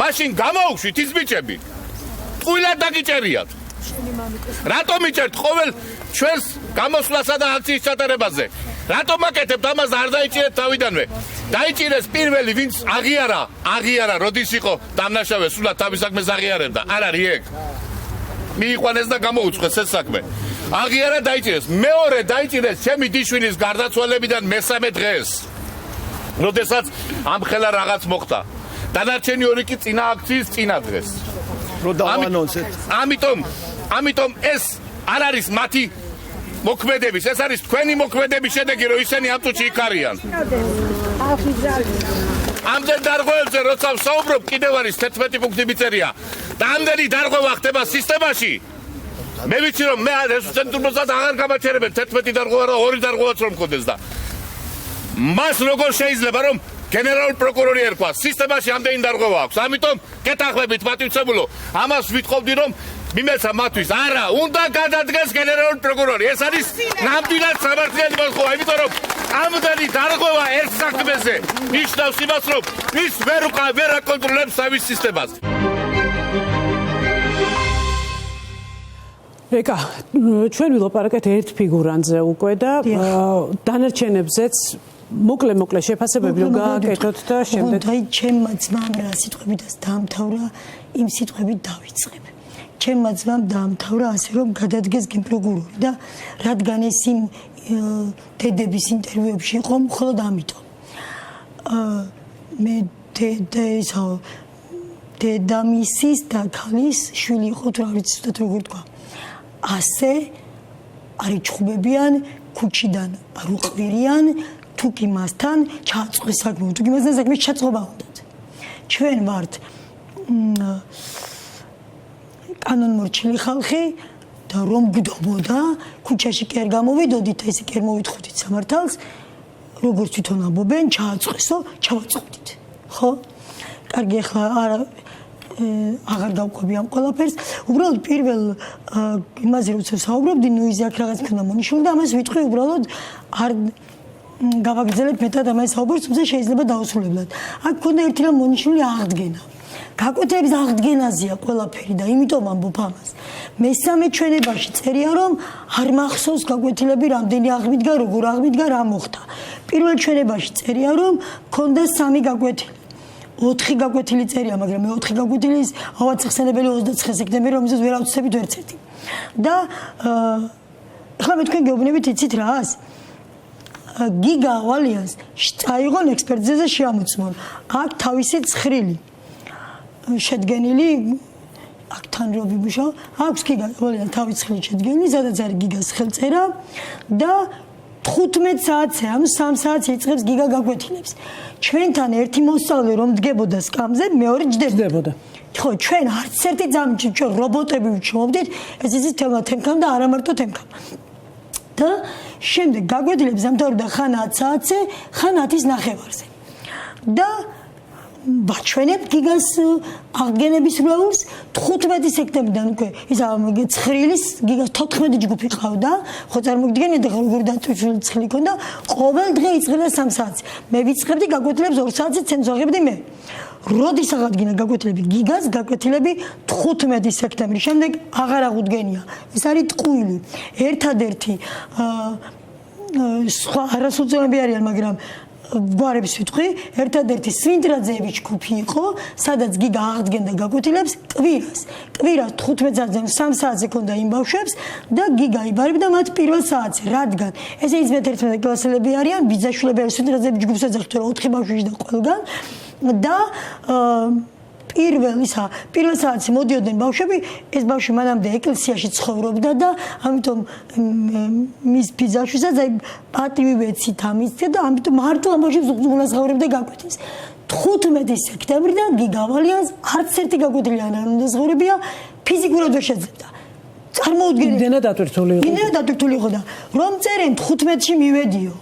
მაშინ გამოუშვით ის ბიჭები. ტყუილად დაგიჭერიათ. რატომ იჭერთ ყოველ ჩვენს გამოსვლასა და აქციის ჩატარებაზე? რატომ აკეთებთ ამას? არ დაიჭირეთ თავიდანვე. დაიჭირეს პირველი, ვინც აღიარა, როდის იყო დამნაშავე, სულად თავის საქმეს აღიარებდა. არ არის ეგ. მიიყვანეს და გამოუწყვეს ეს საქმე. აღიარა დაიჭირეს. მეორე დაიჭირეს ჩემი დიშვილის გარდაცვალებიდან მესამე დღეს. როდესაც ამხელა რაღაც მოხდა. დანარჩენი 2 კი წინა აქციის წინა დღეს. რო დავანონსეთ. ამიტომ ეს არ არის მათი მოქმედების, ეს არის თქვენი მოქმედების შედეგი, რომ ისინი ამ წუთში იქ არიან. ამდენ დარღვევებზე როცა ვსაუბრობ, კიდევ არის 11 პუნქტი მიწერია და ამდენი დარღვევა ხდება სისტემაში. მე ვიცი რომ მე რესურსენტრումსაც აღარ გამაჩერებენ 11 დარღვევა და 2 დარღვევაც რომ მქონდეს და მას როგორ შეიძლება რომ გენერალური პროკურორი ერქვა, სისტემაში ამდენი დარღვევა აქვს. ამიტომ გეთანხმებით პატივცემულო, ამას ვითხოვდი რომ მიმეცა მათთვის. არა, უნდა გადადგეს გენერალური პროკურორი. ეს არის ნამდვილად სამართლიანი მოთხოვნა, იმიტომ რომ ამდენი დარღვევა ერთ საქმეზე ნიშნავს იმას, რომ ის ვერ აკონტროლებს თავის სისტემას. ეკა, ჩვენ ვილაპარაკეთ ერთ ფიგურანზე უკვე და დანარჩენებზეც მოკლე შეფასებები რომ გააკეთოთ და შემდეგ ჩემმა ძმამ რა სიტყვებით დაამთავრა, იმ სიტყვებით დავიწყებ. ჩემმა ძმამ დაამთავრა ასე რომ გადადგეს გენპროკურორი და რადგან ეს იმ დედების ინტერვიუებში იყო მხოლოდ ამიტომ. მე დედამისის და ქალის შვილი იყო, თუ არ ვიცი ზუსტად როგორ თქვა. ასე არიჩხუბებიან, ქუჩიდან არ უყვირიან, თუ კი მასთან ჩაწყვის საქმე, თუ კი მასთან საქმის ჩაწყობა უნდათ. ჩვენ ვართ კანონმორჩილი ხალხი და რომ გვდობოდა, ქუჩაში კი არ გამოვიდოდით, ესე კი არ მოვითხოდით სამართალს, როგორც თვითონ ამბობენ, ჩააწყვესო, ჩავაწყვდით. ხო? კარგი, ახლა აღარ დავყვები ამ ყველაფერს. უბრალოდ პირველ იმაზე როცა საუბრობდი, ნუ ის აქ რაღაც ქნა მონიშნული და ამას ვიტყვი უბრალოდ არ გავაგრძელებ მეტად ამას საუბარს, თუმცა შეიძლება დავუსრულებლად. აქ ქონდა ერთი რამ მონიშნული აღდგენა. გაკვეთილების აღდგენაზეა ყველაფერი და იმიტომ ამბობ ამას. მესამე ჩვენებაში წერია რომ არ მახსოვს გაკვეთილები რამდენი აღმიდგა, როგორ აღმიდგა, რა მოხდა. პირველ ჩვენებაში წერია რომ ქონდა 3 გაკვეთილი. 4 გაკვეთილი წერია, მაგრამ მე 4 გაკვეთილის ავაციხსენებელი 29 სექტემბერი, რომელზეც ვერ ავწევით ვერც ერთი. და ახლა მე თქვენ გეუბნებით იცით რას? გიგა ავალიანს წაიღონ ექსპერტიზეზე შეამოწმონ. აქ თავისი ცხრილი შედგენილი აქ თან რობი მუშაობ, აქვს გიგა ავალიანს თავისი ცხრილი შედგენილი, სადაც არის გიგას ხელწერა და 15 საათზე, ანუ 3 საათს იწყებს გიგა გაკვეთილებს. ჩვენთან ერთი მოსწავლე რომ დგებოდა სკამზე, მეორე ჯდებოდა. ხო, ჩვენ არც ერთი ძამჭი, ჩვენ რობოტები ვჩვენებდით, ეს იცით თემქამ და არა მარტო თემქამ. და შემდეგ გაკვეთილებს ამთავრდა ხან 10 საათზე, ხან 10-ის ნახევარზე. და ვაჩვენებთ გიგას აღდგენების რეურს 15 სექტემბრიდან უკვე ისა ცხრილის გიგას 14 ჯგუფი ყავდა, ხო წარმოგიდგენიათ ახლა როგორ დაწვილი ცხრილი ქონდა, ყოველ დღე იწყებდა 3 საათს. მე ვიწყებდი გაკვეთილებს 2 საათზე, ცენს ვაღებდი მე. როდის აღადგინა გაკვეთილები გიგას გაკვეთილები 15 სექტემბრის შემდეგ აღარ აღუდგენია. ეს არის ტყუილი. ერთადერთი სხვა არასოციალები არიან, მაგრამ გვარებს ვიტყვი, ერთადერთი სვინდრაძეების ჯგუფი იყო, სადაც გიგა აღდგენდა გაკვეთილებს კვირას 15 საათზე 3 საათზე ქონდა იმ ბავშვებს და გიგა იბარებდა მათ პირველ საათზე, რადგან ესე ის მე-11 კლასელები არიან, ბიძაშვილები არის სვინდრაძეების ჯგუფს ეძახთ, რომ 4 ბავშვი და ყველგან და პირველ საათზე მოდიოდნენ ბავშვები, ეს ბავშვი მანამდე ეკლესიაში ცხოვრობდა და ამიტომ მის ბიძაშვილსაც აი პატივი ვეცით ამისთი და ამიტომ მარტო ამ ბავშვებს უგულასხმელებდა გაკვეთილს. 15 სექტემბრიდან გიგა ავალიანს არც ერთი გაკვეთილი არ უნდა ზღურებია, ფიზიკურად ვერ შეძლებდა. წარმოუდგენელი. იმდენად ატვირთული იყო და რომ წერენ 15-ში მივედიო.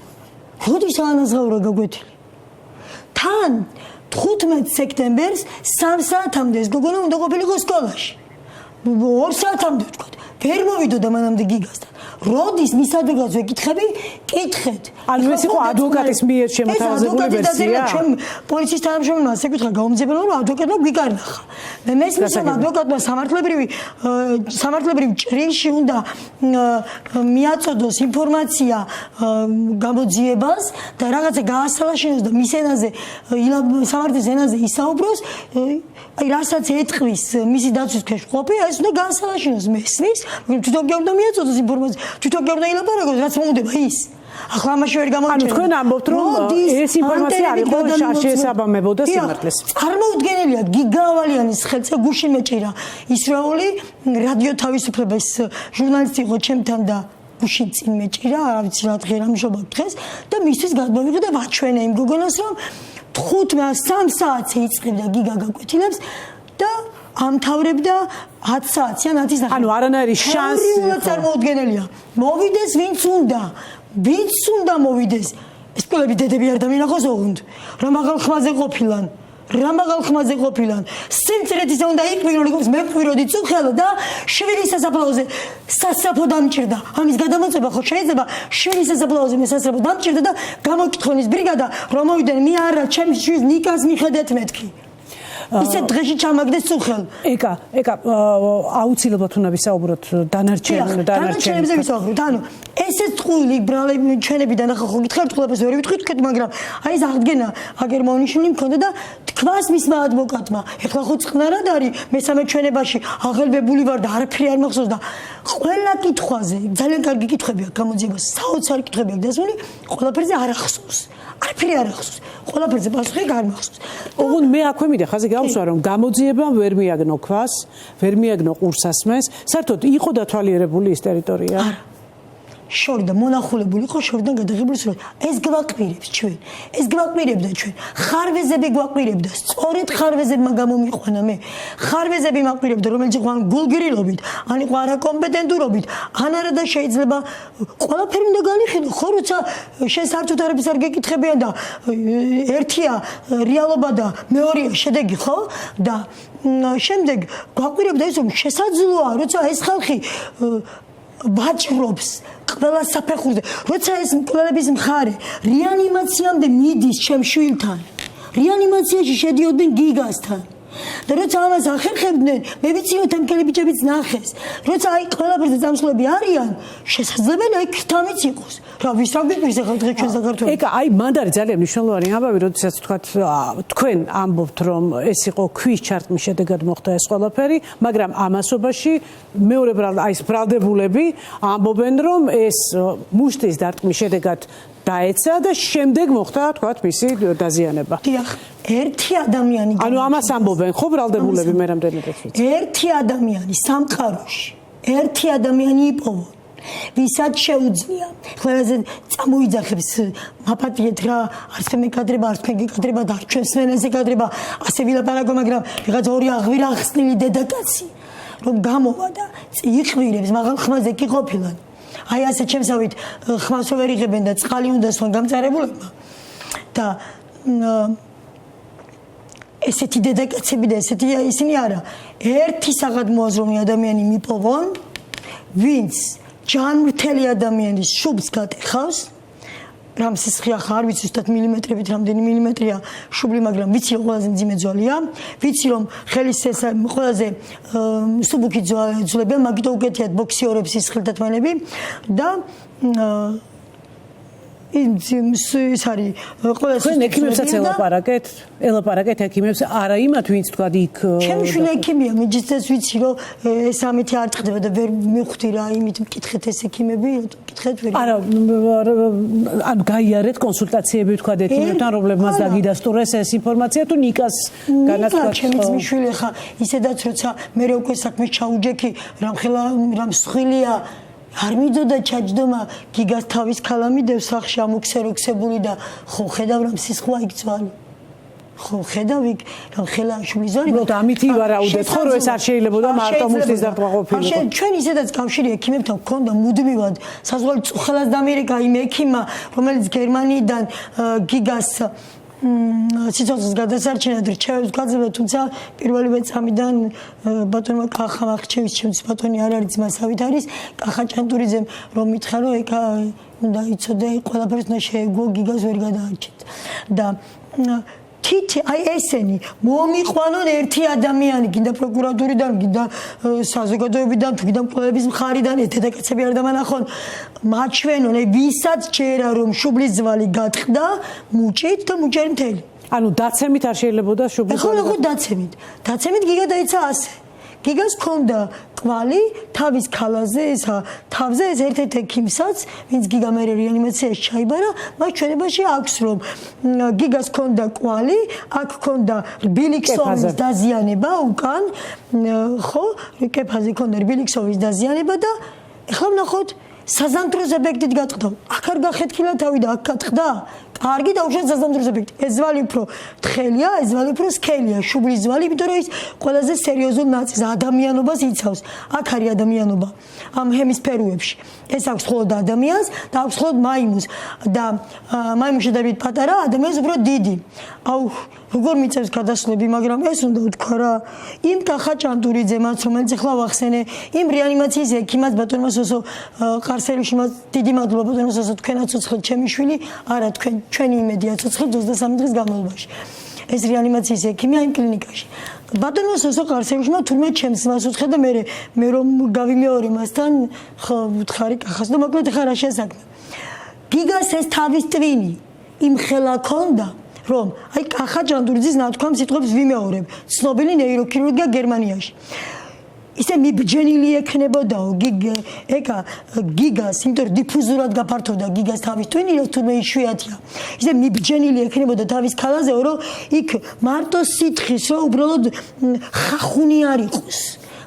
როდის ანაზღაურა გაკვეთილი? თან 15 სექტემბერს 3 საათამდე ეს გოგონა უნდა ყოფილიყო სკოლაში. 2 საათამდე ვთქვა. ვერ მოვიდოდა მანამდე გიგასთან. როდის მის ადვოკატს ვეკითხები? კითხეთ. ანუ ეს იყო ადვოკატის მიერ შემოთავაზებული ვერსია? ჩვენ პოლიციის თანამშრომელმა ეკითხა გაუმძებელმა რომ ადვოკატმა გვიკარნახა. მე მესმის რომ ადვოკატმა სამართლებრივი ჭრილში უნდა მიაწოდოს ინფორმაცია გამოძიებას და რაღაცა გაასალაშენოს და მის ენაზე სამართლის ენაზე ისაუბროს, აი რასაც ეთყვის მისი დაცვის ქვეშ ყოფი, ეს უნდა გაასალაშენოს მესმის, თვითონ კი უნდა მიაწოდოს ინფორმაცია, თვითონ კი უნდა ilabaragoos, რაც მოუნდება ის. ახლა ამაში ვერ გამოვიჩენთ. ანუ თქვენ ამბობთ რომ ეს ინფორმაცია არ იყო შეესაბამებოდა სიმართლეს. წარმოუდგენელია გიგა ავალიანის ხელზე გუშინ მეჭირა ისრაელი რადიო თავისუფლების ჟურნალისტი იყო ჩემთან და გუშინ წინ მეჭირა, არ ვიცი რა ღირამშობა დღეს და მისთვის გადმოვიღე და ვაჩვენე იმ გოგონას რომ 3 საათზე იწყებდა გიგა გაკვეთილებს და ამთავრებდა 10 საათზე ან 10-ის ნახევარზე. ანუ არანაირი შანსი წარმოუდგენელია. მოვიდეს ვინც უნდა მოვიდეს. ეს ყველები დედები არ დამინახოს ოღონდ. რა მაღალ ხმაზე ყოფილან. სიმწრეთისა უნდა იყვირო, როგორც მე ყვიროდი წუხელა და შვილის სასაფლაოზე სასაფლაო დამჭირდა. ამის გადამოწება ხო შეიძლება შვილის სასაფლაოზე მე სასაფლაო დამჭირდა და გამოკითხონის ბრიგადა რომ მოვიდნენ მე არა ჩემს შვილს ნიკას მიხედეთ მეთქი. ისე დღეში ჩამაგდეს წუხელ. ეკა აუცილებლად უნდა ვისაუბროთ დანარჩენებზე ვისაუბროთ. ანუ ესე წყვილი ბრალები ჩვენებიდან ახლა ხო გითხარით ყველაფერს ვერ ვიტყვით, მაგრამ აი ეს აღდგენა აგერ მონიშნული მქონდა და თქვას მისმა ადვოკატმა. ეხლა ხო წყნარად არის მესამე ჩვენებაში აღელვებული ვარ და არაფერი არ მახსოვს და ყველა კითხვაზე ძალიან კარგი კითხვები აქვს გამოძიებას, საოცარი კითხვები აქვს დასმული, ყველაფერზე არ ახსოვს. არაფერი არ ახსოვს. ყველაფერზე პასუხი არ მახსოვს. ოღონდ მე აქვე მიდე ხაზე გავუსვა რომ გამოძიებამ ვერ მიაგნო ქვას, ვერ მიაგნო ყურსასმენს, საერთოდ იყო დათვალიერებული ეს ტერიტორია? არა. შორიდან მონახულებული იყო, შორიდან გადაღებული სრულად. ეს გვაკვირებს ჩვენ. ეს გვაკვირებდა ჩვენ. ხარვეზები გვაკვირებდა. სწორედ ხარვეზებმა გამომიყვანა მე. ხარვეზები მაკვირებდა, რომელიც იყო ან გულგრილობით, ან იყო არაკომპეტენტურობით, ან არა და შეიძლება ყველაფერი უნდა განიხილო, ხო, როცა შენ საერთოდ არაფერს არ გეკითხებიან და ერთია რეალობა და მეორეა შედეგი, ხო? და შემდეგ გვაკვირებდა ის რომ შესაძლოა, როცა ეს ხალხი ვაჭრობს ყველა საფეხურზე, როცა ეს მკვლელების მხარე რეანიმაციამდე მიდის ჩემ შვილთან, რეანიმაციაში შედიოდნენ გიგასთან და როცა ამას ახერხებდნენ, მე ვიცი რომ თემკელი ბიჭებიც ნახეს. როცა აი ყველაფერზე წამსვლები არიან, შესაძლებელია იქ თამიც იყოს. რა ვისაუბრებს ახლა დღეს ჩვენ საქართველოს. ეკა, აი მანდ არის ძალიან მნიშვნელოვანი ამბავი, როდესაც თქვათ თქვენ ამბობთ რომ ეს იყო ქვის ჩარტმის შედეგად მოხდა ეს ყველაფერი, მაგრამ ამასობაში მეორე აი ეს ბრალდებულები ამბობენ რომ ეს მუშტის დარტყმის შედეგად დაეცა და შემდეგ მოხდა თქვათ მისი დაზიანება. დიახ, ერთი ადამიანი ანუ ამას ამბობენ ხო ბრალდებულები მე რამდენადაც ვიცი. ერთი ადამიანი სამყაროში, ერთი ადამიანი იპოვო. ვისაც შეუძლია ყველაზე წამოიძახებს მაპატიეთ რა არც მე კადრება არც მე გიკადრება და ჩვენ სვენელზე კადრება ასე ვილაპარაკო მაგრამ ვიღაც ორი აღვირა ხსნილი დედაკაცი რომ გამოვა და იყვირებს მაგრამ ხმაზე კი ყოფილან აი ასე ჩემსავით ხმას ვერ იღებენ და წყალი უნდა სვან გამწარებულებმა და ესეთი დედაკაცები და ესეთი ისინი არა ერთი საღად მოაზროვნე ადამიანი მიპოვონ ვინც ჯანმრთელი ადამიანის შუბს გატეხავს რამ სისხლი ახლა არ ვიცი ზუსტად მილიმეტრებით რამდენი მილიმეტრია შუბლი მაგრამ ვიცი რომ ყველაზე მძიმე ძვალია ვიცი რომ ხელის ეს ყველაზე მსუბუქი ძვლებია მაგით უკეთიათ ბოქსიორებს სისხლთათმანები და ის არის ყველა თქვენ ექიმებსაც ელაპარაკეთ ექიმებს არა იმათ ვინც თქვა იქ ჩემი შვილი ექიმია მიჯიცეს ვიცი რომ ეს ამეთი არ წდება და ვერ მივხვდი რა იმით მკითხეთ ეს ექიმები მკითხეთ ვერ არა ანუ გაიარეთ კონსულტაციები თქვა ექიმებთან რომლებმაც დაგიდასტურეს ეს ინფორმაცია თუ ნიკას განაცხადა ჩემი ძმისშვილი ხა ისედაც როცა მე უკვე საქმეს ჩაუჯექი რამ სხილია არ მიდოდა ჩაჯდომა გიგას თავის ქალამიდევს სახში ამოქსეროქსებული და ხო ხედავ რომ სისხლა იქცვალი ხო ხედავ იქ რომ ხელა შუბლი ზარი უბრალოდ ამითი ვარაუდეთ ხო რომ ეს არ შეიძლებოდა მარტო მუშტის დარტყმა ყოფილიყო ჩვენ ისედაც კავშირი ექიმებთან გქონდა მუდმივად საზღვარი წუხელას და ამერიკა იმ ექიმმა რომელიც გერმანიიდან გიგას სიცოცხლის გადასარჩენად რჩევებს გაძლევა თუმცა პირველივე წამიდან ბატონმა კახა მახჩევის ჩემს ბატონი არ არის ძმასავით არის კახა ჭანტურიძემ რომ მითხრა რომ ეკა უნდა იცოდე ყველაფერს უნდა შეეგო გიგას ვერ გადაარჩეთ და თითი აი ესენი მომიყვანონ ერთი ადამიანი გინდა პროკურატურიდან გინდა საზოგადოებიდან თუ გინდა მკვლელების მხარიდან დედაკაცები არ დამანახონ მაჩვენონ აი ვისაც ჯერა რომ შუბლის ძვალი გატყდა მუჭით და მუჭერი მთელი ანუ დაცემით არ შეიძლებოდა შუბლის ძვალი ხო დაცემით გიგა დაიცა ასე გიგას ქონდა კვალი თავის ქალაზე ესა თავზე ეს ერთ-ერთ ექიმსაც ვინც გიგა მე რეანიმაციაში ჩაიბარა მას ჩვენებაში აქვს რომ გიგას ქონდა კვალი აქ ქონდა რბილიქსოვის დაზიანება უკან ხო კეფაზე ქონდა რბილიქსოვის დაზიანება და ეხლა ვნახოთ საზამთროს ეფექტით გატყდა აქ არ გახეთქილა თავი და აქ გატყდა კარგი და უშენ საზამთროს ეფექტი ეს ძვალი უფრო თხელია ეს ძვალი უფრო სქელია შუბლის ძვალი იმიტომ რომ ის ყველაზე სერიოზულ ნაწილს ადამიანობას იცავს აქ არის ადამიანობა ამ ჰემისფეროებში ეს აქვს მხოლოდ ადამიანს და აქვს მხოლოდ მაიმუნს და მაიმუნს შედარებით პატარა ადამიანს უფრო დიდი აუ როგორ მიწევს გადასვლები მაგრამ ეს უნდა ვთქვა რა იმ კახა ჭანტურიძემაც რომელიც ახლა ვახსენე იმ რეანიმაციის ექიმაც ბატონმა სოსო ყარსელში მას დიდი მადლობა ბატონო სოსო თქვენაც უცხლეთ ჩემი შვილი არა თქვენ ჩვენი იმედია ცოცხლ 23 დღის განმავლობაში ეს რეანიმაციის ექიმია იმ კლინიკაში ბატონო სოსო ყარსელში მას თურმე ჩემს მას უცხლე და მე რომ გავიმეორე მასთან ხო ვთხარი კახას და მოკლედ ხარ რა შესაძლო გიგას ეს თავის ტვინი იმ ხელა ქონდა რომ აი კახა ჭანტურიძის ნათქვამ სიტყვებს ვიმეორებ ცნობილი ნეიროქირურგია გერმანიაში ისე მიბჯენილი ექნებოდაო ეკა გიგას იმიტომ დიფუზურად გაფართოვდა გიგას თავის ტვინი რომ თუნდაც იშვიათია ისე მიბჯენილი ექნებოდა თავის ქალაზეო რომ იქ მარტო სითხის რომ უბრალოდ ხახუნი არ იყოს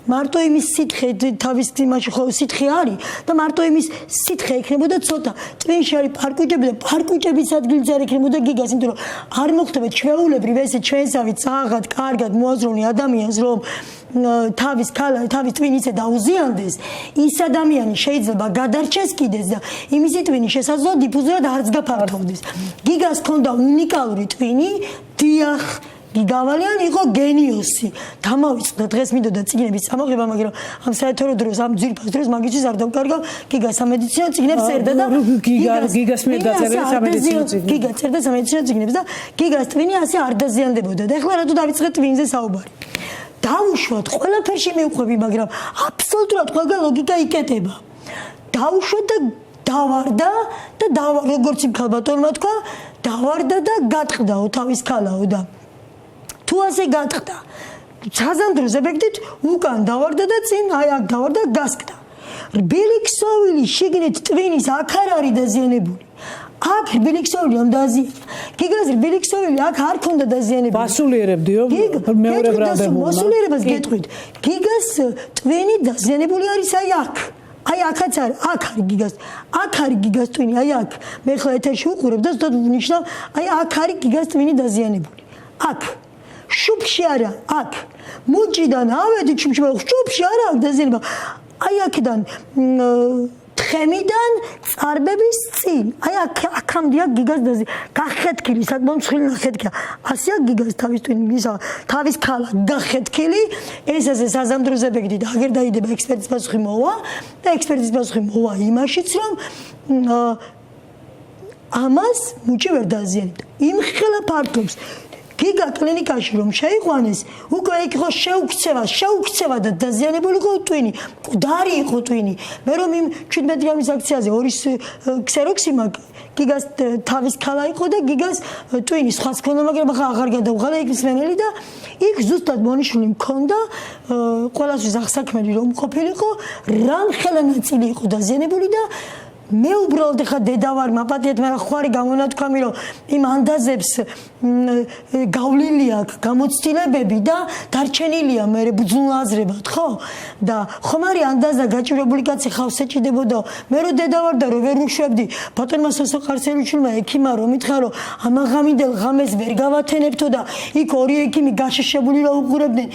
მარტო იმის სითხე თავის იმაში ხო სითხე არის და მარტო იმის სითხე ექნებოდა ცოტა ტვინში არის პარკუჭები და პარკუჭების ადგილზე არ ექნებოდა გიგას იმიტომ რომ არ მოხდება ჩვეულებრივ ესე ჩვენსავი წაღად კარგად მოაზროვნე ადამიანს რომ თავის ტვინი ისე დაუზიანდეს ის ადამიანი შეიძლება გადარჩეს კიდეც და იმისი ტვინი შესაძლოა დიფუზურად არც გაფართოვდეს გიგას ქონდა უნიკალური ტვინი დიახ გიგავალიანი იყო გენიოსი. დამავიწყდა დღეს მინდოდა წიგნების წამოღება, მაგრამ ამ საერთო დროს ამ ძირფას დროს მაგისთვის არ დავკარგავ. გიგა სამედიცინო წიგნებს წერდა და გიგას მიერ დაწერილი სამედიცინო წიგნები. გიგა წერდა სამედიცინო წიგნებს და გიგას ტვინი ასე არ დაზიანდებოდა. და ეხლა რატო დავიწყეთ ტვინზე საუბარი? დავუშვათ, ყველაფერში მივყვები, მაგრამ აბსოლუტურად ყველგან ლოგიკა იკეტება. დავუშვათ და დავარდა და როგორც იმ ქალბატონმა თქვა, დავარდა და გატყდაო თავის ქალაო და თუ ასე გატყდა. საზამდროს ეფექტით უკან დავარდა და წინ აი აქ დავარდა გასკდა. რბილი ქსოვილი შიგნით ტვინის აქ არ არის დაზიანებული. აქ რბილი ქსოვილი ამ დაზიანა. გიგას რბილი ქსოვილი აქ არ ქონდა დაზიანებული. ბასულიერებდიო მეორე ბრალდებულმა. მოსულიერებას გეტყვით. გიგას ტვინი დაზიანებული არის აი აქ. აი აქაც არის, აქ არის გიგას. აქ არის გიგას ტვინი, აი აქ. მე ხლა ეთერში უყურებ და ზუსტად ვნიშნავ, აი აქ არის გიგას ტვინი დაზიანებული. აქ. შუბში არა, აქ. მუჭიდან ავედი შუბში, შუბში არა აქვს დაზიანება. აი აქედან თხემიდან წარბების წინ. აი აქამდე აქ გიგას გახეთქილი, საკმაოდ მსხვილი ნახეთქია. ასეა გიგას თავის ტვინისა, თავის ქალა გახეთქილი. ეს ასე საზამდროს ეფექტით აგერ დაიდება ექსპერტის პასუხი მოვა და ექსპერტის პასუხი მოვა იმაშიც, რომ ამას მუჭი ვერ დაზიანებდა. იმხელა ფართობს გიგა კლინიკაში რომ შეიყვანეს, უკვე იქ ხო შეუქცევა და დაზიანებული იყო ტვინი, მკვდარი იყო ტვინი. მე რომ იმ 17 გრამის აქციაზე 2 ქსეროქსი მაქვს, გიგას თავის ქალა იყო და გიგას ტვინი სხვაც ქონდა, მაგრამ ახლა აღარ გადავღალა იქ მსმენელი და იქ ზუსტად მონიშნული მქონდა ყველასთვის აღსაქმელი რომ ყოფილიყო, რამხელა ნაწილი იყო დაზიანებული და მე უბრალოდ ხა დედა ვარ, მაპატიეთ, მაგრამ ხوارი გამონათქვამი რომ იმ ანდაზებს გავლილი აქვს გამოცდილებები და დარჩენილია მე ბძუნაზრებად, ხო? და ხომ არის ანდაზა გაჭირებული კაცი ხავს ეჭიდებოდა. მე რო დედა ვარ და რო ვერ უშვებდი, ბატონმა სასოხარცელიშვილმა ექიმა რომ მითხრა რომ ამაღამიდელ ღამეს ვერ გავათენებთო და იქ ორი ექიმი გაშიშებული რა უყურებდნენ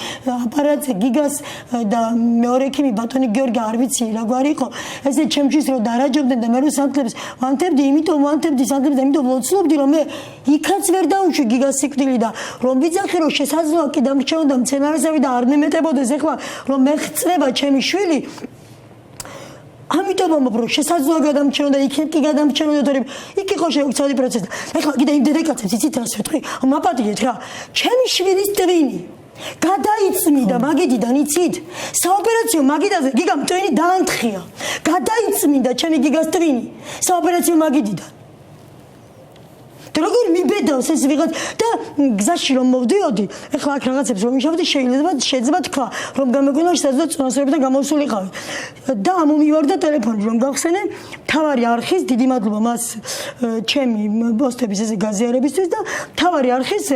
აპარატზე გიგას და მეორე ექიმი ბატონი გიორგი არ ვიცი რა გვარი იყო. ესე ჩემთვის რომ დარაჯობდნენ და მე რო სანთლებს ვანთებდი, იმიტომ ვანთებდი სანთლებს და იმიტომ ვლოცულობდი რომ მე იქაც ვერ დავუშვი გიგას სიკვდილი და რომ ვიძახე რომ შესაძლოა კი დამრჩენოდა მცენარესები და არ მემეტებოდეს ეხლა რომ მე ხწრება ჩემი შვილი. ამიტომ ამბობ რომ შესაძლოა გადამრჩენოდა იქ კი გადამრჩენოდა თორემ იქ იყო შეუცვლელი პროცესი. ეხლა კიდე იმ დედაკაცებს იცით რას ვეთქვი? მაპატიეთ რა, ჩემი შვილის ტვინი გადაიწმინდა მაგიდიდან იცით? საოპერაციო მაგიდაზე გიგამ ტვინი დაანთხია. გადაიწმინდა ჩემი გიგას ტვინი საოპერაციო მაგიდიდან. როგორ მიბედავს ეს ვიღაც და გზაში რომ მოვდიოდი, ეხლა აქ რაღაცებს რომ მიშავდი, შეიძლება თქვა, რომ გამეგონა შესაძლოა წონასწორებიდან გამოსულიყავი. და მომივარდა ტელეფონი რომ გავხსენე მთავარი არხის, დიდი მადლობა მას ჩემი პოსტების ესე გაზიარებისთვის და მთავარი არხის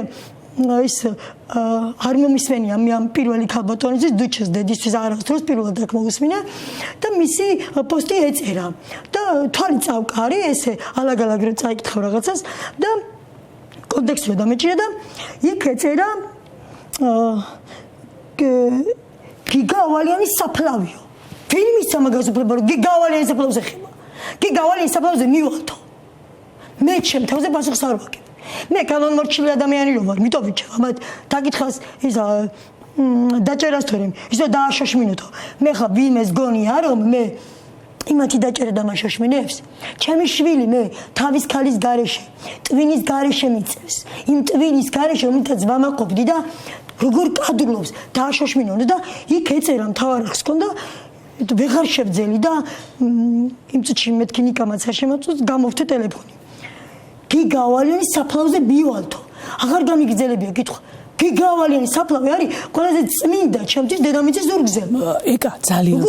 ის არ მომისმენია მე ამ პირველი ქალბატონისთვის დუჩეს დედისთვის არასდროს პირველად აქ მოусმინა და მისი პოსტი ეწერა და თვალი წავკარი ესე ალაგ-ალაგ წაიკითხა რაღაცას და კონტექსტი დამეჭირა და იქ ეწერა გიგა ავალიანის საფლავიო ფილმის სამაგაზო პროპორ გიგა ავალიანის საფლავზე ხება გიგა ავალიანის საფლავზე მივალთო მე ჩემ თავზე პასუხს არ ვაკეთებ მე კანონმორჩილი ადამიანი რომ ვარ, მიტოვ ვიჩა, ამათ დაკითხავს ის დაჭერას თორემ, ისო დააშოშმინოთო. მე ხა ვინმეს გონია რომ მე იმათი დაჭერა დამაშოშმინებს. ჩემი შვილი მე თავის ქალის გარეშე, ტვინის გარეშე მიწევს. იმ ტვინის გარეშე რომელთაც ვამაყობდი და როგორ კადრლობს დააშოშმინონდა და იქ ეწერა მთავარ ხს ქონდა ვეღარ შევძელი და იმ წუთში მეთქი ნიკამაც არ შემოწუს გამოვთე ტელეფონი. გიგა ავალიანის საფლავზე მივალთო. აღარ გამიგრძელებია კითხვა. გიგა ავალიანის საფლავი არის ყველაზე წმინდა ჩემთვის დედამიწის ზურგზე. ეკა ძალიან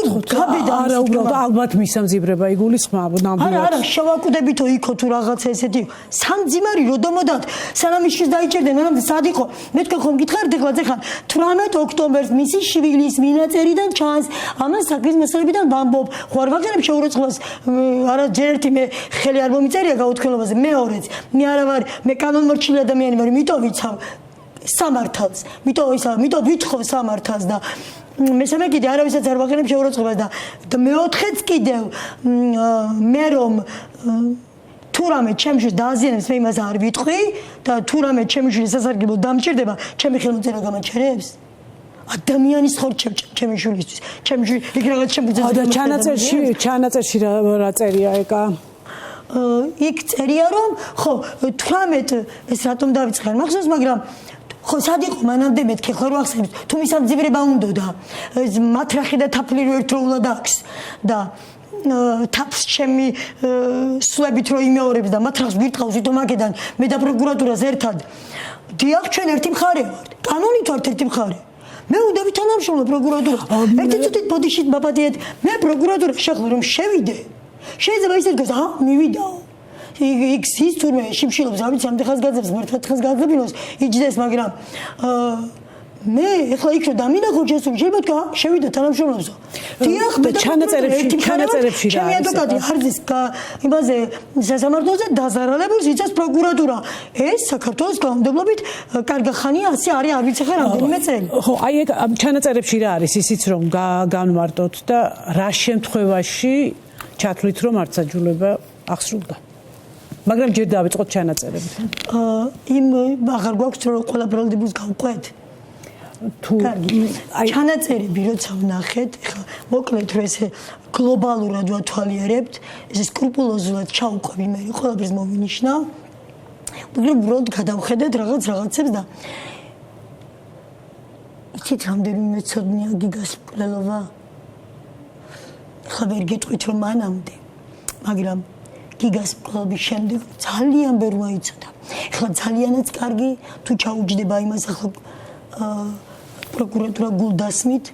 არა უბრალოდ ალბათ მისამძიბრება იგულისხმობ ნამდვილად. არა, შევაკუდებითო იქო თუ რაღაცა ესეთი. სამძიმარი როდომოდათ სანამ ისის დაიჭერდნენ, მანამდე სად იყო? მე თქვენ ხომ გითხარით ეხლა ზეხან 18 ოქტომბერს მისი შვილის მინაწერიდან ჩანს. ამას საქმის მასალებიდან ვამბობ. ხوار ვაგერებ შეურაცხყოფას. არა ჯერ ერთი მე ხელი არ მომიწერია გაუთქმელობაზე, მეორეც. მე არა ვარ, მე კანონმორჩილი ადამიანი ვარ, იმიტომ ვიცავ სამართალს. მითო ვითხოვ სამართალს და მესამე კიდე არავისაც არ ვაღერებ შეურაცხყოფას და მეოთხეც კიდევ მე რომ თუ რამე ჩემში დააზიანებს მე იმას არ ვიტყვი და თუ რამე ჩემში სასარგებლო დამჭირდება ჩემი ხელმოწერა გამაჩერებს ადამიანის ხორჩევ ჩემი შვილისთვის ჩემი იქ რაღაც შემოძება და ჩანაწერში რა წერია ეკა იქ წერია რომ ხო 18 ეს რატომ დავიწყე მახსოვს მაგრამ ხო სად იყო მანამდე მეთქე ხო რა ახსენებს თუ მისამძიბრება უნდოდა მათრახი და თაფლი ერთდროულად აქვს და თაფს ჩემი სულებით რო იმეორებს და მათრახს გვირტყავს თვითონ აქედან მე და პროკურატურას ერთად დიახ ჩვენ ერთი მხარე ვართ კანონით ვართ ერთი მხარე მე უნდა ვითანამშრომლო პროკურატურას ერთი წუთით ბოდიშით მაპატიეთ მე პროკურატურას შეხლა რომ შევიდე შეიძლება ისე თქვა მივიდაო იქ ის თურმე შიმშილობს რა ვიცი ამდენ ხანს გაძებს მართლა ხანს გაგებინოს იჯდეს მაგრამ მე ეხლა იქ რომ დამინახო შესული შეიძლება თქვა შევიდე თანამშრომლობსო დიახ მე ჩანაწერებში რა არის ადვოკატი არის იმაზე სასამართლოზე დაზარალებულს იცავს პროკურატურა ეს საქართველოს კანონმდებლობით კარგი ხანია ასე არის არ ვიცი ხარ რამდენიმე წელი ხო აი ეგ ჩანაწერებში რა არის ისიც რომ განვარტოთ და რა შემთხვევაში ჩათვლით რომ არცაჯულება აღსრულდა მაგრამ ჯერ დავიწყოთ ჩანაწერებით იმ აღარ გვაქვს რომ ყველა ბრალდებულს გავყვეთ თუ ჩანაწერები როცა ვნახეთ ხა მოკლედ რომ ესე გლობალურად ვათვალიერებთ ესე სკრუპულოზულად ჩაუყვები მე ყველაფერს მოვინიშნავ უბრალოდ გადავხედეთ რაღაცებს და იცით რამდენიმე ცოდნია გიგას მკვლელობა ხა ვერ გეტყვით რომ მანამდე მაგრამ გიგას მკვლელობის შემდეგ ძალიან ბევრმა იცოდა ხა ძალიანაც კარგი თუ ჩაუჯდება იმას ახლა პროკურატურა გულდასმით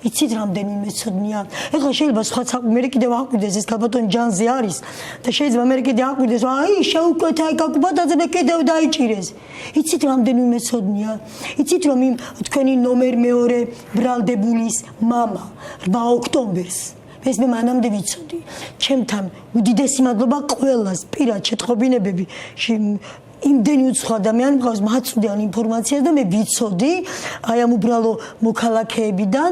იცით რამდენიმე ცოდნია ეხლა შეიძლება სხვა მე კიდევ აკვირდეს ეს ქალბატონი ჯანზე არის და შეიძლება მე კიდევ აკვირდეს აი შეუკვეთა ეკაკუბადაძე მე კიდევ დაიჭირეს იცით რამდენიმე ცოდნია იცით რომ იმ თქვენი ნომერ მეორე ბრალდებულის მამა 8 ოქტომბერს ეს მე მანამდე ვიცოდი ჩემთან უდიდესი მადლობა ყველას პირად შეტყობინებები იმდენი უცხო ადამიანი მყავს მაწვდიან ინფორმაციას და მე ვიცოდი აი ამ უბრალო მოქალაქეებიდან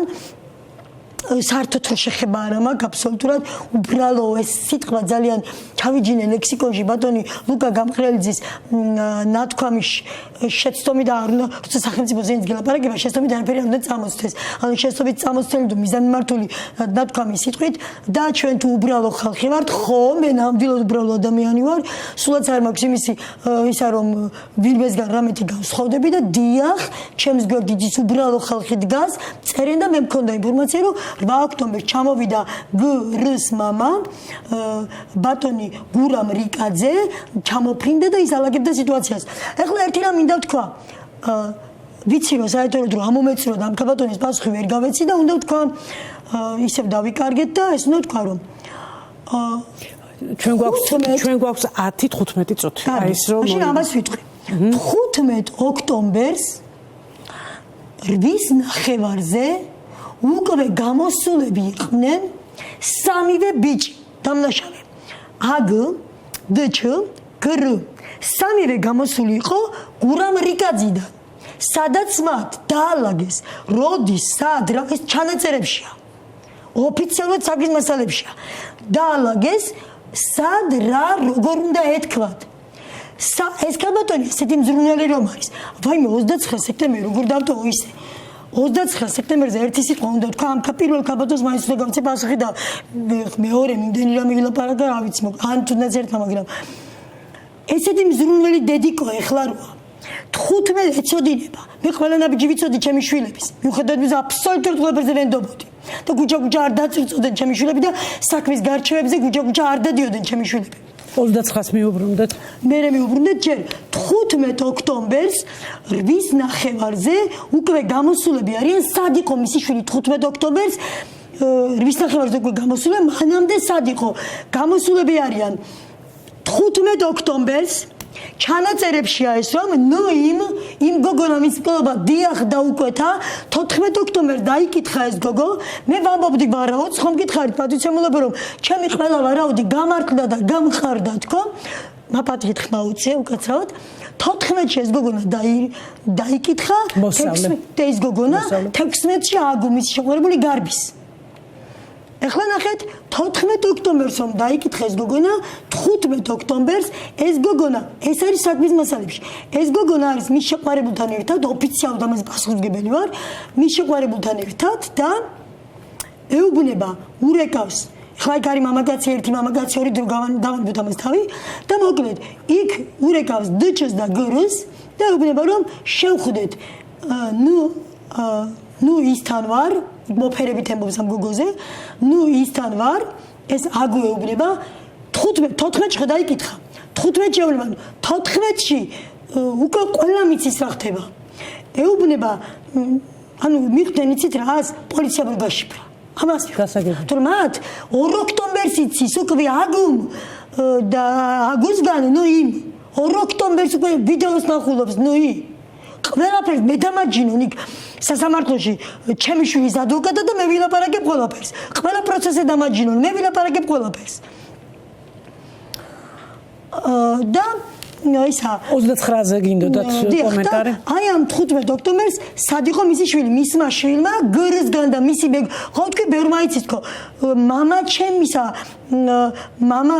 საერთოდ რო შეხება არ მაქვს აბსოლუტურად უბრალო ეს სიტყვა ძალიან ჩავიჯინე ლექსიკონში ბატონი ლუკა გამყრელიძის ნათქვამის შეცდომი და არ უნდა როცა სახელმწიფო ზენის გელაპარაკება შეცდომი არაფერი არ უნდა წამოსცეს ანუ შეცდომით წამოსცემ თუ მიზანმიმართული ნათქვამის სიტყვით და ჩვენ თუ უბრალო ხალხი ვართ ხო მე ნამდვილად უბრალო ადამიანი ვარ სულაც არ მაქვს იმისი ისა რომ ვირბესგან რამეთი გავსხოვდები და დიახ ჩემს გვერდით ის უბრალო ხალხი დგას წერენ და მე მქონდა ინფორმაცია რომ 8 ოქტომბერს ჩამოვიდა გ-რს მამა ბატონი გურამ რიკაძე ჩამოფრინდა და ის ალაგებდა სიტუაციას. ეხლა ერთი რამ მინდა ვთქვა. ვიცი რომ საერთოდ რომ ამომეწრო და ამ ქალბატონის პასუხი ვერ გავეცი და უნდა ვთქვა ისევ დავიკარგეთ და ეს უნდა ვთქვა რომ ჩვენ გვაქვს 10-15 წუთი. აი ეს რომ მაშინ ამას ვიტყვი. 15 ოქტომბერს 8 ნახევარზე უკვე გამოსულები იყვნენ სამივე ბიჭი დამნაშავე აგ დჩ გრ სამივე გამოსული იყო გურამ რიკაძიდან სადაც მათ დაალაგეს როდის სად რა ეს ჩანაწერებშია ოფიციალურად საკის მასალებშია დაალაგეს სად რა როგორ უნდა ეთქვათ ეს ქალბატონი ესეთი მზრუნველი რომ არის ვაიმე 29 სექტემბერი როგორ დავტოვო ისე 29 სექტემბერზე ერთი სიტყვა უნდა თქვა ამ პირველ ქალბატონს მაინც უნდა გავცე პასუხი და მეორე იმდენი რამე ვილაპარაკა რა ვიცი ან თუნდაც ერთმა მაგრამ ესეთი მზრუნველი დედიკო ეხლა როა 15 ეცოდინება მე ყველა ნაბიჯი ვიცოდი ჩემი შვილების მიუხედავად იმისა აბსოლუტურად ყველაფერზე ვენდობოდი და გუჯა არ დაწიწოდნენ ჩემი შვილები და საქმის გარჩევებზე გუჯა არ დადიოდნენ ჩემი შვილები 29-ს მიუბრუნდეთ. მე მიუბრუნდეთ ჯერ 15 ოქტომბერს 8 ნახევარზე უკვე გამოსულები არიან სად იყო მისი შვილი 15 ოქტომბერს 8 ნახევარზე უკვე გამოსული მანამდე სად იყო გამოსულები არიან 15 ოქტომბერს ჩანაწერებშია ეს რომ ნუ იმ გოგონამ ის კლობა დიახ დაუკვეთა 14 ოქტომბერს დაიკითხა ეს გოგო მე ვამბობდი ვარაუდ ხომ გითხარით პატიცემულობა რომ ჩემი ყველა ვარაუდი გამართლა და გამხარდა თქო მაპატიეთ ხმა უწია უკაცრავად 14-ში ეს გოგონა დაიკითხა 16-ში ეს გოგონა 16-ში აგუმის შეყვარებული გარბის ეხლა ნახეთ 14 ოქტომბერს რომ დაიკითხეს გოგონა 15 ოქტომბერს ეს გოგონა ეს არის საქმის მასალებში ეს გოგონა არის მის შეყვარებულთან ერთად ოფიციალურად ამაზე პასუხისმგებელი ვარ მის შეყვარებულთან ერთად და ეუბნება ურეკავს ხლა იქ არის მამაკაცი ერთი მამაკაცი ორი დრო დავანებოთ ამას თავი და მოკლედ იქ ურეკავს დჩს და გრს და ეუბნება რომ შევხვდეთ ნუ ისთან ვარ მოფერებით ემბობს ამ გოგოზე ნუ ისთან ვარ ეს აგუ ეუბნება 14-ში დაიკითხა 15-ში ეუბნება 14-ში უკვე ყველა მიცის რა ხდება ეუბნება ანუ მიხდნენ იცით რა ას პოლიცია გაშიფრა ამას თუ მათ 2 ოქტომბერს იცის უკვე აგუმ და აგუსგან ნუ იმ 2 ოქტომბერს უკვე ვიდეოს ნახულობს ნუ იმ ყველაფერს მე დამაჯინონ იქ სასამართლოში ჩემი შვილის ადვოკატად და მე ვილაპარაკებ ყველაფერს ყველა პროცესზე დამაჯინონ მე ვილაპარაკებ ყველაფერს და ისა 29-ზე გინდოდათ კომენტარი აი ამ 15 ოქტომბერს სად იყო მისი შვილი მისმა შვილმა გრსგან და მისი ხო თქვი ბევრმა იცის ხო მამა ჩემისა მამა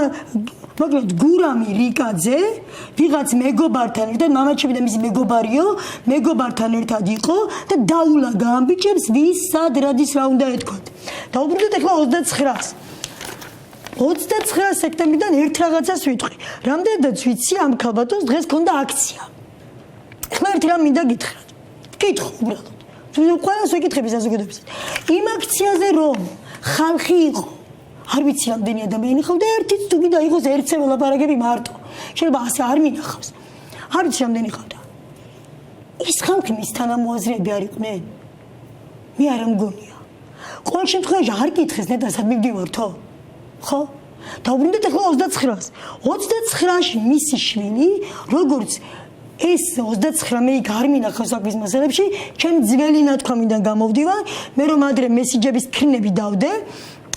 მოკლედ გურამი რიკაძე ვიღაც მეგობართან ერთად მამაჩემი და მისი მეგობარიო მეგობართან ერთად იყო და დაულა გამბიჭებს ვის სად რადის რა უნდა ეთქვათ და უბრალოდ ეხლა 29-ს 29 სექტემბრიდან ერთ რაღაცას ვიტყვი რამდენადაც ვიცი ამ ქალბატონს დღეს ქონდა აქცია ეხლა ერთ რამ მინდა გითხრათ გითხო უბრალოდ თუ ყველას ვეკითხები საზოგადოებას იმ აქციაზე რომ ხალხი იყო არ ვიცი რამდენი ადამიანი ხო და ერთიც თუ გინდა იყოს ერთზე ველაპარაკები მარტო შეიძლება ასე არ მინახავს არ ვიცი რამდენი ხავდა ის ხალხი მის თანამოაზრეები არ იყვნენ მე არ მგონია ყოველ შემთხვევაში არ კითხეს ნეტასად მივდივართო ხო და უბრალოდ ეხლა 29-ს 29-ში მისი შვილი როგორც ეს 29 მე იქ არ მინახავს საქმის მასალებში ჩემი ძველი ნათქვამიდან გამოვდივარ მე რომ ადრე მესიჯების ქრნები დავდე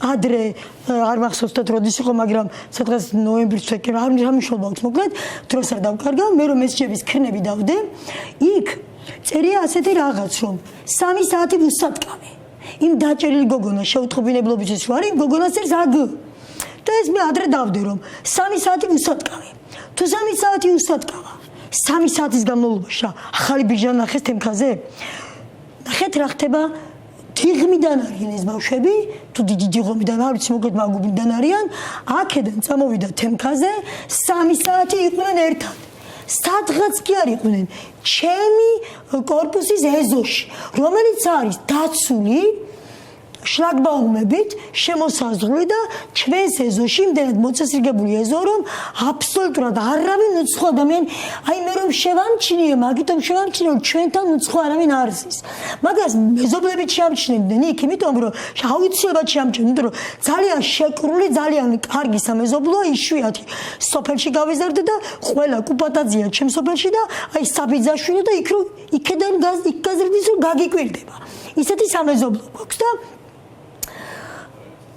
ადრე არ მახსოვსთ როდის იყო მაგრამ სადღაც ნოემბრის თვე არ მნიშვნელობა აქვს მოკლედ დროს არ დავკარგავ მე რომ მესიჯების ქრნები დავდე იქ წერია ასეთი რაღაც რომ 3 საათი უსატკავე იმ დაჭერილი გოგონა შეუწყობინებლობისთვის ვარ იმ გოგონას წერს აგ და ეს მე ადრე დავდე რომ 3 საათი უსატკავე თუ 3 საათი უსატკავა 3 საათის განმავლობაში ახალი ბიჟა ნახეს თემქაზე ნახეთ რა ხდება თიღმიდან არიან ეს ბავშვები თუ დიდი ღომიდან არ ვიცი მოკლედ მაგუბიდან არიან აქედან წამოვიდა თემქაზე 3 საათი იყვნენ ერთად სადღაც კი არ იყვნენ ჩემი კორპუსის ეზოში რომელიც არის დაცული შლაგბაუმებით შემოსაზღვრული და ჩვენს ეზოში იმდენად მოწესრიგებული ეზო რომ აბსოლუტურად არავინ უცხო ადამიანი აი მე რომ შევამჩნიე მაგიტომ შევამჩნიე ჩვენთან უცხო არავინ არ ზის მაგას მეზობლებით შეამჩნევდნენ იქ იმიტომ რომ აუცილებლად შეამჩნევდნენ რომ ძალიან შეკრული ძალიან კარგი სამეზობლოა იშვიათი სოფელში გავიზარდე და ყველა კუპატაძია ჩემს სოფელში და აი საბიძაშვილი და იქ რომ იქიდან გაზრდის რომ გაგიკვირდება ისეთი სამეზობლო გვაქვს და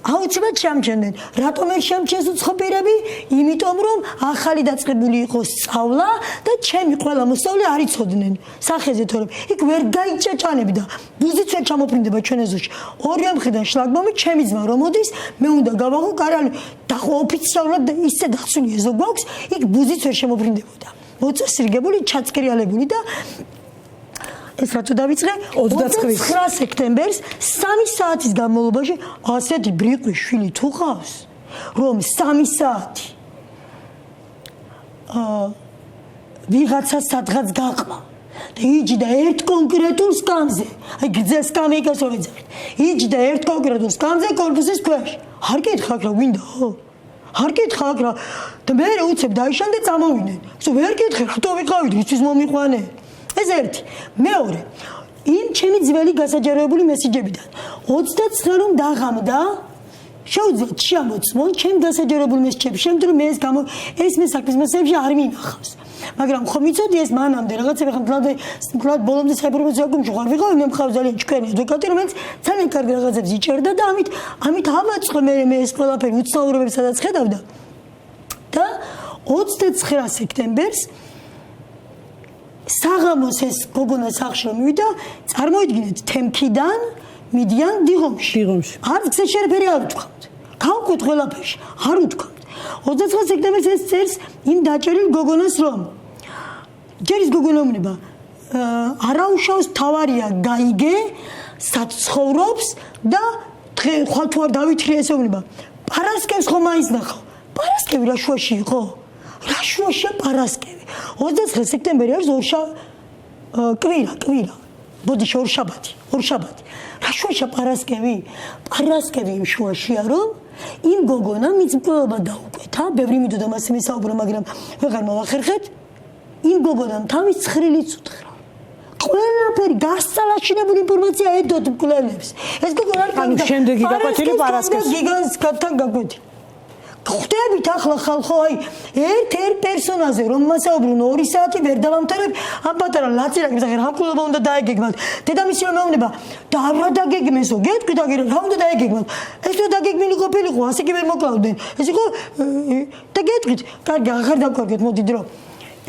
აუცილებლად შეამჩნევდნენ. რატომ არ შეამჩნევს უცხო პირები? იმიტომ რომ ახალი დაწყებული იყო სწავლა და ჩემი ყველა მოსწავლე არ იცოდნენ სახეზე თორემ იქ ვერ გაიჭაჭანებდა. ბუზიც ვერ ჩამოფრინდება ჩვენ ეზოში. ორივე მხრიდან შლაგბაუმი ჩემი ძმა რომ მოდის, მე უნდა გავაღო კარალი და ოფიციალურად ისე დახსული ეზო გვაქვს, იქ ბუზიც ვერ შემოფრინდებოდა. მოწესრიგებული, ჩაცკრიალებული და ეს რატო დავიწყე 29 სექტემბერს 3 საათის განმავლობაში ასეთი ბრიყვი შვილი თუ ყავს რომ 3 საათი ვიღაცა სადღაც გაყვა და იჯდა ერთ კონკრეტულ სკამზე აი გძეს სკამი იქას რომ ეძახით იჯდა ერთ კონკრეტულ სკამზე კორპუსის ქვეშ არ კითხავ რა გვინდაო არ კითხავ რა და მე უცებ დაიშან და წამოვიდნენ ვერ კითხე რატო ვიყავით ისთვის მომიყვანე ეს ერთი მეორე იმ ჩემი ძველი გასაჯაროებული მესიჯებიდან 29 რომ დაღამდა შეუძლია შემოწმონ ჩემ გასაჯაროებულ მესიჯებს შემდგომ მე ეს მე საქმის მასალებში არ მინახავს მაგრამ ხომ იცოდი ეს მანამდე რაღაცა ხომ მკლავ ბოლომდე საინფორმაციო გუმში ხარ ვიყავ მე მხავ ძალიან ჭკვიანი ადვოკატი რომელიც ძალიან კარგი რაღაცებს იჭერდა და ამით ამაწყო მე ეს ყველაფერი უცნაურობებს სადაც ხედავდა და 29 სექტემბერს საღამოს ეს გოგონა სახლში მივიდა წარმოიდგინეთ თემქიდან მიდიან დიღომში. დიღომში. არც გზის შეერფერი არ უთქვამთ. გავკვეთ ყველაფერში, არ უთქვამთ. 29 სექტემბერს ეს წერს იმ დაჭერილ გოგონას რომ ჯერის გოგონოვნება არაუშავს თავარია გაიგე, საცხოვრობს და ხვალ თუ არ დავითხრია ესეუბნება. პარასკევს ხომ აიზნახო? პარასკევი რა შუაში იყო? რა შუაშია პარასკევი? 29 სექტემბერი არის კვირა. ბოდიში ორშაბათი. რა შუაშია პარასკევი? პარასკევი იმ შუაშია რომ იმ გოგონა მის მკვლელობა დაუკვეთა, ბევრი მიდოდა მასე მისაუბრო, მაგრამ ვეღარ მოვახერხეთ. იმ გოგონამ თავის ცხრილიც უთხრა. ყველაფერი გასწალაშინებული ინფორმაცია ედოთ მკვლელებს. ეს გოგონა არ ანუ შემდეგი გაკვეთილი პარასკევს გიგანსკატთან გაკვეთილი. ხვდებით ახლა ხალხო, აი ერთ პერსონაჟზე რომ მასაუბრონ 2 საათი ვერ დავამთავრებ, ამ პატარა ლაწირაკებს ახლა რა მკვლელობა უნდა დაეგეგმათ. დედამისი რომ მეუბნება და რა დაგეგმესო, გეტყვი და რა უნდა დაეგეგმათ. ეს რო დაგეგმილი ყოფილიყო, ასე კი ვერ მოკლავდნენ. ეს იყო და გეტყვით, კარგი, აღარ დავკარგეთ, მოდი დრო.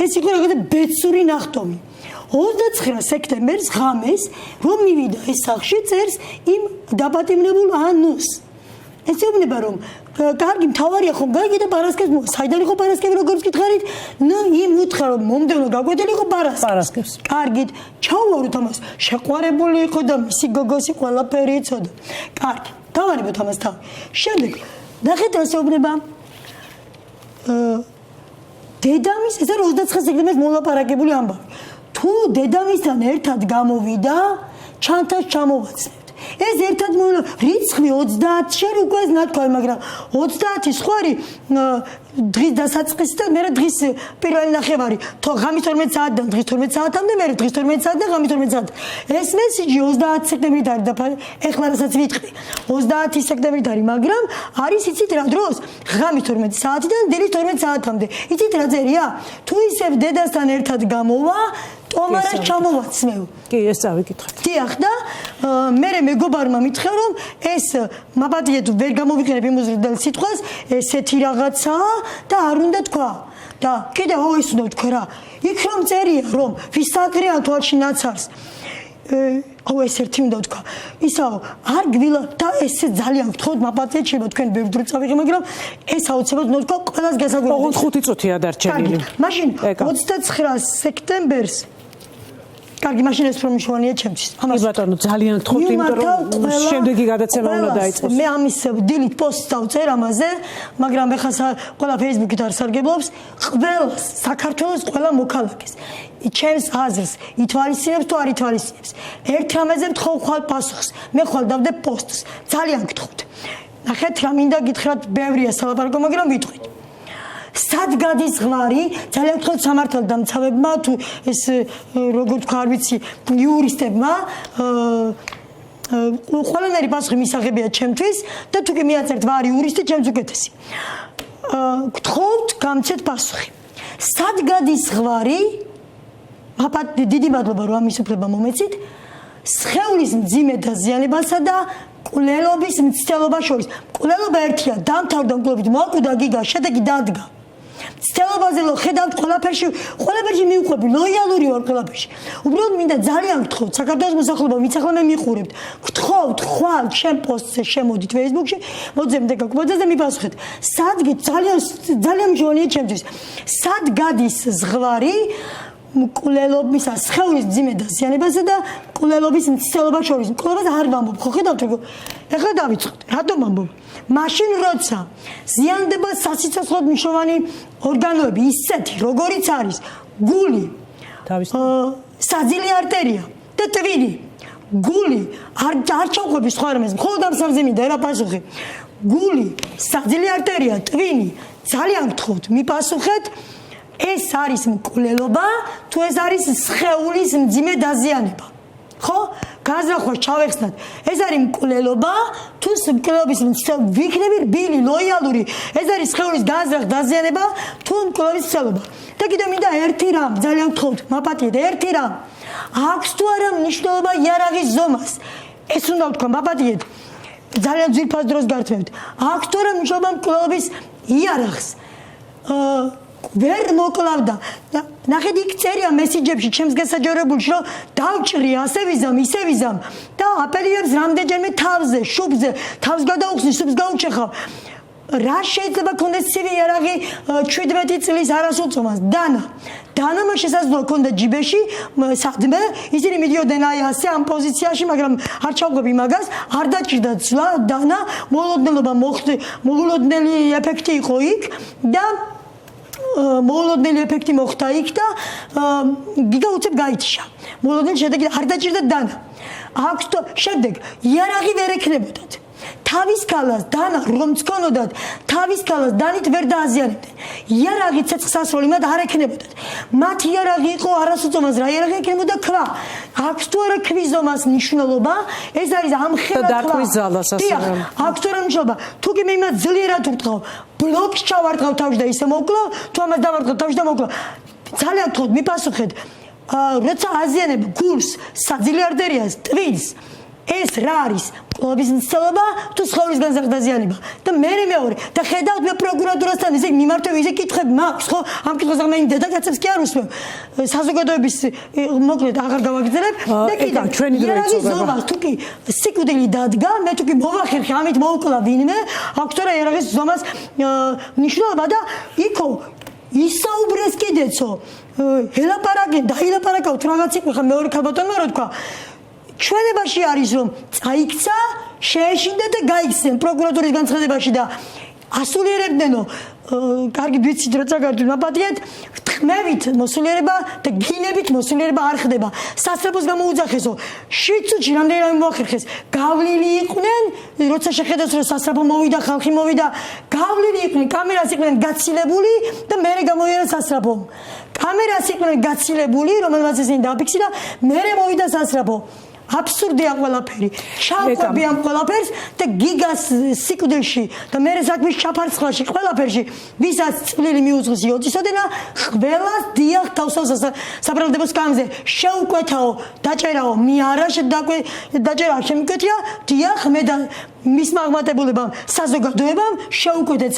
ეს იყო რაღაცა ბეცური ნახტომი. 29 სექტემბერს ღამეს რომ მივიდა ეს სახლში წერს იმ დაპატიმრებულ ანუს. ესეუბნება რომ კარგი მთავარია ხომ გაიგე და პარასკევს საიდან იყო პარასკევი როგორც გითხარით? ნუ იმ უთხრა რომ მომდევნო გაკვეთილი იყო პარასკევს. კარგით, ჩავუვაროთ ამას. შეყვარებული იყო და მისი გოგოსი ყველაფერი იცოდა. კარგი, დავარებოთ ამას თავი. შემდეგ ნახეთ ესეუბნება დედამის ეს არის 29 სექტემბერს მოლაპარაკებული ამბავი. თუ დედამისთან ერთად გამოვიდა, ჩანთას ჩამოვაცნებთ. ეს ერთად რიცხვი 30 შენ უკვე ნათქვამი, მაგრამ 30 სხვარი დღის დასაწყისიდან მე დღის პირველი ნახევარი, თუ ღამის 12 საათიდან დღის 12 საათამდე, მე დღის 12 საათიდან ღამის 12 საათამდე. ეს მესიჯი 30 სექტემბრით არის და ეხლა რასაც ვიტყვი 30 სექტემბრით არის, მაგრამ არის იცით რა დროს? ღამის 12 საათიდან დილის 12 საათამდე. იცით რა წერია? თუ ისევ დედასთან ერთად გამოვა, ტომარას ჩამოვაცნევ. კი, ეს წავიკითხეთ. დიახ და მე მეგობარმა მითხრა რომ ეს მაპატია თუ ვერ გამოვიყენებ იმ უზრდელ სიტყვას, ესეთი რაღაცაა და არ უნდა თქვა. და კიდევ ეს უნდა თქვა რა. იქ რომ წერია რომ ვისაკრიან თვალში ნაცარს. ეს ერთი უნდა თქვა. ისაო, არ გვილა და ესე ძალიან გთხოვთ მაპატია შეიძლება თქვენ ბევრ დრო წავიღე, მაგრამ ეს აუცილებლად უნდა თქვა ყველას გასაგებია. ოღონდ 5 წუთია დარჩენილი. მაშინ 29 სექტემბერს კარგი, მაშინ ეს რომ მნიშვნელოვანია ჩემთვის. ამას ბატონო ძალიან გთხოვთ, იმიტომ რომ შემდეგი გადაცემა უნდა დაიწყოს. მე ამის დილით პოსტს დავწერ ამაზე, მაგრამ ეხლა ყველა Facebook-ით არ სარგებლობს, ყველას საქართველოს ყველა მოქალაქეს ჩემს აზრს ითვალისწინებს თუ არ ითვალისწინებს. ერთ რამეზე ვთხოვ ხვალ პასუხს, მე ხვალ დავდებ პოსტს. ძალიან გთხოვთ. ნახეთ რა მინდა გითხრათ, ბევრია სალაპარაკო, მაგრამ ვიტყვით. სად გადის ღვარი? ძალიან გთხოვთ სამართალდამცავებმა თუ ეს როგორ თქვა არ ვიცი იურისტებმა ყველანაირი პასუხი მისაღებია ჩემთვის და თუ კი მიაწერთ ვარი იურისტი ჩემს უკეთესი. გთხოვთ გამცეთ პასუხი. სად გადის ღვარი? დიდი მადლობა რომ ამის უფლება მომეცით. სხეულის მძიმე დაზიანებასა და მკვლელობის მცდელობა შორის. მკვლელობა ერთია, დამთავრდა მკვლელობით, მოაკვდა გიგა, შედეგი დადგა. მცდელობაზე ხედავთ ყველაფერში მივყვები, ლოიალური ვარ ყველაფერში. უბრალოდ მინდა ძალიან გთხოვთ, საქართველოს მოსახლეობა ვიცახლა მე მიყურებთ. გთხოვთ, ხვალ ჩემ პოსტზე შემოდით Facebook-ში, მოძებნეთ გაგბოძეთ და მიპასუხეთ. სად ძალიან მნიშვნელოვანია ჩემთვის. სად გადის ზღვარი მკვლელობისა, სხეულის მძიმე დაზიანებასა და მკვლელობის მცდელობა შორის. მკვლელობას არ ვამბობ, ხო ხედავთ როგორ? ეხლა დავიწყოთ. რატომ ვამბობ? მაშინ როცა ზიანდება სასიცოცხლოდ მნიშვნელოვანი ორგანოები, ისეთი როგორიც არის გული, საძილი არტერია და ტვინი. გული არ ჩავყვები სხვა რამეს, მხოლოდ ამ სამზე მინდა რა პასუხი. გული, საძილი არტერია, ტვინი, ძალიან გთხოვთ, მიპასუხეთ. ეს არის მკვლელობა, თუ ეს არის სხეულის მძიმე დაზიანება. ხო? გაზრახვას ჩავეხსნათ. ეს არის მკვლელობა, თუ მკვლელობის მცდელობა ვიქნები რბილი, ლოიალური. ეს არის სხეულის დაზიანება, თუ მკვლელობის მცდელობა. და კიდევ მინდა ერთი რამ, ძალიან გთხოვთ, მაპატიეთ, ერთი რამ. აქვს თუ არა მნიშვნელობა იარაღის ზომას? ეს უნდა ვთქვა, მაპატიეთ. ძალიან ძვირფას დროს გართმევთ. აქვს თუ არა მნიშვნელობა მკვლელობის იარაღს? ვერ მოკლავდა. ნახეთ იქ წერია მესიჯებში ჩემს გასაჯარებულში რომ დავჭრი ასე ვიზამ ისე ვიზამ და აპელირებს რამდენჯერმე თავზე, შუბზე, თავს გადაუხსნი, შუბს გაუჩეხავ. რა შეიძლება კონდეს ცივი იარაღი 17 წლის არასრულწლოვანს დანამ შესაძლოა კონდა ჯიბეში სადმე ისინი მიდიოდნენ აი ასე ამ პოზიციაში მაგრამ არ ჩავგები მაგას არ დაჭირდა ძლა დანა მოულოდნელი ეფექტი იყო იქ და მოულოდნელი ეფექტი მოხდა იქ და გიგა უცებ გაიჩა მოულოდნელი შედეგი არ დაჭირდა დანა აქ შემდეგ იარაღი ვერ ექნებოდათ თავის ქალას დანა რომ წქონოდათ თავის ქალას დანით ვერ დააზიანებდნენ იარაღი ცეცხლსასროლი მათ არ ექნებოდათ მათ იარაღი იყო არასოწომას რა იარაღი ექნებოდა ქვა აქვს თუ არა ქვის ზომას მნიშვნელობა ეს არის ამხელა დარქვის ძალას ასე აქვს თუ არა მნიშვნელობა თუ კი მე იმას ძლიერად ურტყავ ბლოკს ჩავარტყავ თავში და ისე მოვკლავ თუ ამას დავარტყავ თავში და მოვკლავ ძალიან თქოდ მიპასუხეთ როცა აზიანებ გულს საძილე არტერიას ტვინს ეს რა არის ყლობის მცდელობა თუ სხეულის განზრახდაზიანება და მეორე და ხედავთ მე პროკურატურასთან ისე მიმართები ისე კითხები მაქვს ხო ამ კითხვას მე დედაკაცებს კი არ უსმევ საზოგადოების მოკლედ აღარ გავაგრძელებ და კიდევ ჩვენი დრო იწოდება თუ კი სიკვდილი დადგა მე თუ კი მოვახერხე ამით მოვკლა ვინმე აქვს თუ რა იარაღის ზომას მნიშვნელობა და იქო ისაუბრეს კიდეცო ელაპარაკე და ილაპარაკავთ რაღაც იყო ხა მეორე ქალბატონმა რა თქვა ჩვენებაში არის რომ წაიქცა, შეეშინდა და გაიქცნენ პროკურატურის განცხადებაში და ასულიერებდნენო, კარგი ვიცით რა წაგარდით, მაპატიეთ, თქმებით მოსულიერება და გინებით მოსულიერება არ ხდება. სასწრაფოს გამოუძახესო, შიცუჩი რამდენიმე მოახერხეს. გავლილი იყვნენ, როცა შეხედავს რომ სასწრაფო მოვიდა, ხალხი მოვიდა, გავლილი იყვნენ, კამერას იყვნენ გაცილებული და მერე გამოიარა სასწრაფო. კამერას იყვნენ გაცილებული, რომელმაც ისინი დააფიქსი და მერე მოვიდა სასწრაფო. აბსურდია ყველაფერი. ჩავყვები ამ ყველაფერს და გიგას სიკვდილში და მე საქმის ჩაფარცხლაში ყველაფერში ვისაც წვლილი მიუძღვის იოთისოდენა ყველას დიახ თავსავს საბრალდებო სკამზე შეუკვეთაო დაჭერაო მე არა დაჭერა შემიკვეთია დიახ მე და მისმა აღმატებულებამ საზოგადოებამ შეუკვეთეთ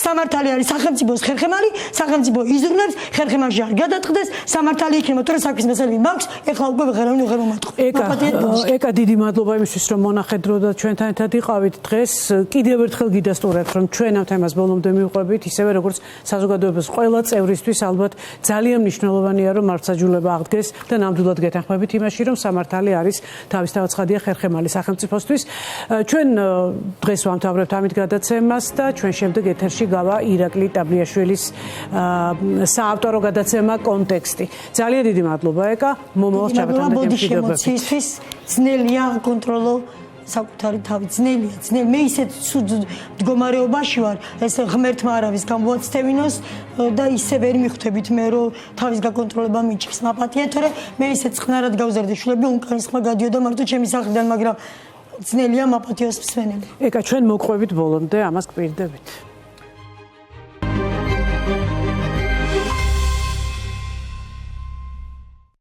სამართალი არის სახელმწიფოს ხერხემალი სახელმწიფო იზრუნებს ხერხემალში არ გადაწყდეს სამართალი იქნება თუ რა საქმის მასალები მაქვს ეხლა უკვე ვეღარავინ უღერ მომატყო ეკა დიდი მადლობა იმისთვის რომ მონახეთ დრო და ჩვენთან ერთად იყავით დღეს კიდევ ერთხელ გიდასტურებთ რომ ჩვენ ამ თემას ბოლომდე მივყვებით ისევე როგორც საზოგადოების ყველა წევრისთვის ალბათ ძალიან მნიშვნელოვანია რომ მართლმსაჯულება აღდგეს და ნამდვილად გეთანხმებით იმაში რომ სამართალი არის თავისთავად ცხადია ხერხემალი სახელმწიფოსთვის ჩვენ დღეს ვამთავრებთ ამით გადაცემას და ჩვენ შემდეგ ეთერში გავა ირაკლი ტაბლიაშვილის საავტორო გადაცემა კონტექსტი ძალიან დიდი მადლობა ეკა მომავალ ჩაბატონებამდე მშვიდობებით ძნელია აკონტროლო საკუთარი თავი ძნელი მე ისეთ ცუდ მდგომარეობაში ვარ ეს ღმერთმა არავის გამოვაცდევინოს და ისე ვერ მიხვდებით მე რომ თავის გაკონტროლება მიჭირს მაპატია თორე მე ისე წყნარად გავზარდი შულები უკანის ხმა გადიოდა მარტო ჩემი სახლიდან მაგრამ ძნელია მაპატიოს მსვენელი ეკა ჩვენ მოყვებით ბოლომდე ამას გვპირდებით